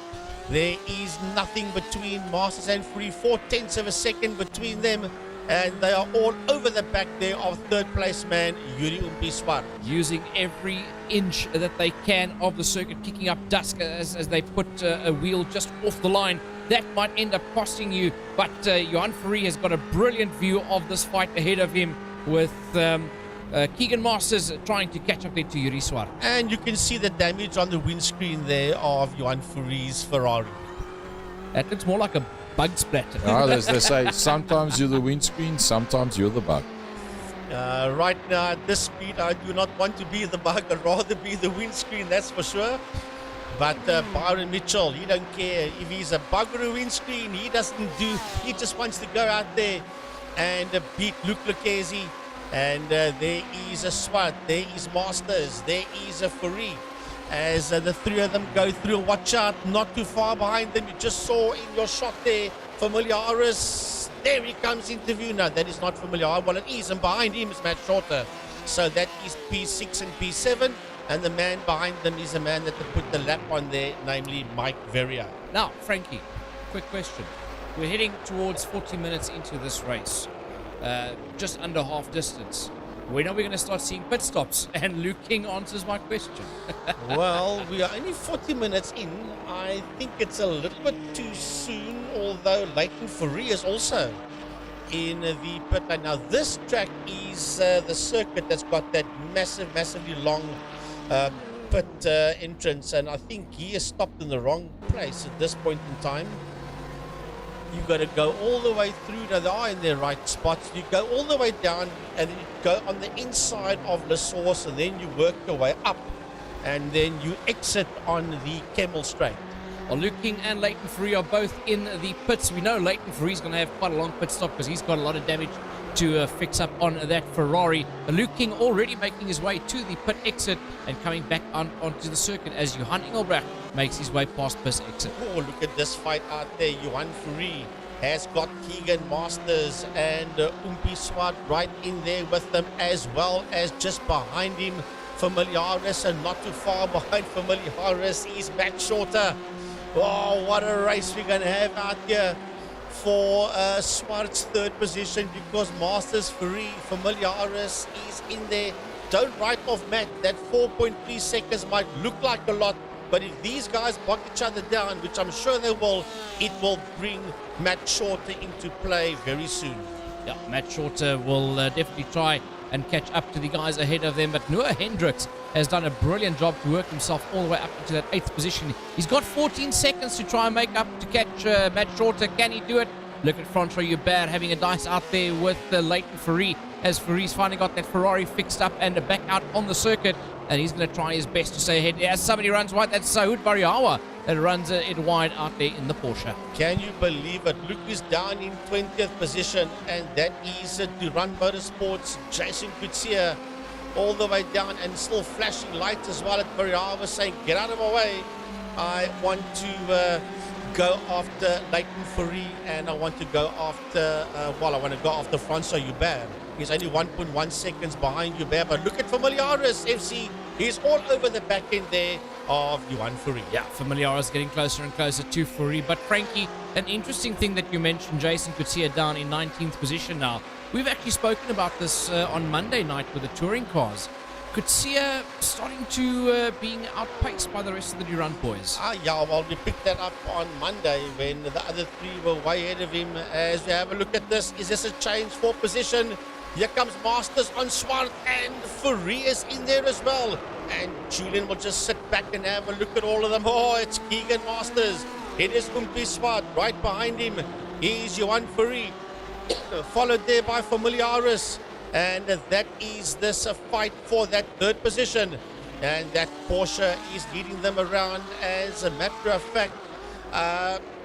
There is nothing between Masters and Fourie, 0.4 of a second between them, and they are all over the back there of 3rd place man Yuri Umpi Swart. Using every inch that they can of the circuit, kicking up dust as they put a wheel just off the line. That might end up costing you, but Johan Fourie has got a brilliant view of this fight ahead of him, with Keegan Masters trying to catch up there to Yuri Swart. And you can see the damage on the windscreen there of Johan Fourie's Ferrari. That looks more like a bug splatter. As they say, sometimes you're the windscreen, sometimes you're the bug. Right now, at this speed, I do not want to be the bug. I'd rather be the windscreen, that's for sure. But Byron Mitchell, he don't care if he's a bug or a windscreen. He just wants to go out there and beat Luc Lecaze. And there is a Swart, there is Masters, there is a Fourie. As the 3 of them go through, watch out, not too far behind them. You just saw in your shot there, Familiaris. There he comes into view. No, that is not Familiaris. Well, it is, and behind him is Matt Shorter. So that is P6 and P7. And the man behind them is a man that put the lap on there, namely Mike Verrier. Now, Frankie, quick question. We're heading towards 40 minutes into this race. Just under half distance. When are we going to start seeing pit stops? And Luke King answers my question. Well, we are only 40 minutes in. I think it's a little bit too soon, although Leighton Fourie is also in the pit lane. Now, this track is the circuit that's got that massively long pit entrance, and I think he is stopped in the wrong place at this point in time. You've got to go all the way through. Now, they are in their right spots. You go all the way down, and then you go on the inside of the source, and then you work your way up, and then you exit on the Kemmel Straight. Well, Luke King and Leighton Fourie are both in the pits. We know Leighton Fourie's going to have quite a long pit stop because he's got a lot of damage to fix up on that Ferrari. Luke King already making his way to the pit exit and coming back onto the circuit as Johan Engelbrecht makes his way past pit exit. Oh, look at this fight out there. Johan Fourie has got Keegan Masters and Umpi Swart right in there with them, as well as just behind him Familiaris, and not too far behind Familiaris is Matt Shorter. Oh, what a race we're going to have out here for Swart's 3rd position, because Masters, Fourie, Familiaris is in there. Don't write off Matt. That 4.3 seconds might look like a lot, but if these guys bog each other down, which I'm sure they will, it will bring Matt Shorter into play very soon. Yeah, Matt Shorter will definitely try and catch up to the guys ahead of them. But Noah Hendricks has done a brilliant job to work himself all the way up into that 8th position. He's got 14 seconds to try and make up to catch Matt Shorter. Can he do it? Look at Francois Hubert having a dice out there with Leighton Ferry, as Ferry's finally got that Ferrari fixed up and back out on the circuit. And he's going to try his best to stay ahead. As somebody runs wide, that's Saud Bariawa that runs it wide out there in the Porsche. Can you believe it? Luke is down in 20th position, and that is to Run Motorsports. Jason Coetzee all the way down and still flashing lights as well at Bariawa, saying, get out of my way. I want to go after Leighton Ferry, and I want to go after, I want to go after Francois Hubert. He's only 1.1 seconds behind Hubert, but look at Familiaris FC. He's all over the back end there of Juan Ferry. Yeah, Familiaris getting closer and closer to Ferry. But Frankie, an interesting thing that you mentioned, Jason Coetzee down in 19th position now. We've actually spoken about this on Monday night with the touring cars. Coetzee starting to being outpaced by the rest of the Durant boys. Yeah, well, we picked that up on Monday when the other three were way ahead of him. As we have a look at this, is this a change for position? Here comes Masters on Swart, and Ferry is in there as well. And Julian will just sit back and have a look at all of them. Oh, it's Keegan Masters. It is Umpi Swart. Right behind him is Juan Ferry, followed there by Familiaris. And that is this fight for that 3rd position. And that Porsche is leading them around. As a matter of fact,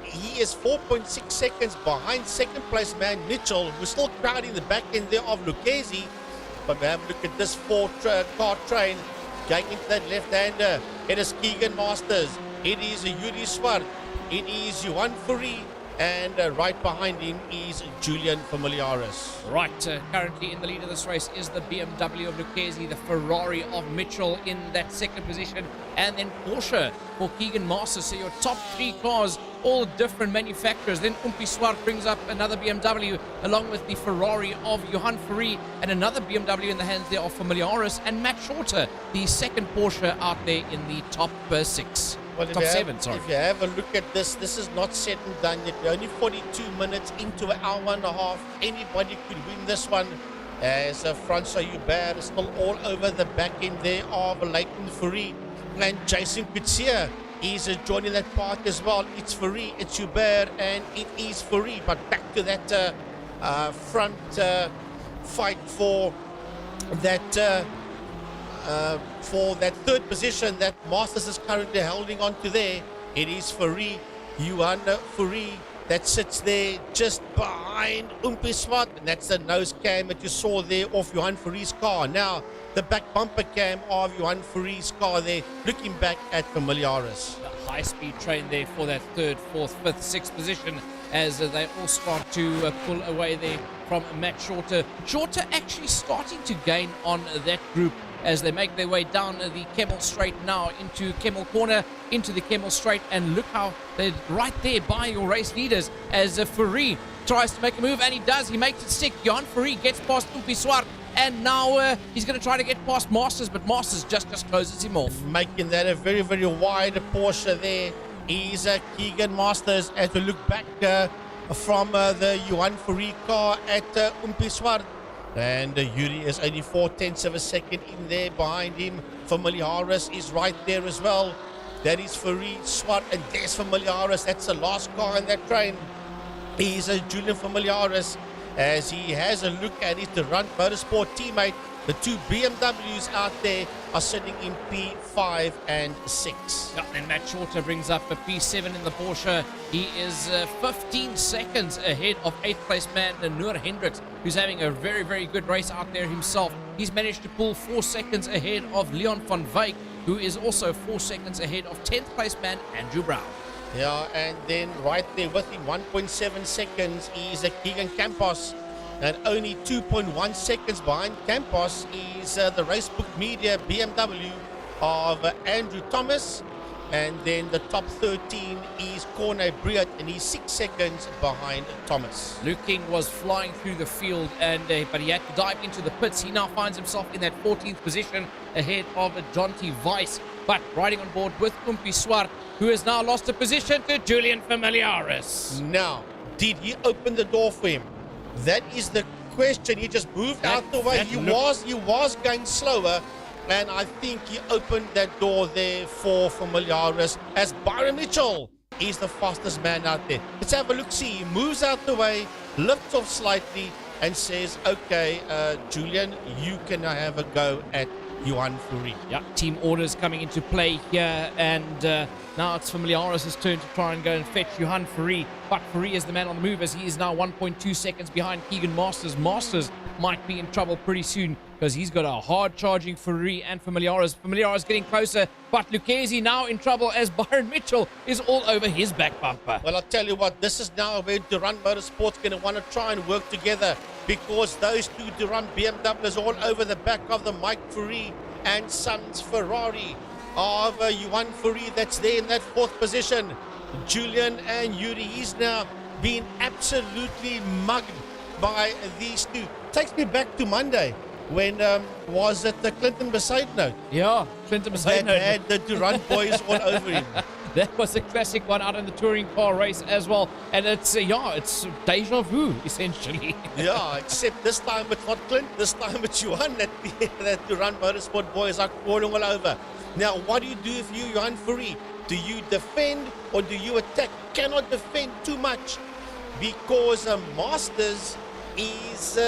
he is 4.6 seconds behind 2nd place man Mitchell, who's still crowding the back end there of Lucchesi. But we have a look at this 4-car train going into that left-hander. It is Keegan Masters. It is Yuri Swart. It is Juan Ferry. And right behind him is Julian Familiaris. Right, currently in the lead of this race is the BMW of Lucchesi, the Ferrari of Mitchell in that 2nd position, and then Porsche for Keegan Masters. So your top 3 cars, all different manufacturers. Then Umpi Swart brings up another BMW along with the Ferrari of Johan Ferry, and another BMW in the hands there of Familiaris, and Matt Shorter, the 2nd Porsche out there in the top 6. Well, top 7, sorry. If you have a look at this, this is not set and done yet. We're only 42 minutes into an hour and a half. Anybody could win this one, as Francois Hubert is still all over the back end there of Leighton Ferry. And Jason Coetzee is joining that part as well. It's Ferry, it's Hubert, and it is Ferry. But back to that front fight for that 3rd position that Masters is currently holding on to there. It is Ferry, Juan Ferry, that sits there just behind Umpi Swart, and that's the nose cam that you saw there off Juan Ferry's car. Now the back bumper cam of Juan Ferry's car there, looking back at Familiaris. The high-speed train there for that 3rd, 4th, 5th, 6th position, as they all start to pull away there from Matt Shorter. Shorter actually starting to gain on that group as they make their way down the Kemmel Straight now into Kemmel Corner, into the Kemmel Straight, and look how they're right there by your race leaders as Ferry tries to make a move, and he does. He makes it stick. Johan Ferry gets past Umpi Swart, and now he's going to try to get past Masters, but Masters just closes him off. Making that a very, very wide Porsche there is Keegan Masters, as we look back from the Juan Ferry car at Umpi Swart. And Yuri is only 0.4 of a second in there behind him. Familiaris is right there as well. That is Ferry, Swart, and there's Familiaris. That's the last car in that train. He's Julian Familiaris, as he has a look at his Durant Motorsport teammate. The 2 BMWs out there are sitting in P5 and 6. Yeah, and Matt Shorter brings up a P7 in the Porsche. He is 15 seconds ahead of 8th place man Noor Hendricks, who's having a very, very good race out there himself. He's managed to pull 4 seconds ahead of Leon van Wyk, who is also 4 seconds ahead of 10th place man Andrew Brown. Yeah, and then right there with him, 1.7 seconds, is Keegan Campos. And only 2.1 seconds behind Campos is the Racebook Media BMW of Andrew Thomas. And then the top 13 is Corne Briot, and he's 6 seconds behind Thomas. Luke King was flying through the field, and but he had to dive into the pits. He now finds himself in that 14th position ahead of Jonty Weiss, but riding on board with Umpi Swart, who has now lost a position to Julian Familiaris. Now, did he open the door for him? That is the question. He just moved out the way. He was going slower, and I think he opened that door there for Familiaris as Byron Mitchell is the fastest man out there. Let's have a look. See, he moves out the way, lifts off slightly, and says, okay, Julian, you can have a go at Juan Furi. Yeah, team orders coming into play here, and now it's Familiaris' turn to try and go and fetch Juan Furi. But Furi is the man on the move as he is now 1.2 seconds behind Keegan Masters. Masters might be in trouble pretty soon because he's got a hard charging Furi and Familiaris. Familiaris getting closer, but Lucchesi now in trouble as Byron Mitchell is all over his back bumper. Well, I'll tell you what, this is now where Durand Motorsport's going to want to try and work together, because those two Durand BMWs all over the back of the Mike Furi and Sons Ferrari of Juan Furi that's there in that fourth position. Julian and Yuri, he's now being absolutely mugged by these two. Takes me back to Monday when was it the Clinton Besaidnout? Yeah, Clinton Besaidnout. That had the Durand boys all over him. That was a classic one out in the touring car race as well. And it's deja vu, essentially. Yeah, except this time it's not Clint, this time it's Juan that Durand Motorsport boys are crawling all over. Now, what do you do if you're Juan Furi? Do you defend or do you attack? You cannot defend too much because Masters is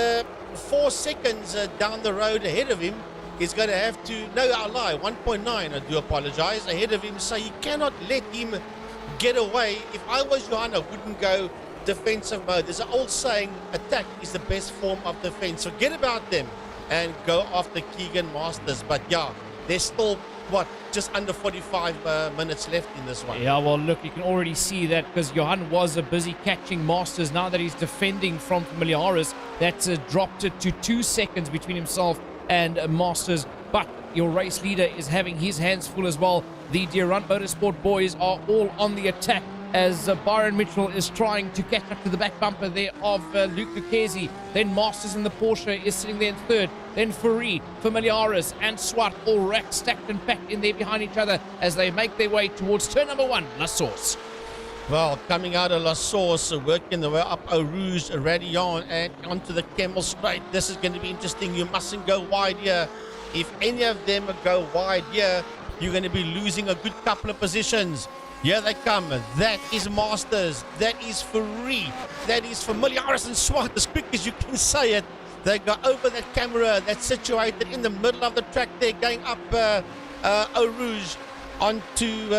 4 seconds down the road ahead of him. He's going to have to, no, I lie, 1.9, I do apologize, ahead of him. So you cannot let him get away. If I was Johan, I wouldn't go defensive mode. There's an old saying, attack is the best form of defense. So get about them and go after Keegan Masters. But yeah, there's still, just under 45 minutes left in this one. Yeah, well, look, you can already see that because Johan was busy catching Masters. Now that he's defending from Familiaris, that's dropped it to 2 seconds between himself and Masters. But your race leader is having his hands full as well. The Durand Motorsport boys are all on the attack as Byron Mitchell is trying to catch up to the back bumper there of Luke Lucchesi. Then Masters in the Porsche is sitting there in third. Then Furi, Familiaris and Swart all racked, stacked and packed in there behind each other as they make their way towards turn number 1, La Source. Well, coming out of La Source, working the way up Eau Rouge, Radillon, and onto the Camel Straight. This is going to be interesting. You mustn't go wide here. If any of them go wide here, you're going to be losing a good couple of positions. Here they come. That is Masters. That is Furi. That is Familiaris and Swart. As quick as you can say it, they go over that camera that's situated in the middle of the track there, going up Eau Rouge onto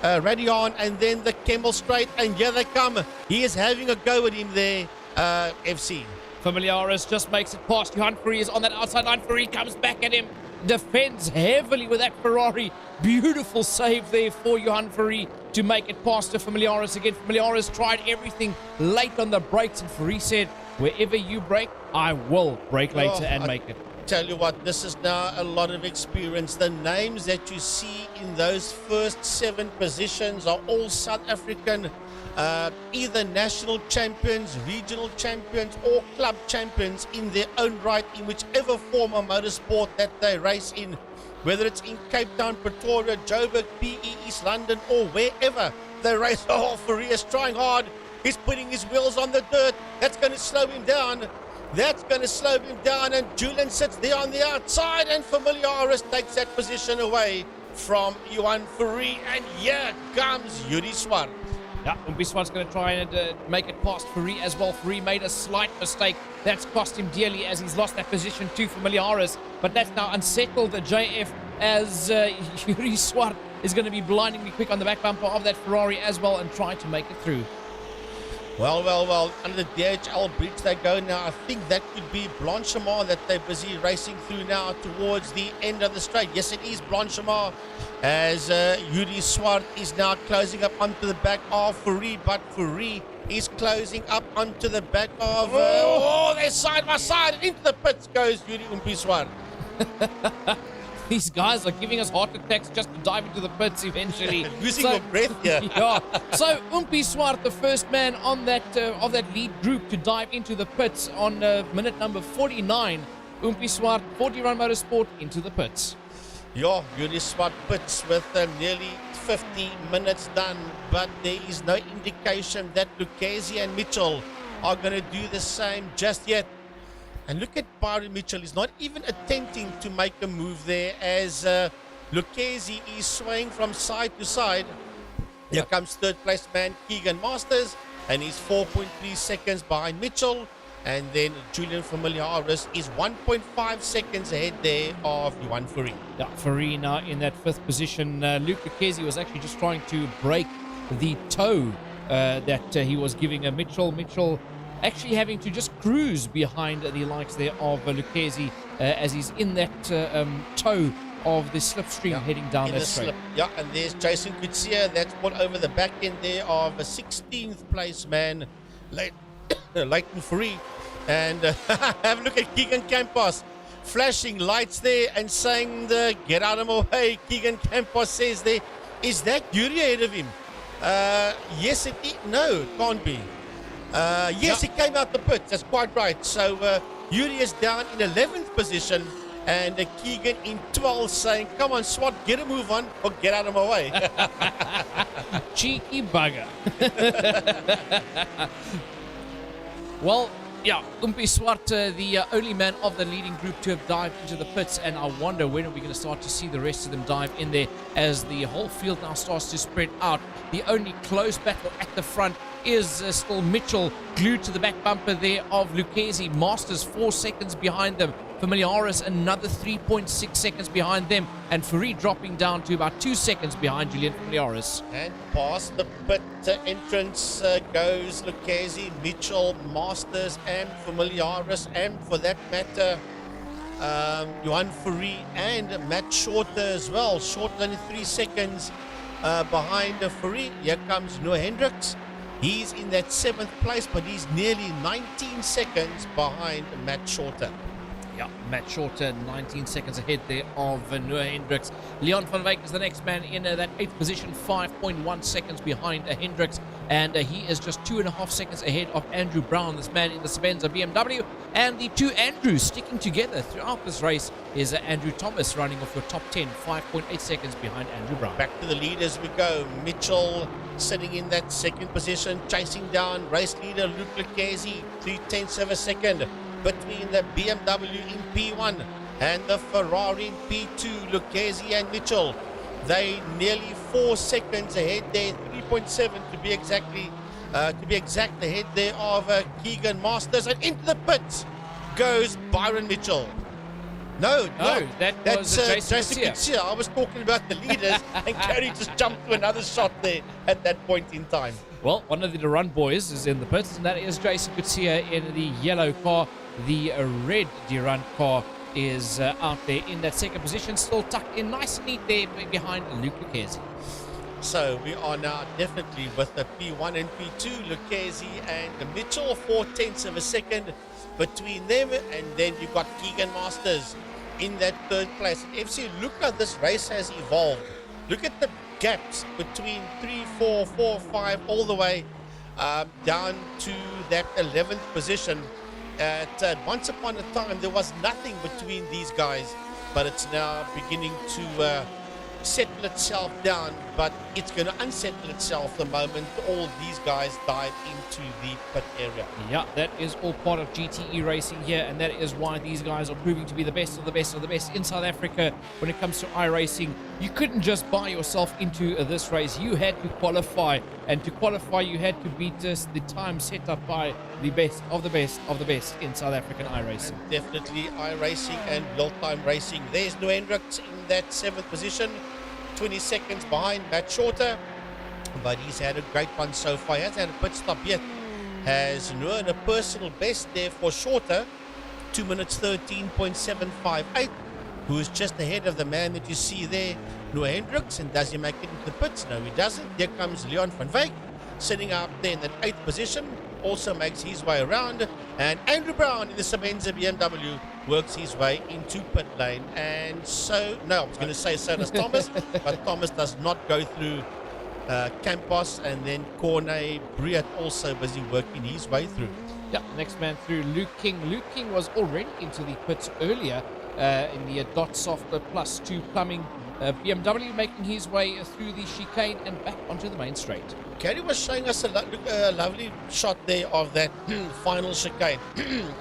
Radillon and then the Camel Straight. And here they come. He is having a go at him there, FC. Familiaris just makes it past. Juan Furi is on that outside line. Furi comes back at him. Defends heavily with that Ferrari. Beautiful save there for Juan Furi to make it past to Familiaris again. Familiaris tried everything late on the brakes, and Furi said, wherever you brake, I will brake later and make it. Tell you what, this is now a lot of experience. The names that you see in those first 7 positions are all South African, either national champions, regional champions, or club champions in their own right, in whichever form of motorsport that they race in, whether it's in Cape Town, Pretoria, Joburg, PE, East London, or wherever they race. Oh, Furi is trying hard. He's putting his wheels on the dirt. That's going to slow him down. That's going to slow him down, and Julian sits there on the outside, and Familiaris takes that position away from Juan Furi, and here comes Yuri Swart. Yeah, Umpi Swart's going to try and make it past Furi as well. Furi made a slight mistake. That's cost him dearly as he's lost that position to Familiaris, but that's now unsettled the JF as Yuri Swart is going to be blindingly quick on the back bumper of that Ferrari as well and try to make it through. Well, under the DHL bridge they go now. I think that could be Blanchimont that they're busy racing through now towards the end of the straight. Yes, it is Blanchimont as Yuri Swart is now closing up onto the back of Furi, but Furi is closing up onto the back of... they're side by side, and into the pits goes Yuri Umpi Swart. These guys are giving us heart attacks just to dive into the pits eventually. Losing your breath here. Yeah. So Umpi Swart, the first man on that of that lead group to dive into the pits on minute number 49. Umpi Swart, 40 Run Motorsport into the pits. Yeah, Yuri Swart pits with nearly 50 minutes done, but there is no indication that Lucchesi and Mitchell are going to do the same just yet. And look at Byron Mitchell. He's not even attempting to make a move there as Lucchesi is swaying from side to side. Here comes third place man Keegan Masters, and he's 4.3 seconds behind Mitchell. And then Julian Familiaris is 1.5 seconds ahead there of Juan Furey. Yeah, Furey now in that fifth position. Luke Lucchesi was actually just trying to break the toe that he was giving a Mitchell. Mitchell actually having to just cruise behind the likes there of Lucchesi as he's in that toe of the slipstream heading down that straight. Yeah, and there's Jason Kutsia. That's put over the back end there of a 16th place man, Leighton Furey. And have a look at Keegan Campos flashing lights there and saying, get out of my way. Keegan Campos says there, is that Yuri ahead of him? Yes, it is. No, it can't be. Yes, he came out the pits. That's quite right. So Yuri is down in 11th position, and Keegan in 12th, saying, come on, Swat, get a move on or get out of my way. Cheeky bugger. Well, yeah, Umpi Swart, the only man of the leading group to have dived into the pits, and I wonder when are we going to start to see the rest of them dive in there as the whole field now starts to spread out. The only close battle at the front is still Mitchell glued to the back bumper there of Lucchesi. Masters 4 seconds behind them. Familiaris another 3.6 seconds behind them, and Furey dropping down to about 2 seconds behind Julian Familiaris. And past the pit entrance goes Lucchesi, Mitchell, Masters, and Familiaris, and for that matter, Juan Furey and Matt Shorter as well. Shorter than 3 seconds behind Furey. Here comes Noah Hendricks. He's in that 7th place, but he's nearly 19 seconds behind Matt Shorter. Yeah, Matt Shorter 19 seconds ahead there of Noah Hendricks. Leon van Wyk is the next man in that 8th position, 5.1 seconds behind Hendricks, and he is just 2.5 seconds ahead of Andrew Brown, this man in the Sabenza BMW. And the two Andrews sticking together throughout this race is Andrew Thomas running off your top 10, 5.8 seconds behind Andrew Brown. Back to the leaders we go. Mitchell sitting in that 2nd position, chasing down race leader Luke Lucchesi, 0.3 of a second. Between the BMW in P1 and the Ferrari in P2, Lucchesi and Mitchell. They nearly 4 seconds ahead there, 3.7 to be exact ahead there of Keegan Masters. And into the pits goes Byron Mitchell. No, that's Jason Kutsia. I was talking about the leaders, and Gary just jumped to another shot there at that point in time. Well, one of the Durand boys is in the pits, and that is Jason Kutsia in the yellow car. The red Durand car is out there in that 2nd position, still tucked in nice and neat there behind Luke Lucchesi. So we are now definitely with the P1 and P2, Lucchesi and Mitchell, 0.4 of a second between them, and then you've got Keegan Masters in that 3rd place. And FC, look how this race has evolved. Look at the gaps between 3, 4, 4, 5, all the way down to that 11th position. Once upon a time, there was nothing between these guys, but it's now beginning to settle itself down, but it's going to unsettle itself the moment all these guys dive into the pit area. Yeah, that is all part of GTE racing here, and that is why these guys are proving to be the best of the best of the best in South Africa when it comes to iRacing. You couldn't just buy yourself into this race. You had to qualify, and to qualify you had to beat the time set up by the best of the best of the best in South African iRacing. And definitely iRacing and real-time racing. There's Noah Hendricks in that 7th position, 20 seconds behind Matt Shorter, but he's had a great one so far. He hasn't had a pit stop yet. Has Noah a personal best there for Shorter, 2 minutes 13.758, who is just ahead of the man that you see there, Noah Hendricks. And does he make it into the pits? No, he doesn't. Here comes Leon van Wyk sitting up there in that 8th position, also makes his way around, and Andrew Brown in the Sabenza BMW works his way into pit lane. And so, no, I was going to say so does Thomas, but Thomas does not go through Campos, and then Cornet Briat also busy working his way through. Yeah, next man through, Luke King. Luke King was already into the pits earlier in the Dot Soft Plus 2 plumbing BMW making his way through the chicane and back onto the main straight. Gary was showing us a lovely shot there of that final chicane.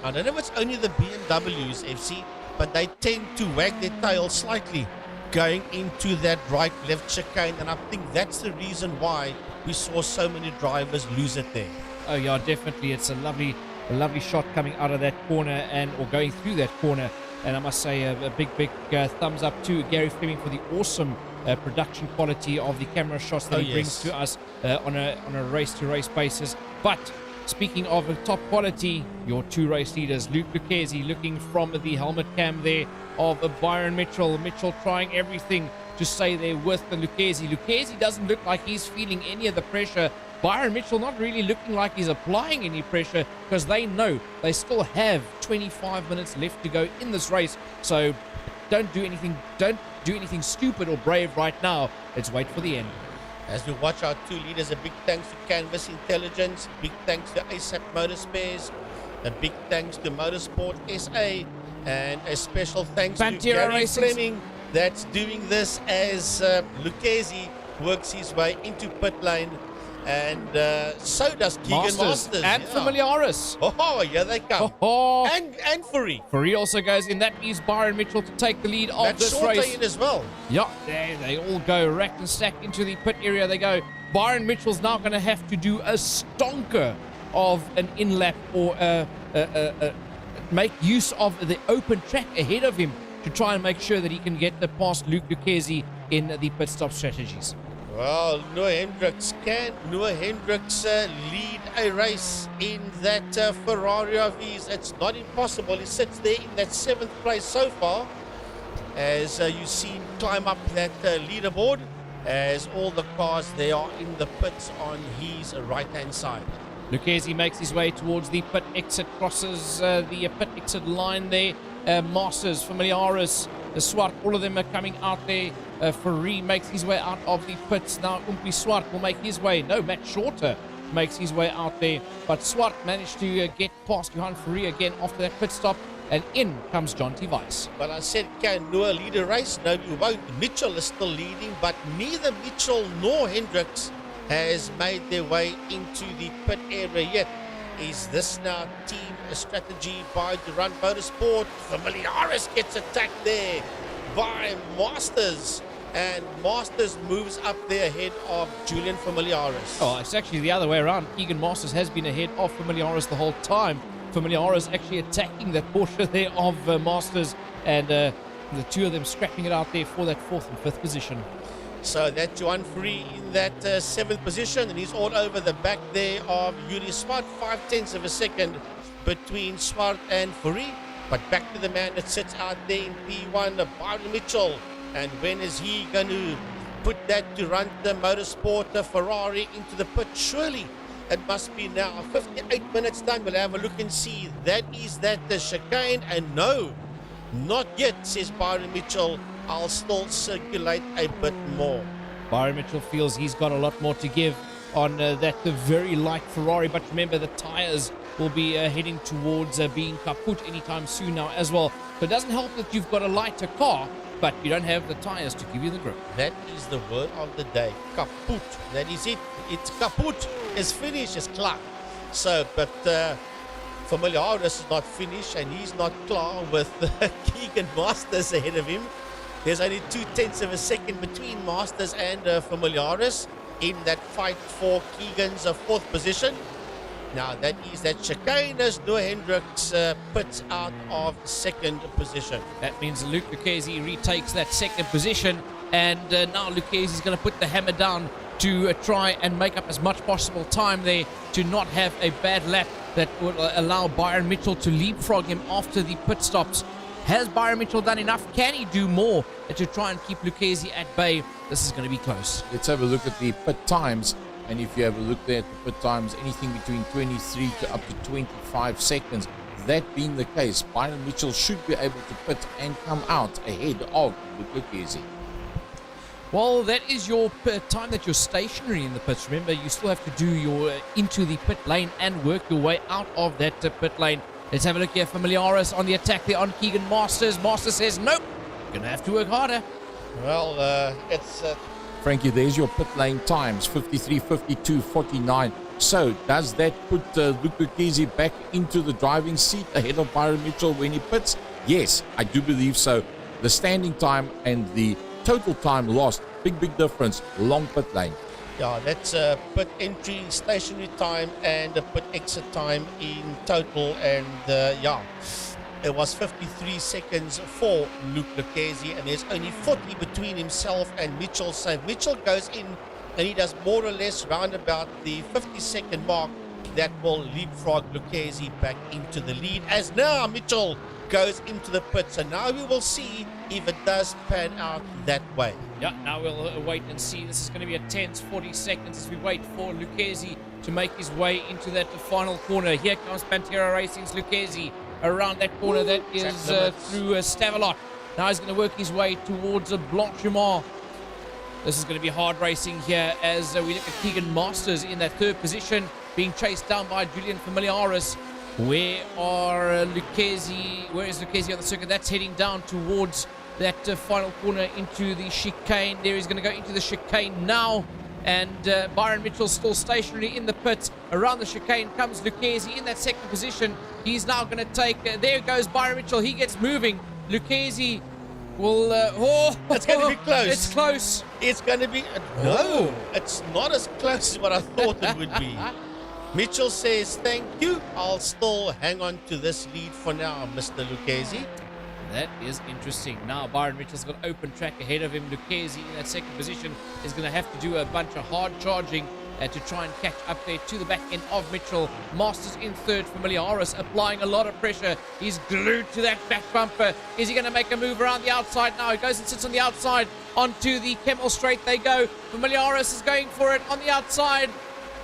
I don't know if it's only the BMWs, FC, but they tend to wag their tail slightly going into that right-left chicane, and I think that's the reason why we saw so many drivers lose it there. Oh yeah, definitely. It's a lovely shot coming out of that corner or going through that corner. And I must say a big thumbs up to Gary Fleming for the awesome production quality of the camera shots that he brings to us on a race-to-race basis. But speaking of top quality, your two race leaders, Luke Lucchesi looking from the helmet cam there of Byron Mitchell. Mitchell trying everything to stay there with the Lucchesi. Lucchesi doesn't look like he's feeling any of the pressure. Byron Mitchell not really looking like he's applying any pressure, because they know they still have 25 minutes left to go in this race. So don't do anything stupid or brave right now. Let's wait for the end. As we watch our two leaders, a big thanks to Canvas Intelligence, big thanks to ASAP Motor Spares, a big thanks to Motorsport SA, and a special thanks to Gary Fleming that's doing this as Lucchesi works his way into pit lane. And so does Keegan Masters. And Familiaris. Oh, here they come. And Furry. Furry also goes in. That leaves Byron Mitchell to take the lead of this race. In as well. Yeah, there they all go. Racked and stacked into the pit area they go. Byron Mitchell's now going to have to do a stonker of an in-lap or make use of the open track ahead of him to try and make sure that he can get past Luke Lucchesi in the pit stop strategies. Well, Noah Hendricks, can Noah Hendricks lead a race in that Ferrari of his? It's not impossible. He sits there in that 7th place so far, as you see him climb up that leaderboard, as all the cars they are in the pits on his right-hand side. Lucchesi makes his way towards the pit exit, crosses the pit exit line there. Masters, Familiaris, Swart, all of them are coming out there. Ferrari makes his way out of the pits. Now Umpi Swart will make his way. No, Matt Shorter makes his way out there. But Swart managed to get past Johan Ferrari again after that pit stop. And in comes John T. Weiss. But I said, can Noah lead a race? No, you won't. Mitchell is still leading, but neither Mitchell nor Hendricks has made their way into the pit area yet. Is this now team strategy by Durant Motorsport? Familiaris gets attacked there by Masters, and Masters moves up there ahead of Julian Familiaris. Oh, it's actually the other way around. Keegan Masters has been ahead of Familiaris the whole time. Familiaris actually attacking that Porsche there of Masters, and the two of them scrapping it out there for that 4th and 5th position. So that's Johan Ferrari in that 7th position, and he's all over the back there of Yuri Swart, 0.5 of a second between Swart and Ferrari. But back to the man that sits out there in P1, Byron Mitchell. And when is he going to put that Durant Motorsport Ferrari into the pit? Surely it must be now. 58 minutes done. We'll have a look and see. That is that chicane. And no, not yet, says Byron Mitchell. I'll still circulate a bit more. Byron Mitchell feels he's got a lot more to give on the very light Ferrari. But remember, the tyres will be heading towards being kaput anytime soon now as well. So it doesn't help that you've got a lighter car, but you don't have the tyres to give you the grip. That is the word of the day. Kaput. That is it. It's kaput. It's finished. It's klar. So, but Familiaris is not finished, and he's not klar with Keegan Masters ahead of him. There's only 0.2 of a second between Masters and Familiaris in that fight for Keegan's 4th position. Now that is that chicane as Noah Hendricks puts out of 2nd position. That means Luke Lucchesi retakes that 2nd position, and now Lucchesi is going to put the hammer down to try and make up as much possible time there to not have a bad lap that would allow Byron Mitchell to leapfrog him after the pit stops. Has Byron Mitchell done enough? Can he do more to try and keep Lucchesi at bay? This is going to be close. Let's have a look at the pit times. And if you have a look there at the pit times, anything between 23 to up to 25 seconds. That being the case, Byron Mitchell should be able to pit and come out ahead of Lucchesi. Well, that is your time that you're stationary in the pits. Remember, you still have to do your into the pit lane and work your way out of that pit lane. Let's have a look here. Familiaris on the attack there on Keegan Masters. Masters says, nope, going to have to work harder. Well, it's Frankie, there's your pit lane times, 53, 52, 49. So does that put Luke Lucchesi back into the driving seat ahead of Byron Mitchell when he pits? Yes, I do believe so. The standing time and the total time lost, big difference, long pit lane. Yeah, that's pit entry, stationary time, and a pit exit time in total. And yeah, it was 53 seconds for Luke Lucchesi, and there's only 40 between himself and Mitchell. So Mitchell goes in and he does more or less round about the 50-second mark. That will leapfrog Lucchesi back into the lead, as now Mitchell goes into the pit. So now we will see if it does pan out that way. Yeah, now we'll wait and see. This is going to be a tense 40 seconds as we wait for Lucchesi to make his way into that final corner. Here comes Pantera Racing's Lucchesi around that corner. That is through Stavelot. Now he's going to work his way towards Blanchimont. This is going to be hard racing here as we look at Keegan Masters in that third position, being chased down by Julian Familiaris. Where is Lucchesi on the circuit? That's heading down towards that final corner into the chicane. There he's going to go into the chicane now. And Byron Mitchell still stationary in the pits. Around the chicane comes Lucchesi in that second position. He's now going to take... there goes Byron Mitchell. He gets moving. Lucchesi will... it's going to be close. It's close. It's going to be... no, it's not as close as what I thought it would be. Mitchell says, thank you. I'll still hang on to this lead for now, Mr. Lucchesi. That is interesting. Now Byron Mitchell's got open track ahead of him. Lucchesi in that second position is going to have to do a bunch of hard charging to try and catch up there to the back end of Mitchell. Masters in third. Familiaris applying a lot of pressure. He's glued to that back bumper. Is he going to make a move around the outside now? He goes and sits on the outside. Onto the Kemmel Straight they go. Familiaris is going for it on the outside.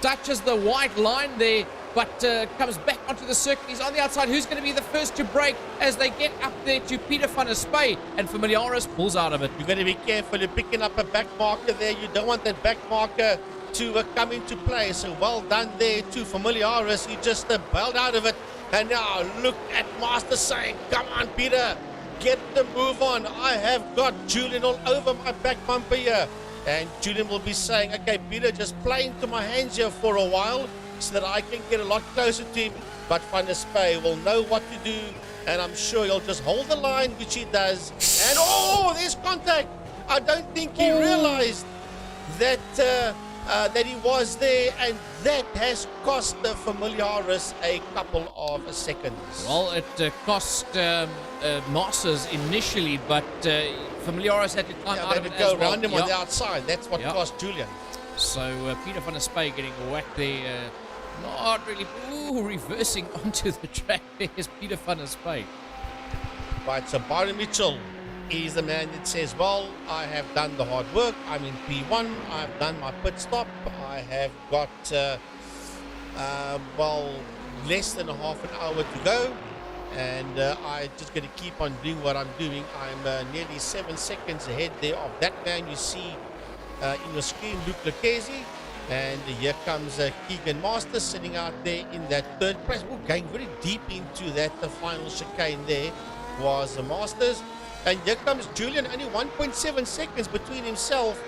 Touches the white line there, but comes back onto the circuit. He's on the outside. Who's going to be the first to break as they get up there to Peter van der Spey? And Familiaris pulls out of it. You've got to be careful. You're picking up a back marker there. You don't want that back marker to come into play. So well done there to Familiaris. He just bailed out of it. And now look at Master saying, come on, Peter, get the move on. I have got Julian all over my back bumper here. And Julian will be saying, okay, Peter, just play into my hands here for a while so that I can get a lot closer to him. But Van der Spey will know what to do, and I'm sure he'll just hold the line, which he does. And oh, there's contact. I don't think he realized that that he was there, and that has cost the Familiaris a couple of seconds. Well, it cost Masters initially, but Familiaris had to climb out of it go as well. around him on the outside. That's what cost Julian. So Peter van der Spey getting whacked there. Not really. Reversing onto the track. There's Peter van der Spey. Right, so Byron Mitchell is the man that says, well, I have done the hard work. I'm in P1. I've done my pit stop. I have got, less than a half an hour to go. And I just going to keep on doing what I'm doing. I'm nearly 7 seconds ahead there of that man you see in your screen, Luke Lucchesi. And here comes Keegan Masters sitting out there in that third place. We're going very deep into that final chicane there was the Masters. And here comes Julian, only 1.7 seconds between himself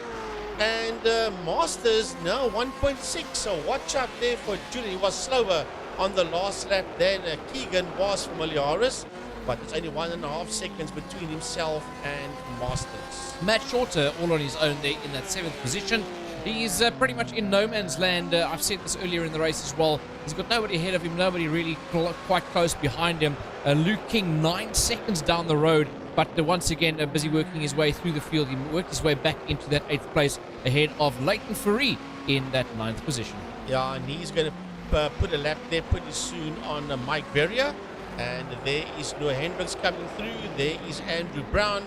and Masters, now 1.6. So watch out there for Julian. He was slower on the last lap than Keegan was Familiaris, but it's only 1.5 seconds between himself and Masters. Matt Shorter all on his own there in that 7th position. He's pretty much in no man's land. I've said this earlier in the race as well. He's got nobody ahead of him, nobody really quite close behind him. Luke King 9 seconds down the road, but once again busy working his way through the field. He worked his way back into that 8th place ahead of Leighton Fourie in that 9th position. Yeah, and he's going to put a lap there pretty soon on Mike Berrier. And there is Noah Hendricks coming through. There is Andrew Brown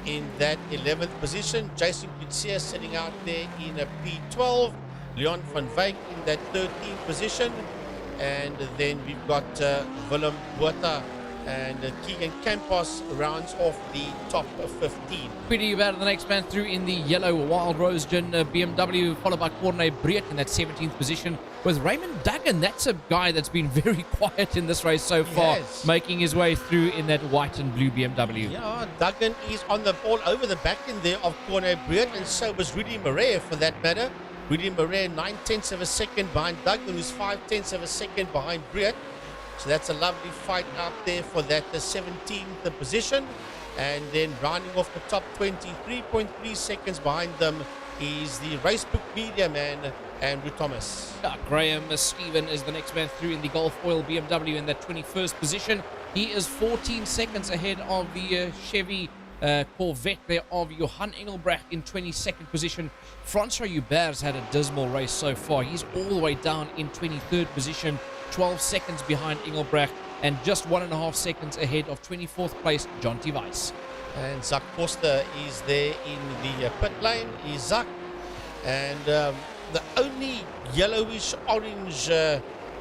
in that 11th position. Jason Kutsia sitting out there in a P12. Leon van Wyk in that 13th position. And then we've got Willem Botha and Keegan Campos rounds off the top 15. Pedro Rodriguez, the next man through in the yellow Wild Rose Gin BMW, followed by Corne Breet in that 17th position with Raymond Duggan. That's a guy that's been very quiet in this race so far, making his way through in that white and blue BMW. Yeah, Duggan is on the all over the back end there of Corne Breet, and so was Rudy Murray for that matter. Rudy Murray 9/10 of a second behind Duggan, who's 5/10 of a second behind Breet. So that's a lovely fight out there for that 17th position. And then rounding off the top 20, 3.3 seconds behind them is the Racebook media man, Andrew Thomas. Graham Stephen is the next man through in the Gulf Oil BMW in that 21st position. He is 14 seconds ahead of the Chevy Corvette there of Johan Engelbrecht in 22nd position. Francois Hubert's had a dismal race so far. He's all the way down in 23rd position, 12 seconds behind Engelbrecht, and just 1.5 seconds ahead of 24th place John T. Weiss. And Zach Foster is there in the pit lane, is Zach. And the only yellowish orange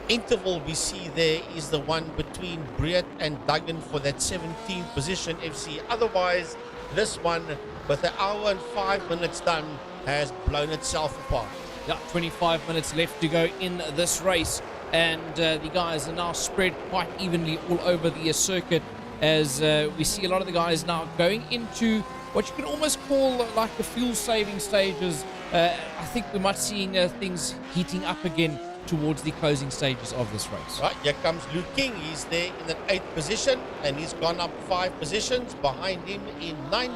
interval we see there is the one between Breet and Duggan for that 17th position FC. Otherwise, this one, with an hour and 5 minutes done, has blown itself apart. Yeah, 25 minutes left to go in this race, and the guys are now spread quite evenly all over the circuit, as we see a lot of the guys now going into what you can almost call like the fuel-saving stages. I think we might seeing things heating up again towards the closing stages of this race. Right, here comes Luke King. He's there in the 8th position, and he's gone up 5 positions. Behind him in 9th,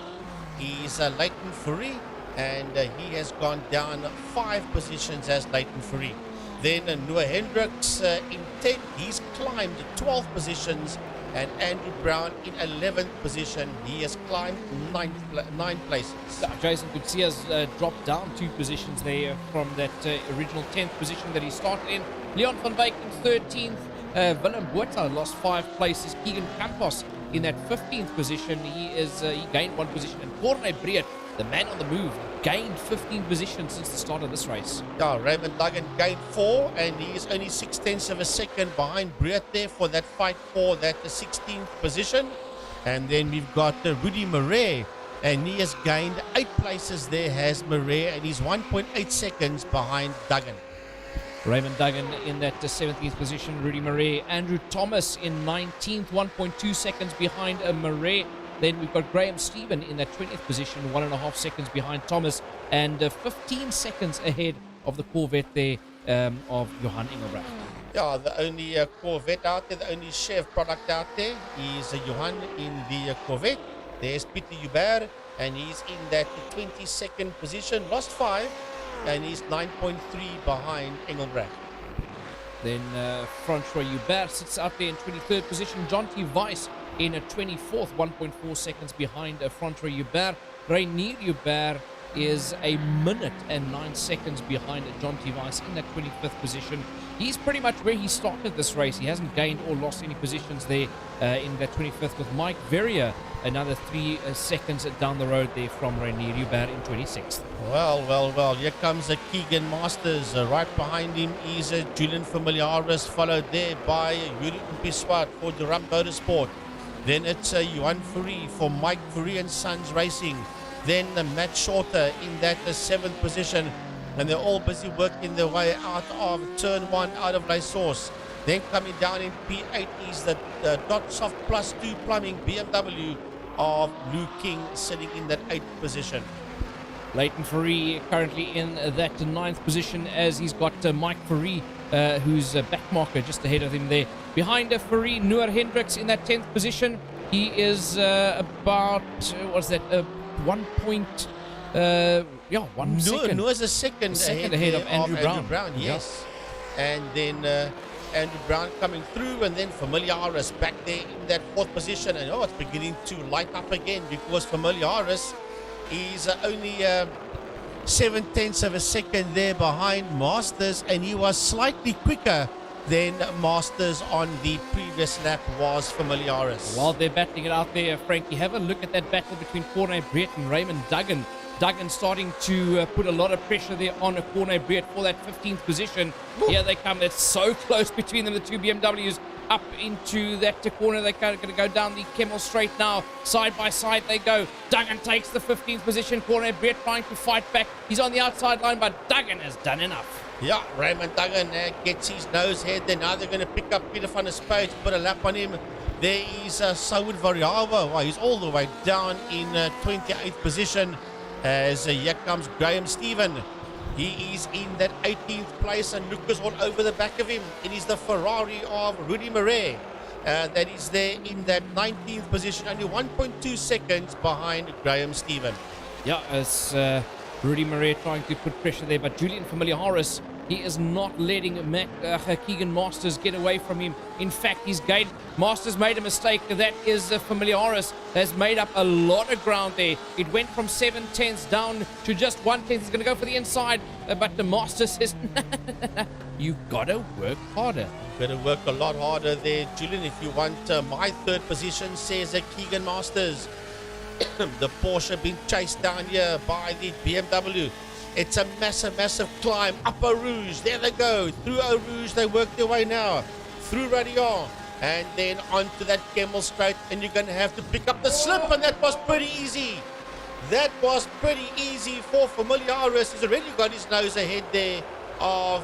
he's Leighton Fourie, and he has gone down 5 positions as Leighton Fourie. Then Noah Hendricks in 10th, he's climbed 12 positions, and Andrew Brown in 11th position. He has climbed 9 places. Jason Gutierrez dropped down 2 positions there from that original 10th position that he started in. Leon van Wyk in 13th. Willem Botha lost 5 places. Keegan Campos in that 15th position. He gained 1 position. And Corne Breet, the man on the move, gained 15 positions since the start of this race. Yeah, Raymond Duggan gained 4, and he is only 6/10 of a second behind Breet there for that fight for that 16th position. And then we've got Rudy Murray, and he has gained 8 places there, has Murray, and he's 1.8 seconds behind Duggan. Raymond Duggan in that 17th position. Rudy Murray. Andrew Thomas in 19th, 1.2 seconds behind Murray. Then we've got Graham Stephen in that 20th position, 1.5 seconds behind Thomas, and 15 seconds ahead of the Corvette there of Johan Engelbrecht. Yeah, the only Corvette out there, the only Chev product out there is Johan in the Corvette. There's Peter Hubert, and he's in that 22nd position, lost 5, and he's 9.3 behind Engelbrecht. Then Francois Hubert sits out there in 23rd position. John T. Weiss in a 24th, 1.4 seconds behind Francois Hubert. Reinier Hubert is 1 minute and 9 seconds behind John T. Weiss in that 25th position. He's pretty much where he started this race. He hasn't gained or lost any positions there in that 25th, with Mike Verrier another 3 seconds down the road there from Reinier Hubert in 26th. Well, here comes Keegan Masters. Right behind him is Julian Familiaris, followed there by Yuri Piswat for Durham Motorsport. Then it's Johan Fourie for Mike Fourie and Sons Racing. Then Matt Shorter in that 7th position. And they're all busy working their way out of turn 1 out of La Source. Then coming down in P8 is the Dot Soft Plus 2 Plumbing BMW of Luke King, sitting in that 8th position. Leighton Fourie currently in that 9th position, as he's got Mike Fourie, who's a backmarker just ahead of him there. Behind Fourie, Noah Hendricks in that 10th position. He is about, what's that, 1 second. Noah's a second ahead of Andrew Brown. Yes. And then Andrew Brown coming through, and then Familiaris back there in that 4th position. And it's beginning to light up again, because Familiaris is only 7/10 of a second there behind Masters, and he was slightly quicker than Masters on the previous lap was Familiaris. While they're battling it out there, Frankie, have a look at that battle between Corne Breet and Raymond Duggan. Duggan starting to put a lot of pressure there on Corne Breet for that 15th position. Here they come. It's so close between them, the 2 BMWs. up into that corner. They're going to go down the Kemmel Straight now. Side by side they go. Duggan takes the 15th position corner. Brett trying to fight back. He's on the outside line, but Duggan has done enough. Yeah, Raymond Duggan gets his nose head. Then now they're going to pick up Peter van der Spijt, put a lap on him. There is Saud Variava. Well, he's all the way down in 28th position as here comes Graham Stephen. He is in that 18th place and Lucas all over the back of him. It is the Ferrari of Rudy Marais that is there in that 19th position, only 1.2 seconds behind Graham Stephen. Yeah, as Rudy Marais trying to put pressure there, but Julian Familiaris, he is not letting Keegan Masters get away from him. In fact, he's gained. Masters made a mistake. That is Familiaris has made up a lot of ground there. It went from 7/10 down to just 1/10. He's going to go for the inside, but the Masters says, you've got to work harder. Got to work a lot harder there, Julian, if you want my third position, says Keegan Masters. The Porsche being chased down here by the BMW. It's a massive climb up Eau Rouge. There they go. Through Eau Rouge, they work their way now. Through Radion. And then onto that Kemmel Straight. And you're going to have to pick up the slip. And that was pretty easy. That was pretty easy for Familiaris. He's already got his nose ahead there of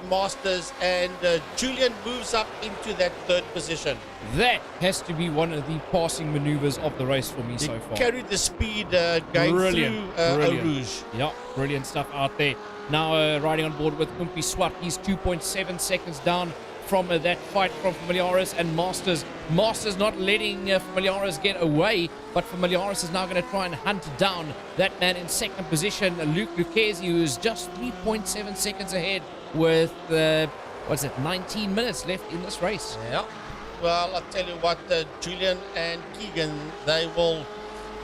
Masters. And Julian moves up into that third position. That has to be one of the passing maneuvers of the race for me so far. Carried the speed going through Eau Rouge. Yeah, brilliant stuff out there. Now riding on board with Kumpi Swart. He's 2.7 seconds down from that fight from Familiaris and Masters. Masters not letting Familiaris get away, but Familiaris is now going to try and hunt down that man in second position, Luke Lucchesi, who is just 3.7 seconds ahead with, 19 minutes left in this race. Yeah. Well, I'll tell you what, Julian and Keegan, they will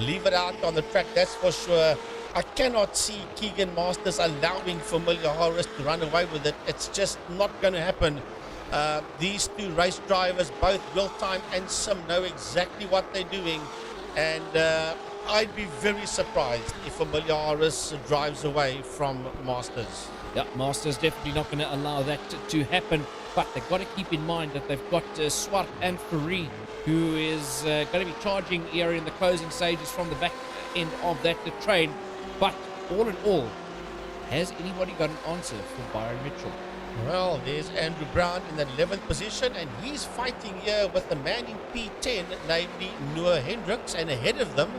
leave it out on the track, that's for sure. I cannot see Keegan Masters allowing Familiaris to run away with it. It's just not going to happen. These two race drivers, both Real Time and Sim, know exactly what they're doing. And I'd be very surprised if Familiaris drives away from Masters. Yeah, Masters definitely not going to allow that to happen. But they've got to keep in mind that they've got Swart and Ferrari, who is going to be charging here in the closing stages from the back end of that train. But all in all, has anybody got an answer for Byron Mitchell? Well, there's Andrew Brown in the 11th position, and he's fighting here with the man in P10, namely Noah Hendricks, and ahead of them,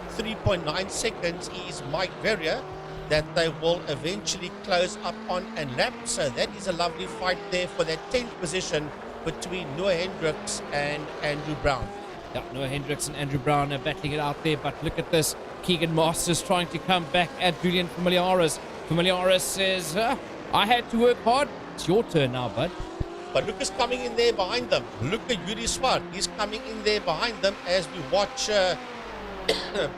3.9 seconds, is Mike Verrier, that they will eventually close up on a lap. So that is a lovely fight there for that 10th position between Noah Hendricks and Andrew Brown. Yeah, Noah Hendricks and Andrew Brown are battling it out there, but look at this. Keegan Masters trying to come back at Julian Familiaris. Familiaris says, I had to work hard. It's your turn now, bud. But look who's coming in there behind them. Look at Yuri Swart. He's coming in there behind them as we watch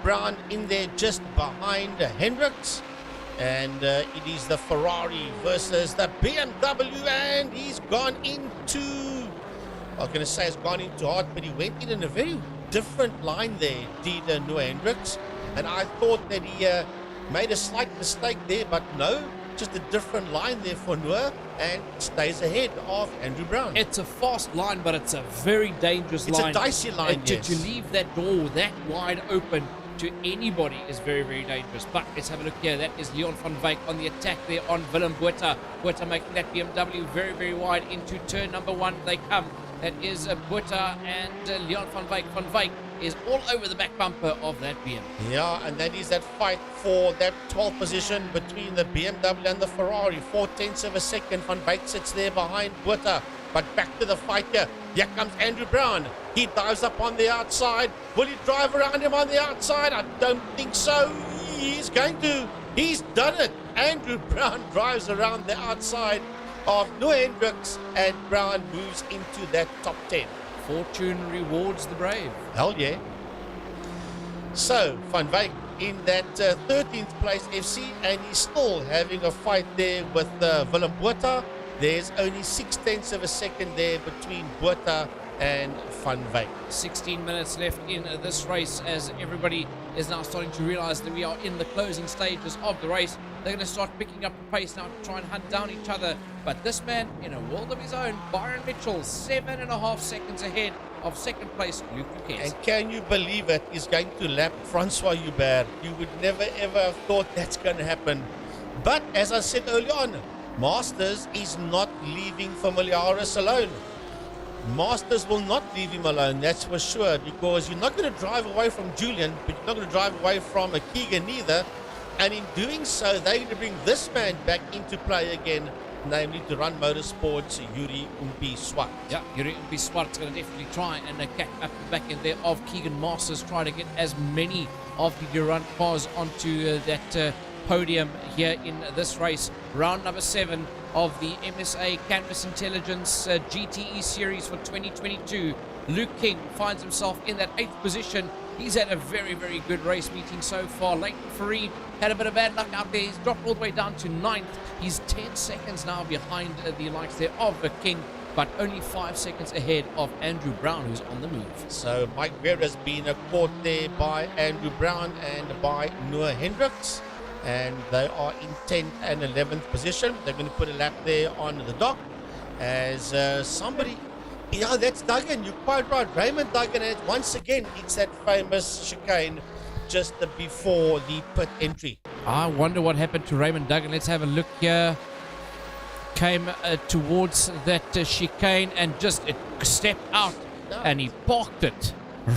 Brown in there just behind Hendricks. And it is the Ferrari versus the BMW, and he's gone into, I was going to say he's gone into hard, but he went in a very different line there, did Noah Hendricks. And I thought that he made a slight mistake there, but no, just a different line there for Noah, and stays ahead of Andrew Brown. It's a fast line, but it's a very dangerous line. It's a dicey line, yes. To leave that door that wide open to anybody is very, very dangerous. But let's have a look here. That is Leon van Wyk on the attack there on Willem Botha. Botha making that BMW very, very wide into turn number one. They come. That is Botha and Leon van Wyk. Van Wyk is all over the back bumper of that BM. Yeah, and that is that fight for that 12th position between the BMW and the Ferrari. 0.4 of a second. Van Wyk sits there behind Botha. But back to the fight here. Here comes Andrew Brown. He dives up on the outside. Will he drive around him on the outside? I don't think so. He's going to. He's done it. Andrew Brown drives around the outside of Noah Hendricks, and Brown moves into that top 10. Fortune rewards the brave. Hell yeah. So, Van Wyk in that 13th place FC, and he's still having a fight there with Willem Botha. there's only 0.6 of a second there between Botha and Van Wyk. 16 minutes left in this race as everybody is now starting to realize that we are in the closing stages of the race. They're going to start picking up the pace now to try and hunt down each other. But this man, in a world of his own, Byron Mitchell, 7.5 seconds ahead of second place Luke Duquesne. And can you believe it? He's going to lap Francois Hubert. You would never ever have thought that's going to happen. But as I said early on, Masters is not leaving Familiaris alone. Masters will not leave him alone, that's for sure, because you're not going to drive away from Julian, but you're not going to drive away from a Keegan either. And in doing so, they're going to bring this man back into play again, namely to run motorsports, Yuri Umpi-Swart. Yeah, Yuri Umpi-Swart's going to definitely try and catch up the back end there of Keegan Masters, try to get as many of the Durant cars onto that podium here in this race. Round number 7 of the MSA Canvas Intelligence GTE Series for 2022. Luke King finds himself in that 8th position. He's had a very, very good race meeting so far. Leighton Farid had a bit of bad luck out there. He's dropped all the way down to 9th. He's 10 seconds now behind the likes there of the King, but only 5 seconds ahead of Andrew Brown, who's on the move. So Mike Ware has been caught there by Andrew Brown and by Noah Hendricks, and they are in 10th and 11th position. They're going to put a lap there on the dock as somebody... Yeah, that's Duggan. You're quite right. Raymond Duggan. And once again, it's that famous chicane just before the pit entry. I wonder what happened to Raymond Duggan. Let's have a look here. Came towards that chicane and just stepped out, and he parked it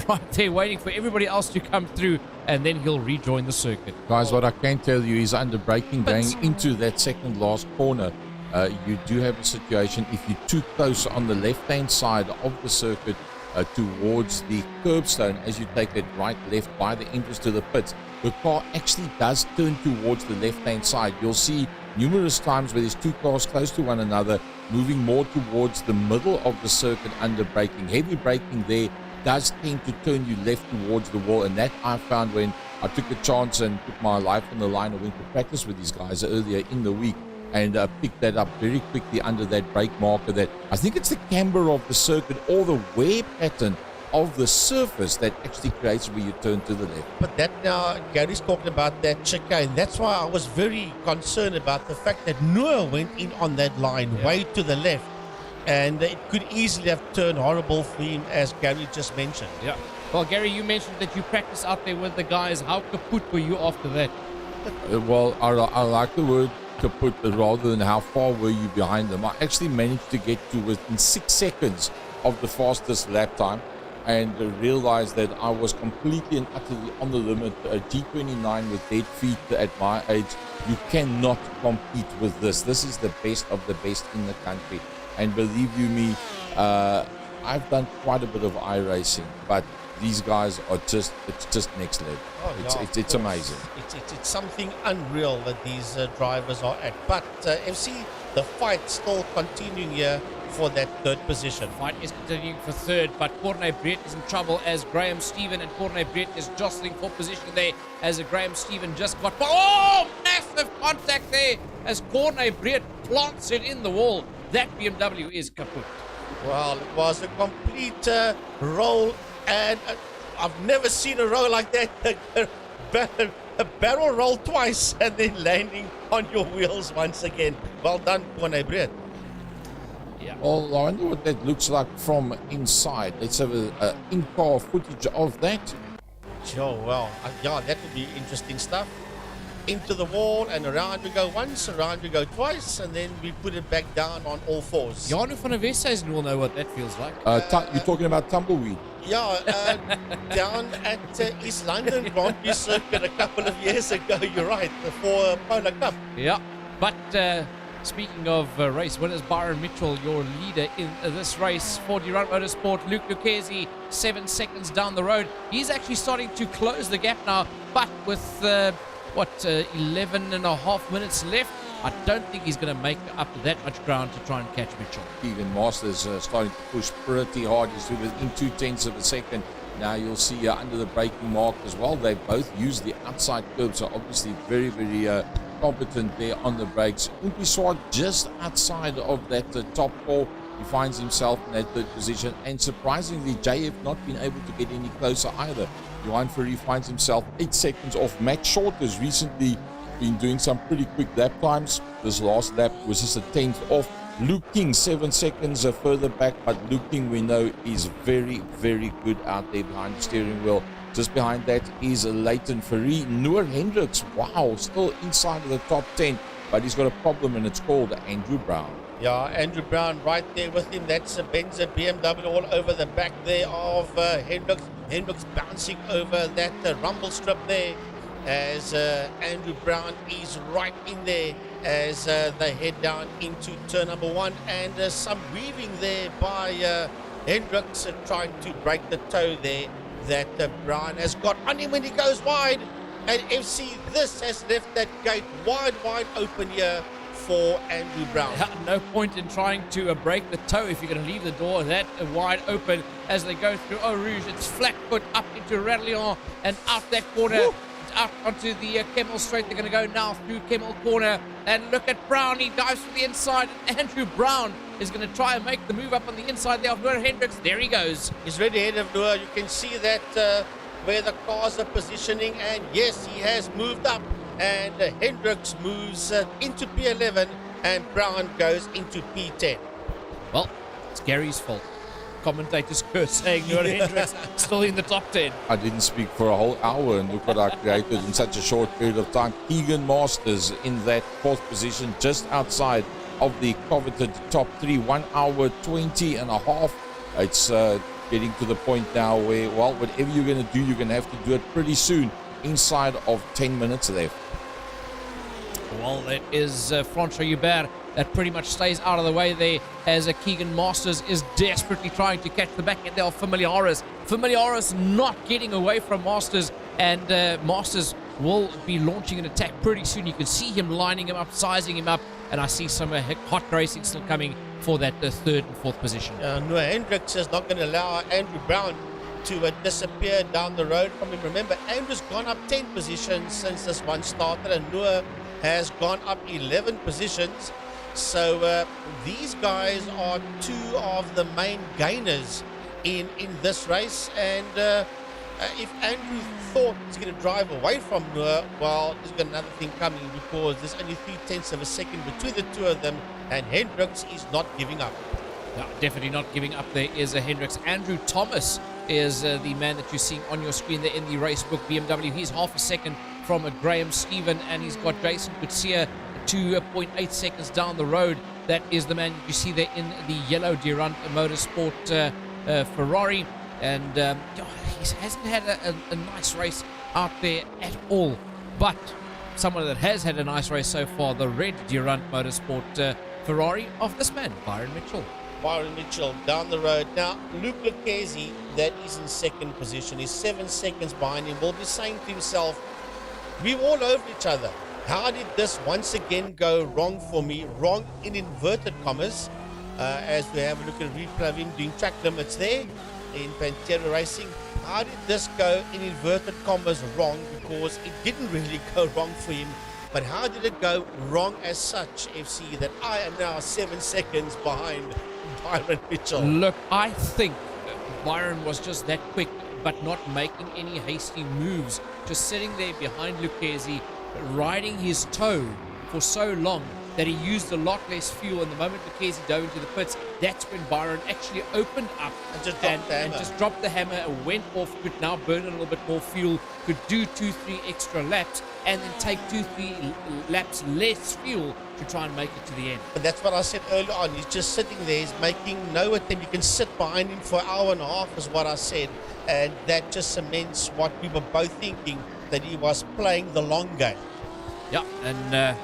right there, waiting for everybody else to come through, and then he'll rejoin the circuit. Guys, what I can tell you is under braking going into that second last corner, you do have a situation if you're too close on the left-hand side of the circuit towards the curbstone as you take that right left by the entrance to the pits, the car actually does turn towards the left-hand side. You'll see numerous times where there's two cars close to one another moving more towards the middle of the circuit under braking. Heavy braking there does tend to turn you left towards the wall, and that I found when I took a chance and put my life on the line. I went to practice with these guys earlier in the week and picked that up very quickly under that brake marker. That I think it's the camber of the circuit or the wear pattern of the surface that actually creates where you turn to the left. But that now, Gary's talking about that chicane. That's why I was very concerned about the fact that Noah went in on that line way to the left, and it could easily have turned horrible for him, as Gary just mentioned. Yeah. Well, Gary, you mentioned that you practice out there with the guys. How kaput were you after that? Well, I like the word kaput rather than how far were you behind them. I actually managed to get to within 6 seconds of the fastest lap time and realized that I was completely and utterly on the limit. G29 with dead feet at my age, you cannot compete with this. This is the best of the best in the country. And believe you me, I've done quite a bit of iRacing, but these guys are it's just next level. It's amazing. It's something unreal that these drivers are at. But FC, the fight still continuing here for that third position. Fight is continuing for third, but Corne Breed is in trouble as Graham Stephen and Corne Breed is jostling for position there as Graham Stephen just got... Oh, massive contact there as Corne Breed plants it in the wall. That BMW is kaput. Well, it was a complete roll, and I've never seen a roll like that. A barrel roll twice and then landing on your wheels once again. Well done, Corne Breed. Yeah. Well, I wonder what that looks like from inside. Let's have a in-car footage of that. Oh, well, yeah, that would be interesting stuff. Into the wall and around we go once, around we go twice, and then we put it back down on all fours. Janu van der Westhuizen will know what that feels like. You're talking about tumbleweed. Yeah, down at East London Grand Prix circuit a couple of years ago, you're right, for Polar Cup. Yeah, but speaking of race winners, Byron Mitchell, your leader in this race for Durant Motorsport. Luke Lucchesi, 7 seconds down the road. He's actually starting to close the gap now, but with 11 and a half minutes left, I don't think he's going to make up that much ground to try and catch Mitchell. Even Masters starting to push pretty hard. He's within 0.2 of a second. Now you'll see under the braking mark as well. They both use the outside curb, so obviously very, very competent there on the brakes. Umpiswart just outside of that top 4. He finds himself in that 3rd position, and surprisingly, JF not been able to get any closer either. Juan Ferry finds himself 8 seconds off. Matt Short has recently been doing some pretty quick lap times. This last lap was just a 10th off. Luke King 7 seconds further back, but Luke King we know is very, very good out there behind the steering wheel. Just behind that is Leighton Ferry. Noor Hendricks, wow, still inside of the top 10, but he's got a problem, and it's called Andrew Brown. Yeah, Andrew Brown right there with him. That's a Benza BMW all over the back there of Hendricks. Hendricks bouncing over that rumble strip there as Andrew Brown is right in there as they head down into turn number 1, and some weaving there by Hendricks trying to break the toe there that Brown has got on him when he goes wide. And FC, this has left that gate wide open here for Andrew Brown. No point in trying to break the toe if you're going to leave the door that wide open as they go through Eau Rouge. It's flat foot up into Radlion and out that corner. Woo! Out onto the Kemmel Straight. They're going to go now through Kemmel Corner. And look at Brown. He dives from the inside. And Andrew Brown is going to try and make the move up on the inside there of Noor Hendricks. There he goes. He's ready ahead of Noor. You can see that where the cars are positioning. And yes, he has moved up. And Hendricks moves into P11. And Brown goes into P10. Well, it's Gary's fault. Commentators curse saying Noor Hendricks still in the top 10. I didn't speak for a whole hour, and look what I created in such a short period of time. Keegan Masters in that 4th position, just outside of the coveted top 3, 1 hour 20 and a half. It's getting to the point now where, well, whatever you're going to do, you're going to have to do it pretty soon, inside of 10 minutes left. Well, that is Francois Hubert that pretty much stays out of the way there as Keegan Masters is desperately trying to catch the back end there of Familiaris. Familiaris not getting away from Masters, and Masters will be launching an attack pretty soon. You can see him lining him up, sizing him up, and I see some hot racing still coming for that 3rd and 4th position. Noor Hendricks is not going to allow Andrew Brown to disappear down the road from him. Remember, Andrew's gone up 10 positions since this one started, and Noor has gone up 11 positions. So these guys are 2 of the main gainers in this race. And if Andrew thought he's going to drive away from Noor, well, he's got another thing coming, because there's only 0.3 of a second between the 2 of them, and Hendricks is not giving up. No, definitely not giving up. There is a Hendricks. Andrew Thomas is the man that you're seeing on your screen there in the racebook BMW. He's half a second from Graham Stephen, and he's got Jason Kutsia 2.8 seconds down the road. That is the man you see there in the yellow Durant Motorsport Ferrari, and he hasn't had a nice race out there at all. But someone that has had a nice race so far, the red Durant Motorsport Ferrari of this man, Byron Mitchell. Byron Mitchell down the road. Now, Luke Lucchesi, that is in 2nd position, is 7 seconds behind him, will be saying to himself, we're all over each other. How did this once again go wrong for me? Wrong in inverted commas, as we have a look at a replay of him doing track limits there in Pantera Racing. How did this go in inverted commas wrong? Because it didn't really go wrong for him. But how did it go wrong as such, FC, that I am now 7 seconds behind Byron Mitchell? Look, I think Byron was just that quick, but not making any hasty moves. Just sitting there behind Lucchesi, riding his toe for so long that he used a lot less fuel. And the moment Lucchesi dove into the pits, that's when Byron actually opened up and just dropped the hammer and went off, could now burn a little bit more fuel, could do 2-3 extra laps, and then take 2-3 laps less fuel to try and make it to the end. But that's what I said earlier on. He's just sitting there. He's making no attempt. You can sit behind him for an hour and a half, is what I said. And that just cements what we were both thinking, that he was playing the long game. Yeah, and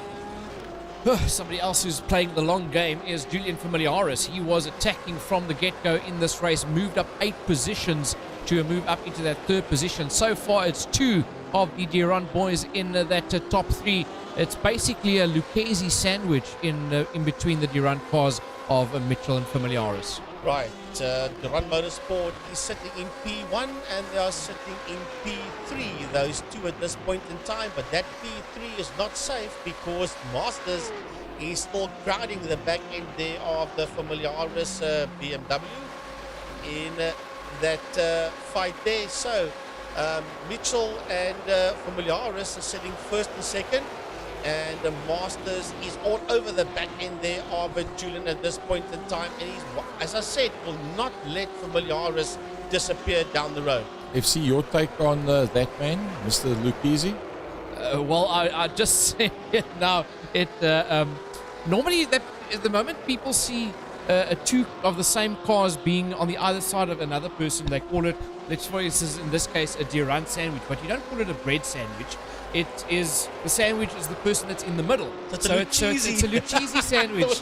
somebody else who's playing the long game is Julian Familiaris. He was attacking from the get-go in this race, moved up 8 positions to move up into that 3rd position. So far, it's 2 of the Durant boys in that top 3. It's basically a Lucchesi sandwich in between the Durant cars of Mitchell and Familiaris. Right, Duran Motorsport is sitting in P1 and they are sitting in P3, those two at this point in time, but that P3 is not safe because Masters is still crowding the back end there of the Familiaris BMW in that fight there. So Mitchell and Familiaris are sitting first and second, and the Masters is all over the back end there of Julian at this point in time, and he's, as I said, will not let Familiaris disappear down the road. FC, your take on that man, Mr. Lucchese? Well, I just say it now. Normally, at the moment people see two of the same cars being on the other side of another person, they call it, let's for instance, in this case, a Durand sandwich, but you don't call it a bread sandwich. It is, the sandwich is the person that's in the middle. So it's a Lucchese sandwich.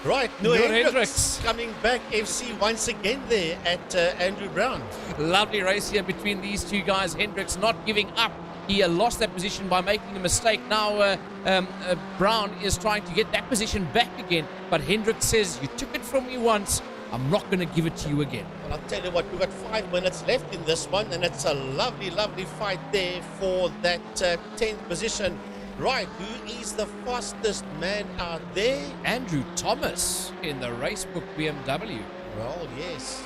Right, no, Hendricks coming back, FC once again there at Andrew Brown. Lovely race here between these two guys. Hendricks not giving up. He lost that position by making a mistake. Now Brown is trying to get that position back again. But Hendricks says, you took it from me once, I'm not going to give it to you again. Well, I'll tell you what, we've got 5 minutes left in this one, and it's a lovely, lovely fight there for that 10th position. Right, who is the fastest man out there? Andrew Thomas in the Racebook BMW. Well, yes.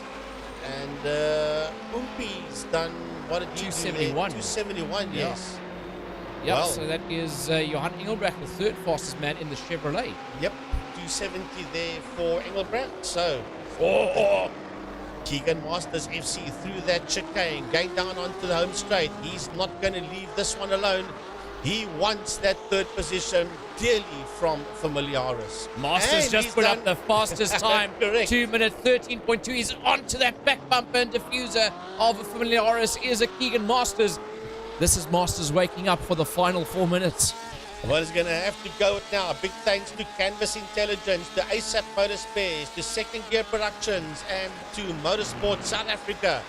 And Umpi's done, what did he 271. do there? 271, yes. Yep, Well. so that is Johan Engelbrecht, the third fastest man in the Chevrolet. Yep, 270 there for Engelbrecht. So, Keegan Masters FC through that chicane, going down onto the home straight. He's not going to leave this one alone. He wants that third position clearly from Familiaris. Masters And just he's put done- up the fastest time. Correct. 2 minute 13.2. He's onto that back bumper and diffuser of Familiaris is a Keegan Masters. This is Masters waking up for the final 4 minutes. Well, he's going to have to go it now. Big thanks to Canvas Intelligence, to ASAP Motor Spares, to Second Gear Productions, and to Motorsport South Africa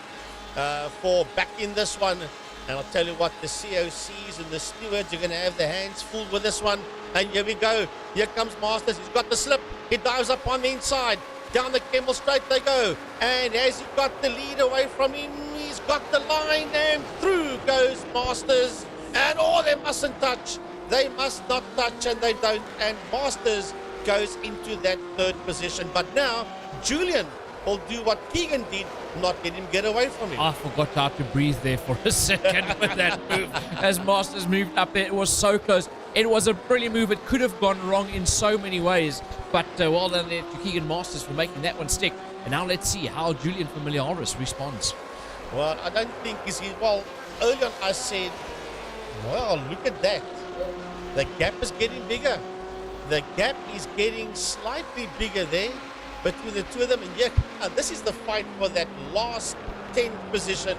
for backing this one. And I'll tell you what, the COCs and the stewards are going to have their hands full with this one. And here we go. Here comes Masters. He's got the slip. He dives up on the inside. Down the Camel Straight they go. And has he got the lead away from him? He's got the line, and through goes Masters. And they mustn't touch. They must not touch, and they don't. And Masters goes into that third position. But now, Julian will do what Keegan did, not let him get away from him. I forgot how to breathe there for a second with that move. As Masters moved up there, it was so close. It was a brilliant move. It could have gone wrong in so many ways. But well done there to Keegan Masters for making that one stick. And now let's see how Julian Familiaris responds. Well, I don't think he's... Well, earlier on I said, well, look at that. The gap is getting bigger. The gap is getting slightly bigger there between the two of them. And yet, this is the fight for that last 10th position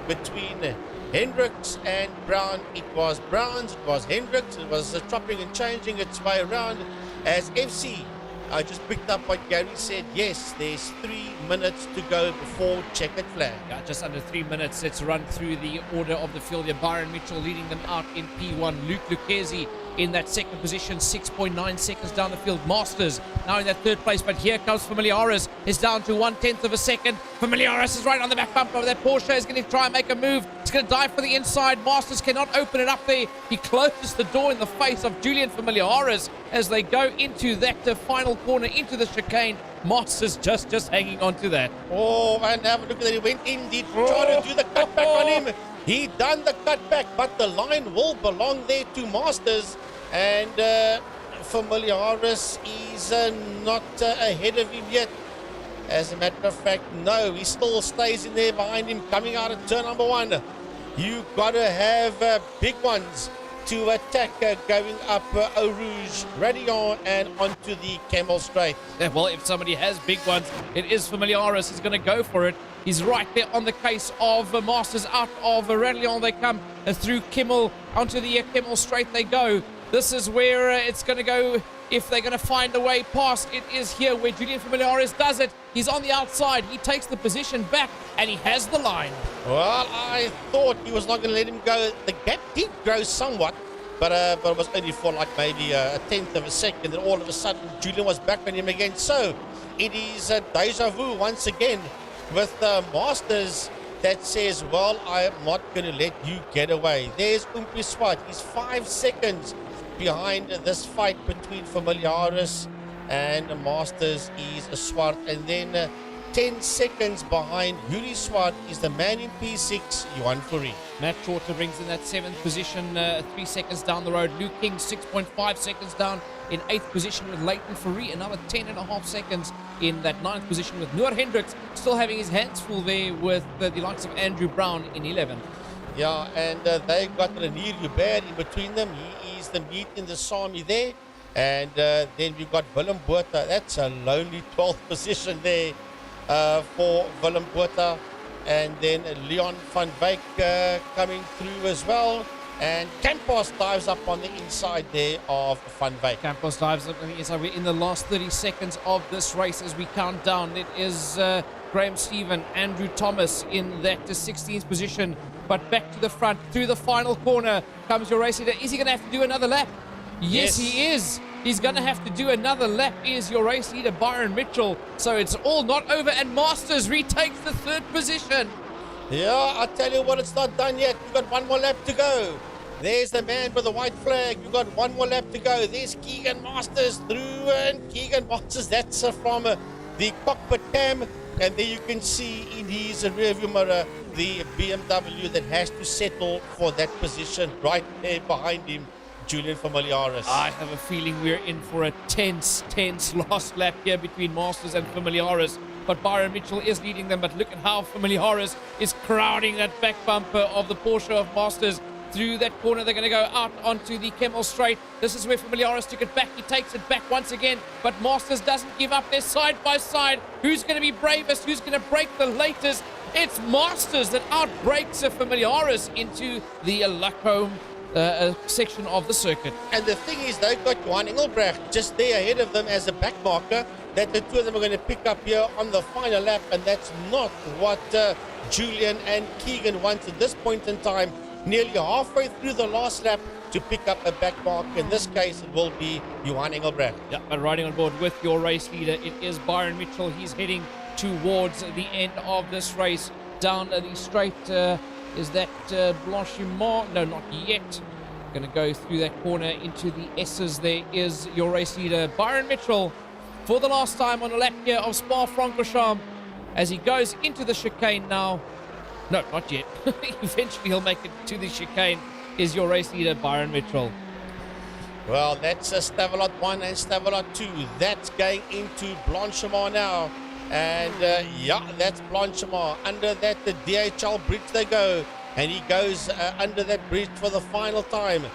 between Hendricks and Brown. It was Brown's, it was Hendricks. It was chopping and changing its way around as FC. I just picked up what Gary said. Yes, there's 3 minutes to go before checkered flag. Yeah, just under 3 minutes. Let's run through the order of the field here. Byron Mitchell leading them out in P1. Luke Lucchese in that second position, 6.9 seconds down the field. Masters now in that third place, but here comes Familiaris. It's down to 1/10 of a second. Familiaris is right on the back bumper of that Porsche. Is going to try and make a move. It's going to dive for the inside. Masters cannot open it up there. He closes the door in the face of Julian Familiaris as they go into that final corner, into the chicane. Masters just hanging on to that. Oh, and have a look at that. He went in, he tried to do the cutback on him. He done the cutback, but the line will belong there to Masters. And Familiaris is not ahead of him yet. As a matter of fact, no, he still stays in there behind him, coming out of turn number 1. You got to have big ones to attack going up Eau Rouge, Radion, and onto the Camel Straight. Yeah, well, if somebody has big ones, it is Familiaris. He's going to go for it. He's right there on the case of Masters. Out of Radion they come through Kimmel, onto the Camel Straight they go. This is where it's going to go if they're going to find a way past. It is here where Julian Familiaris does it. He's on the outside. He takes the position back, and he has the line. Well, I thought he was not going to let him go. The gap did grow somewhat, but it was only for like maybe a tenth of a second, and all of a sudden Julian was back on him again. So it is a deja vu once again with Masters that says, well, I'm not going to let you get away. There's Umpi Swart. He's 5 seconds behind this fight between Familiaris and Masters is a Swart, and then 10 seconds behind Yuri Swart is the man in P6, Johan Fourie. Matt Shorter brings in that 7th position, 3 seconds down the road. Luke King 6.5 seconds down in 8th position with Leighton Fourie. Another 10.5 seconds in that 9th position with Noor Hendricks still having his hands full there with the likes of Andrew Brown in 11th. Yeah, and they've got Renier Hubert in between them. He is the meat in the Sami there. And then we've got Willem Botha. That's a lonely 12th position there for Willem Botha. And then Leon van Wyk coming through as well. And Campos dives up on the inside there of Van Wyk. Campos dives up on the inside. We're in the last 30 seconds of this race as we count down. It is Graham Stephen, Andrew Thomas in that 16th position. But back to the front, through the final corner comes your race leader. Is he going to have to do another lap? Yes, he is. He's going to have to do another lap, is your race leader, Byron Mitchell. So it's all not over, and Masters retakes the 3rd position. Yeah, I tell you what, it's not done yet. We've got one more lap to go. There's the man with the white flag. We've got one more lap to go. There's Keegan Masters through, and Keegan Masters, that's from the cockpit cam. And there you can see in his rearview mirror the BMW that has to settle for that position right there behind him, Julian Familiaris. I have a feeling we're in for a tense last lap here between Masters and Familiaris. But Byron Mitchell is leading them. But look at how Familiaris is crowding that back bumper of the Porsche of Masters. Through that corner, they're going to go out onto the Kemmel Straight. This is where Familiaris took it back. He takes it back once again. But Masters doesn't give up. They're side by side. Who's going to be bravest? Who's going to break the latest? It's Masters that outbreaks Familiaris into the Lacombe section of the circuit. And the thing is, they've got Johan Engelbrecht just there ahead of them as a back marker that the two of them are going to pick up here on the final lap, and that's not what Julian and Keegan want at this point in time. Nearly halfway through the last lap to pick up a back mark. In this case, it will be Johan Engelbrecht. Yeah, but riding on board with your race leader, it is Byron Mitchell. He's heading towards the end of this race. Down the straight, is that Blanchimont? No, not yet. Going to go through that corner into the S's. There is your race leader, Byron Mitchell, for the last time on a lap here of Spa-Francorchamps as he goes into the chicane now. No, not yet. Eventually he'll make it to the chicane, is your race leader, Byron Mitchell. Well, that's Stavelot 1 and Stavelot 2. That's going into Blanchimont now. And yeah, that's Blanchimont. Under that, the DHL bridge they go. And he goes under that bridge for the final time.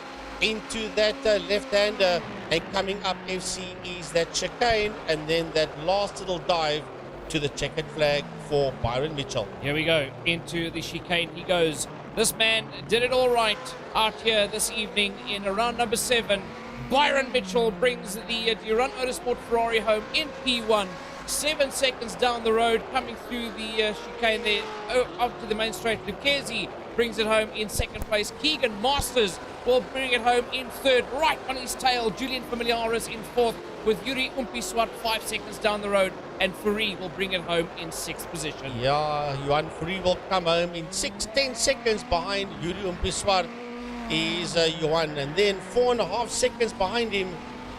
Into that left-hander. And coming up FC is that chicane. And then that last little dive to the checkered flag for Byron Mitchell. Here we go. Into the chicane he goes. This man did it all right out here this evening in round number 7. Byron Mitchell brings the Durant Motorsport Ferrari home in P1. 7 seconds down the road, coming through the chicane there, up to the main straight. Lucchesi brings it home in 2nd place. Keegan Masters will bring it home in 3rd, right on his tail. Julian Familiaris in 4th, with Yuri Umpiswat 5 seconds down the road, and Fourie will bring it home in 6th position. Yeah, Johan Fourie will come home in 10 seconds behind Yuri Umpiswat is Johan, and then 4.5 seconds behind him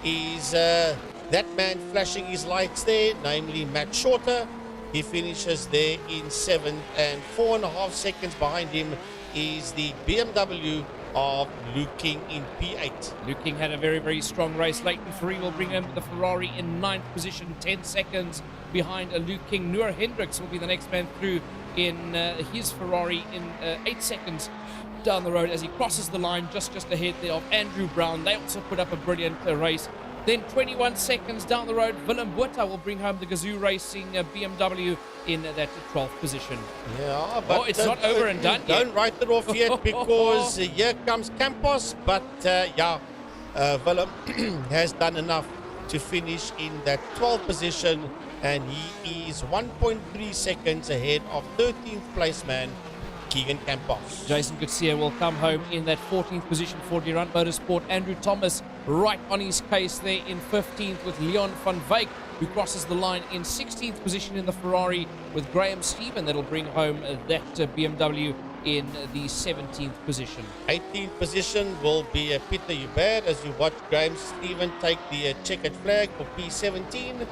is that man flashing his lights there, namely Matt Shorter. He finishes there in 7th, and 4.5 seconds behind him is the BMW of Luke King in P8. Luke King had a very, very strong race. Leighton Fourie will bring him the Ferrari in 9th position, 10 seconds behind Luke King. Noor Hendricks will be the next man through in his Ferrari in 8 seconds down the road as he crosses the line just ahead there of Andrew Brown. They also put up a brilliant race. Then 21 seconds down the road, Willem Botha will bring home the Gazoo Racing BMW in that 12th position. Yeah, but it's not over and done yet. Don't write it off yet, because here comes Campos. But Willem has done enough to finish in that 12th position, and he is 1.3 seconds ahead of 13th place man Keegan Campos. Jason Gutierrez will come home in that 14th position for Durant Motorsport. Andrew Thomas right on his case there in 15th with Leon van Wyk, who crosses the line in 16th position in the Ferrari with Graham Stephen. That'll bring home that BMW in the 17th position. 18th position will be Peter Hubert as you watch Graham Stephen take the checkered flag for P17.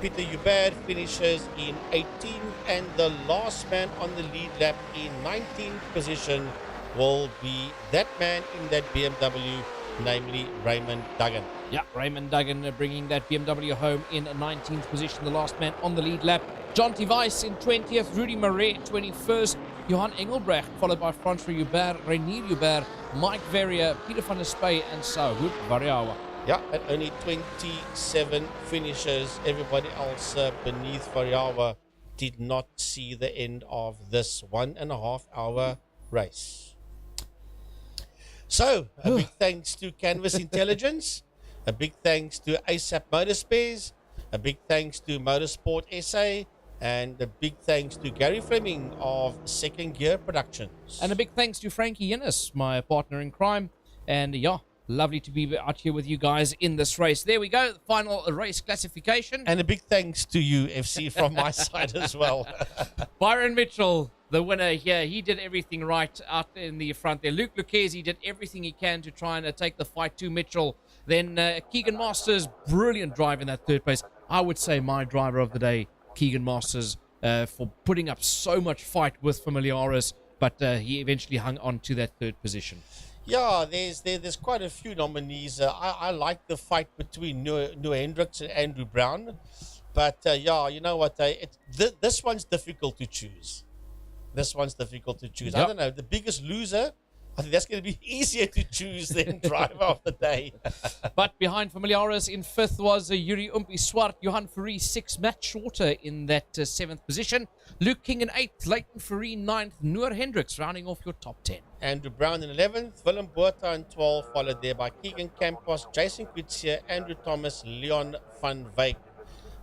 Peter Hubert finishes in 18th, and the last man on the lead lap in 19th position will be that man in that BMW, namely Raymond Duggan. Yeah, Raymond Duggan bringing that BMW home in 19th position, the last man on the lead lap. John Weiss in 20th, Rudy Marais 21st, Johan Engelbrecht, followed by Francois Hubert, Reinier Hubert, Mike Verrier, Peter van der Spey, and Sahoud Variawa. Yeah, and only 27 finishers. Everybody else beneath Variawa did not see the end of this 1.5 hour race. So, a big thanks to Canvas Intelligence, a big thanks to ASAP Motorspares, a big thanks to Motorsport SA, and a big thanks to Gary Fleming of Second Gear Productions. And a big thanks to Frankie Innes, my partner in crime. And yeah, lovely to be out here with you guys in this race. There we go, the final race classification. And a big thanks to you, FC, from my side as well. Byron Mitchell, the winner here. He did everything right out in the front there. Luke Lucchese did everything he can to try and take the fight to Mitchell. Then Keegan Masters, brilliant drive in that third place. I would say my driver of the day, Keegan Masters, for putting up so much fight with Familiaris, but he eventually hung on to that third position. Yeah, there's quite a few nominees. I like the fight between Noah Hendricks and Andrew Brown, but yeah, you know what? This one's difficult to choose. This one's difficult to choose. Yep. I don't know. The biggest loser, I think that's going to be easier to choose than driver of the day. But behind Familiaris in fifth was Yuri Umpi Swart, Johan Fourie 6, Matt Shorter in that seventh position, Luke King in eighth, Leighton Fourie ninth, Noor Hendricks rounding off your top 10. Andrew Brown in 11th, Willem Botha in 12th, followed there by Keegan Campos, Jason Coetzee, Andrew Thomas, Leon van Wyk,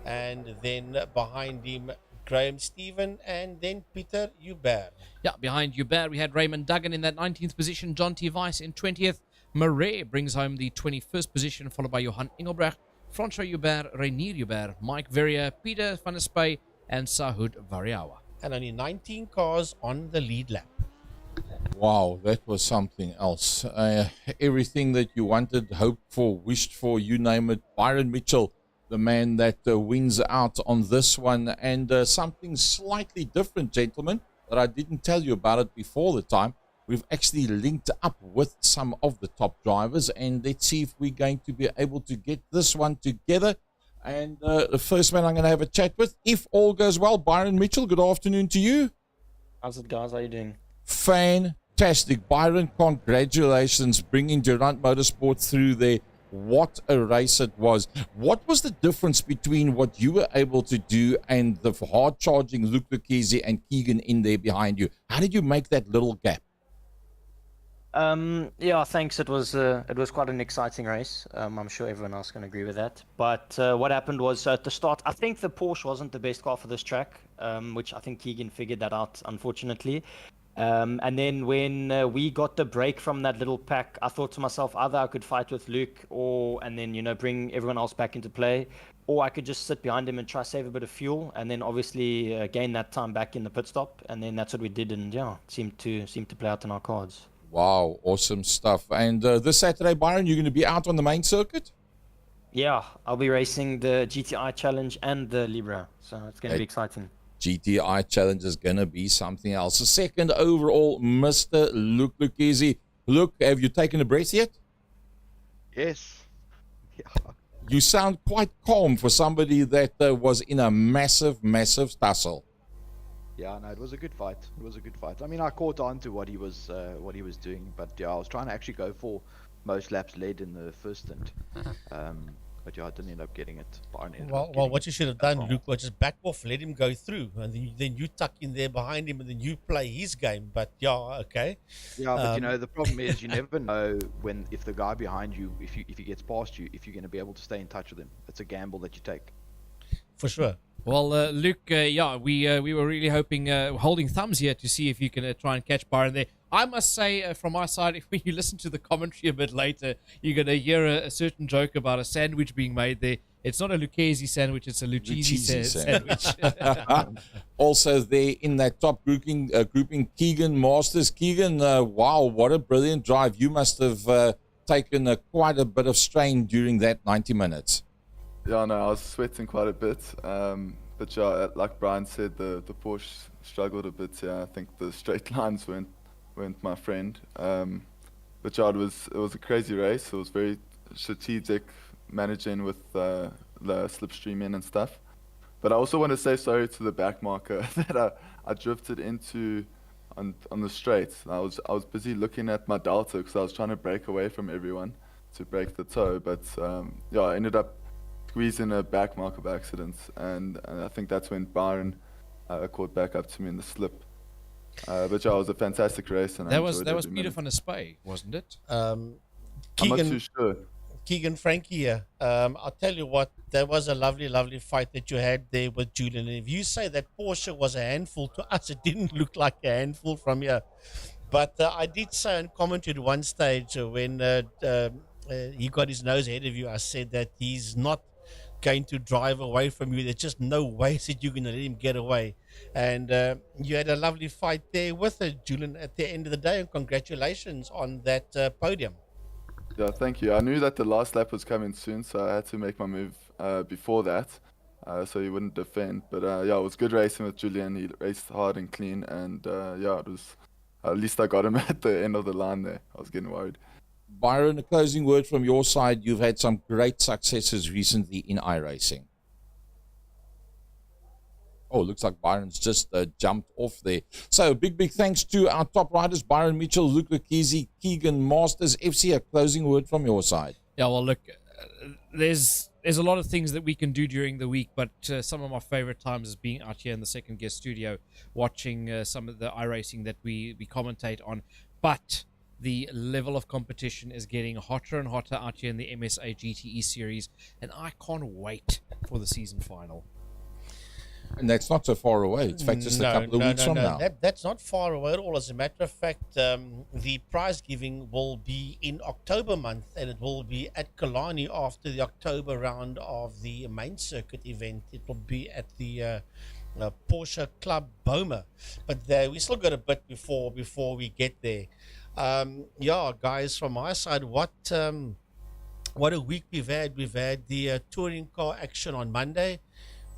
and then behind him Graham Stephen, and then Peter Hubert. Yeah, behind Hubert, we had Raymond Duggan in that 19th position, John T. Weiss in 20th. Marais brings home the 21st position, followed by Johan Engelbrecht, Francois Hubert, Reinier Hubert, Mike Verrier, Peter van der Spey, and Sahoud Variawa. And only 19 cars on the lead lap. Wow, that was something else. Everything that you wanted, hoped for, wished for, you name it. Byron Mitchell, the man that wins out on this one. And something slightly different, gentlemen, that I didn't tell you about it before the time. We've actually linked up with some of the top drivers, and let's see if we're going to be able to get this one together. And the first man I'm going to have a chat with, if all goes well, Byron Mitchell, good afternoon to you. How's it, guys? How you doing? Fantastic. Byron, congratulations, bringing Durant Motorsport through there. What a race it was. What was the difference between what you were able to do and the hard-charging Luke Lucchese and Keegan in there behind you? How did you make that little gap? Yeah, thanks. It was quite an exciting race. I'm sure everyone else can agree with that. But what happened was at the start, I think the Porsche wasn't the best car for this track, which I think Keegan figured that out, unfortunately. And then when we got the break from that little pack, I thought to myself, either I could fight with Luke and then, bring everyone else back into play, or I could just sit behind him and try save a bit of fuel, and then obviously gain that time back in the pit stop. And then that's what we did, and yeah, it seemed to play out in our cards. Wow, awesome stuff. And this Saturday, Byron, you're going to be out on the main circuit? Yeah, I'll be racing the GTI Challenge and the Libra, so it's going to be exciting. GTI Challenge is going to be something else. The second overall, Mr. Luke Lucchese. Luke, have you taken a breath yet? Yes. Yeah. You sound quite calm for somebody that was in a massive, massive tussle. Yeah, no, it was a good fight. It was a good fight. I mean, I caught on to what he was doing, but yeah, I was trying to actually go for most laps led in the first stint. But yeah, I didn't end up getting it. Well, what you should have done, Luke, was just back off, let him go through, and then you tuck in there behind him, and then you play his game. But yeah, okay. Yeah, but the problem is you never know if the guy behind you, if he gets past you, if you're going to be able to stay in touch with him. It's a gamble that you take. For sure. Well, Luke, yeah, we were really hoping, holding thumbs here to see if you can try and catch Byron there. I must say, from my side, when you listen to the commentary a bit later, you're going to hear a certain joke about a sandwich being made there. It's not a Lucchese sandwich, it's a Lucchese sandwich. Also there in that top grouping Keegan Masters. Keegan, wow, what a brilliant drive. You must have taken quite a bit of strain during that 90 minutes. Yeah, no, I was sweating quite a bit. But yeah, like Brian said, the Porsche struggled a bit. Yeah, I think the straight lines weren't my friend. But yeah, it was a crazy race. It was very strategic, managing with the slipstream in and stuff. But I also want to say sorry to the back marker that I drifted into on the straights. I was busy looking at my delta because I was trying to break away from everyone to break the toe. But yeah, I ended up squeezing a back marker by accident, and I think that's when Byron caught back up to me in the slip. But yeah, it was a fantastic race, and that was Peter van der Spey, wasn't it? I'm not too sure. Keegan Frankie here. I'll tell you what, that was a lovely fight that you had there with Julian. And if you say that Porsche was a handful, to us it didn't look like a handful from here. But I did say and commented at one stage when he got his nose ahead of you, I said that he's not going to drive away from you. There's just no way that you're going to let him get away. And you had a lovely fight there with Julian at the end of the day, and congratulations on that podium. Yeah, thank you. I knew that the last lap was coming soon, so I had to make my move before that, so he wouldn't defend. But yeah, it was good racing with Julian. He raced hard and clean, and yeah, it was. At least I got him at the end of the line there. I was getting worried. Byron, a closing word from your side. You've had some great successes recently in iRacing. Oh, looks like Byron's just jumped off there. So, big thanks to our top riders, Byron Mitchell, Luke Lucchese, Keegan Masters. FC, a closing word from your side. Yeah, well, look, there's a lot of things that we can do during the week, but some of my favorite times is being out here in the second gear studio, watching some of the iRacing that we commentate on. But the level of competition is getting hotter and hotter out here in the MSA GTE series, and I can't wait for the season final. And that's not so far away. It's in fact just a couple of weeks from now. That's not far away at all. As a matter of fact, the prize giving will be in October month, and it will be at Killarney after the October round of the main circuit event. It will be at the Porsche Club Boma. But we still got a bit before we get there. Yeah, guys, from my side, what a week we've had. We've had the touring car action on Monday,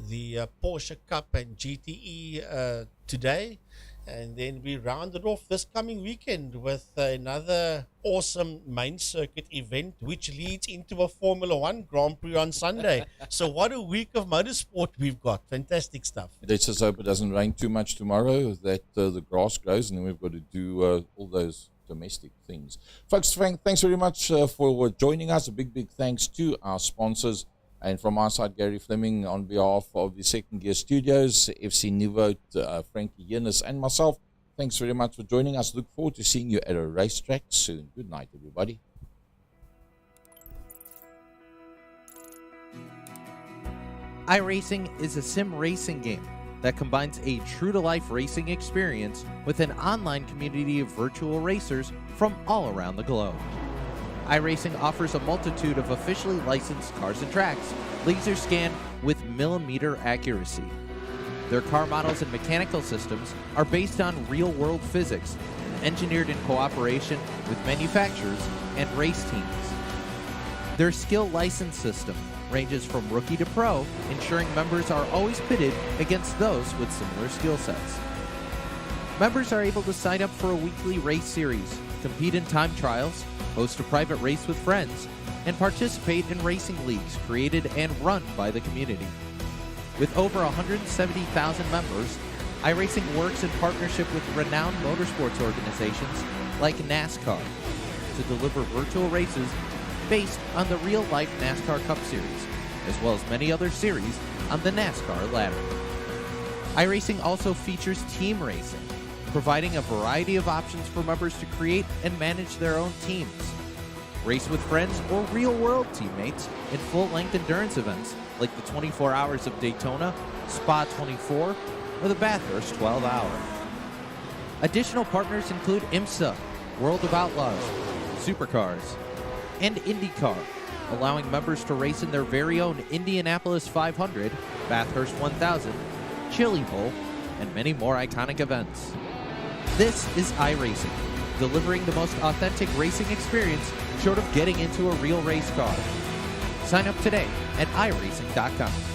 the Porsche Cup and GTE today, and then we rounded off this coming weekend with another awesome main circuit event, which leads into a Formula One Grand Prix on Sunday. So what a week of motorsport we've got. Fantastic stuff. Let's just hope it doesn't rain too much tomorrow, that the grass grows, and then we've got to do all those domestic things. Folks, thanks very much for joining us. A big thanks to our sponsors. And from our side, Gary Fleming, on behalf of the Second Gear Studios, FC Nieuwoud, Frankie Yennis, and myself, thanks very much for joining us. Look forward to seeing you at a racetrack soon. Good night, everybody. iRacing is a sim racing game that combines a true-to-life racing experience with an online community of virtual racers from all around the globe. iRacing offers a multitude of officially licensed cars and tracks, laser scanned with millimeter accuracy. Their car models and mechanical systems are based on real-world physics, engineered in cooperation with manufacturers and race teams. Their skill license system ranges from rookie to pro, ensuring members are always pitted against those with similar skill sets. Members are able to sign up for a weekly race series, compete in time trials, host a private race with friends, and participate in racing leagues created and run by the community. With over 170,000 members, iRacing works in partnership with renowned motorsports organizations like NASCAR to deliver virtual races based on the real-life NASCAR Cup Series, as well as many other series on the NASCAR ladder. iRacing also features team racing, providing a variety of options for members to create and manage their own teams. Race with friends or real-world teammates in full-length endurance events like the 24 Hours of Daytona, Spa-24, or the Bathurst 12-Hour. Additional partners include IMSA, World of Outlaws, Supercars, and IndyCar, allowing members to race in their very own Indianapolis 500, Bathurst 1000, Chili Bowl, and many more iconic events. This is iRacing, delivering the most authentic racing experience short of getting into a real race car. Sign up today at iRacing.com.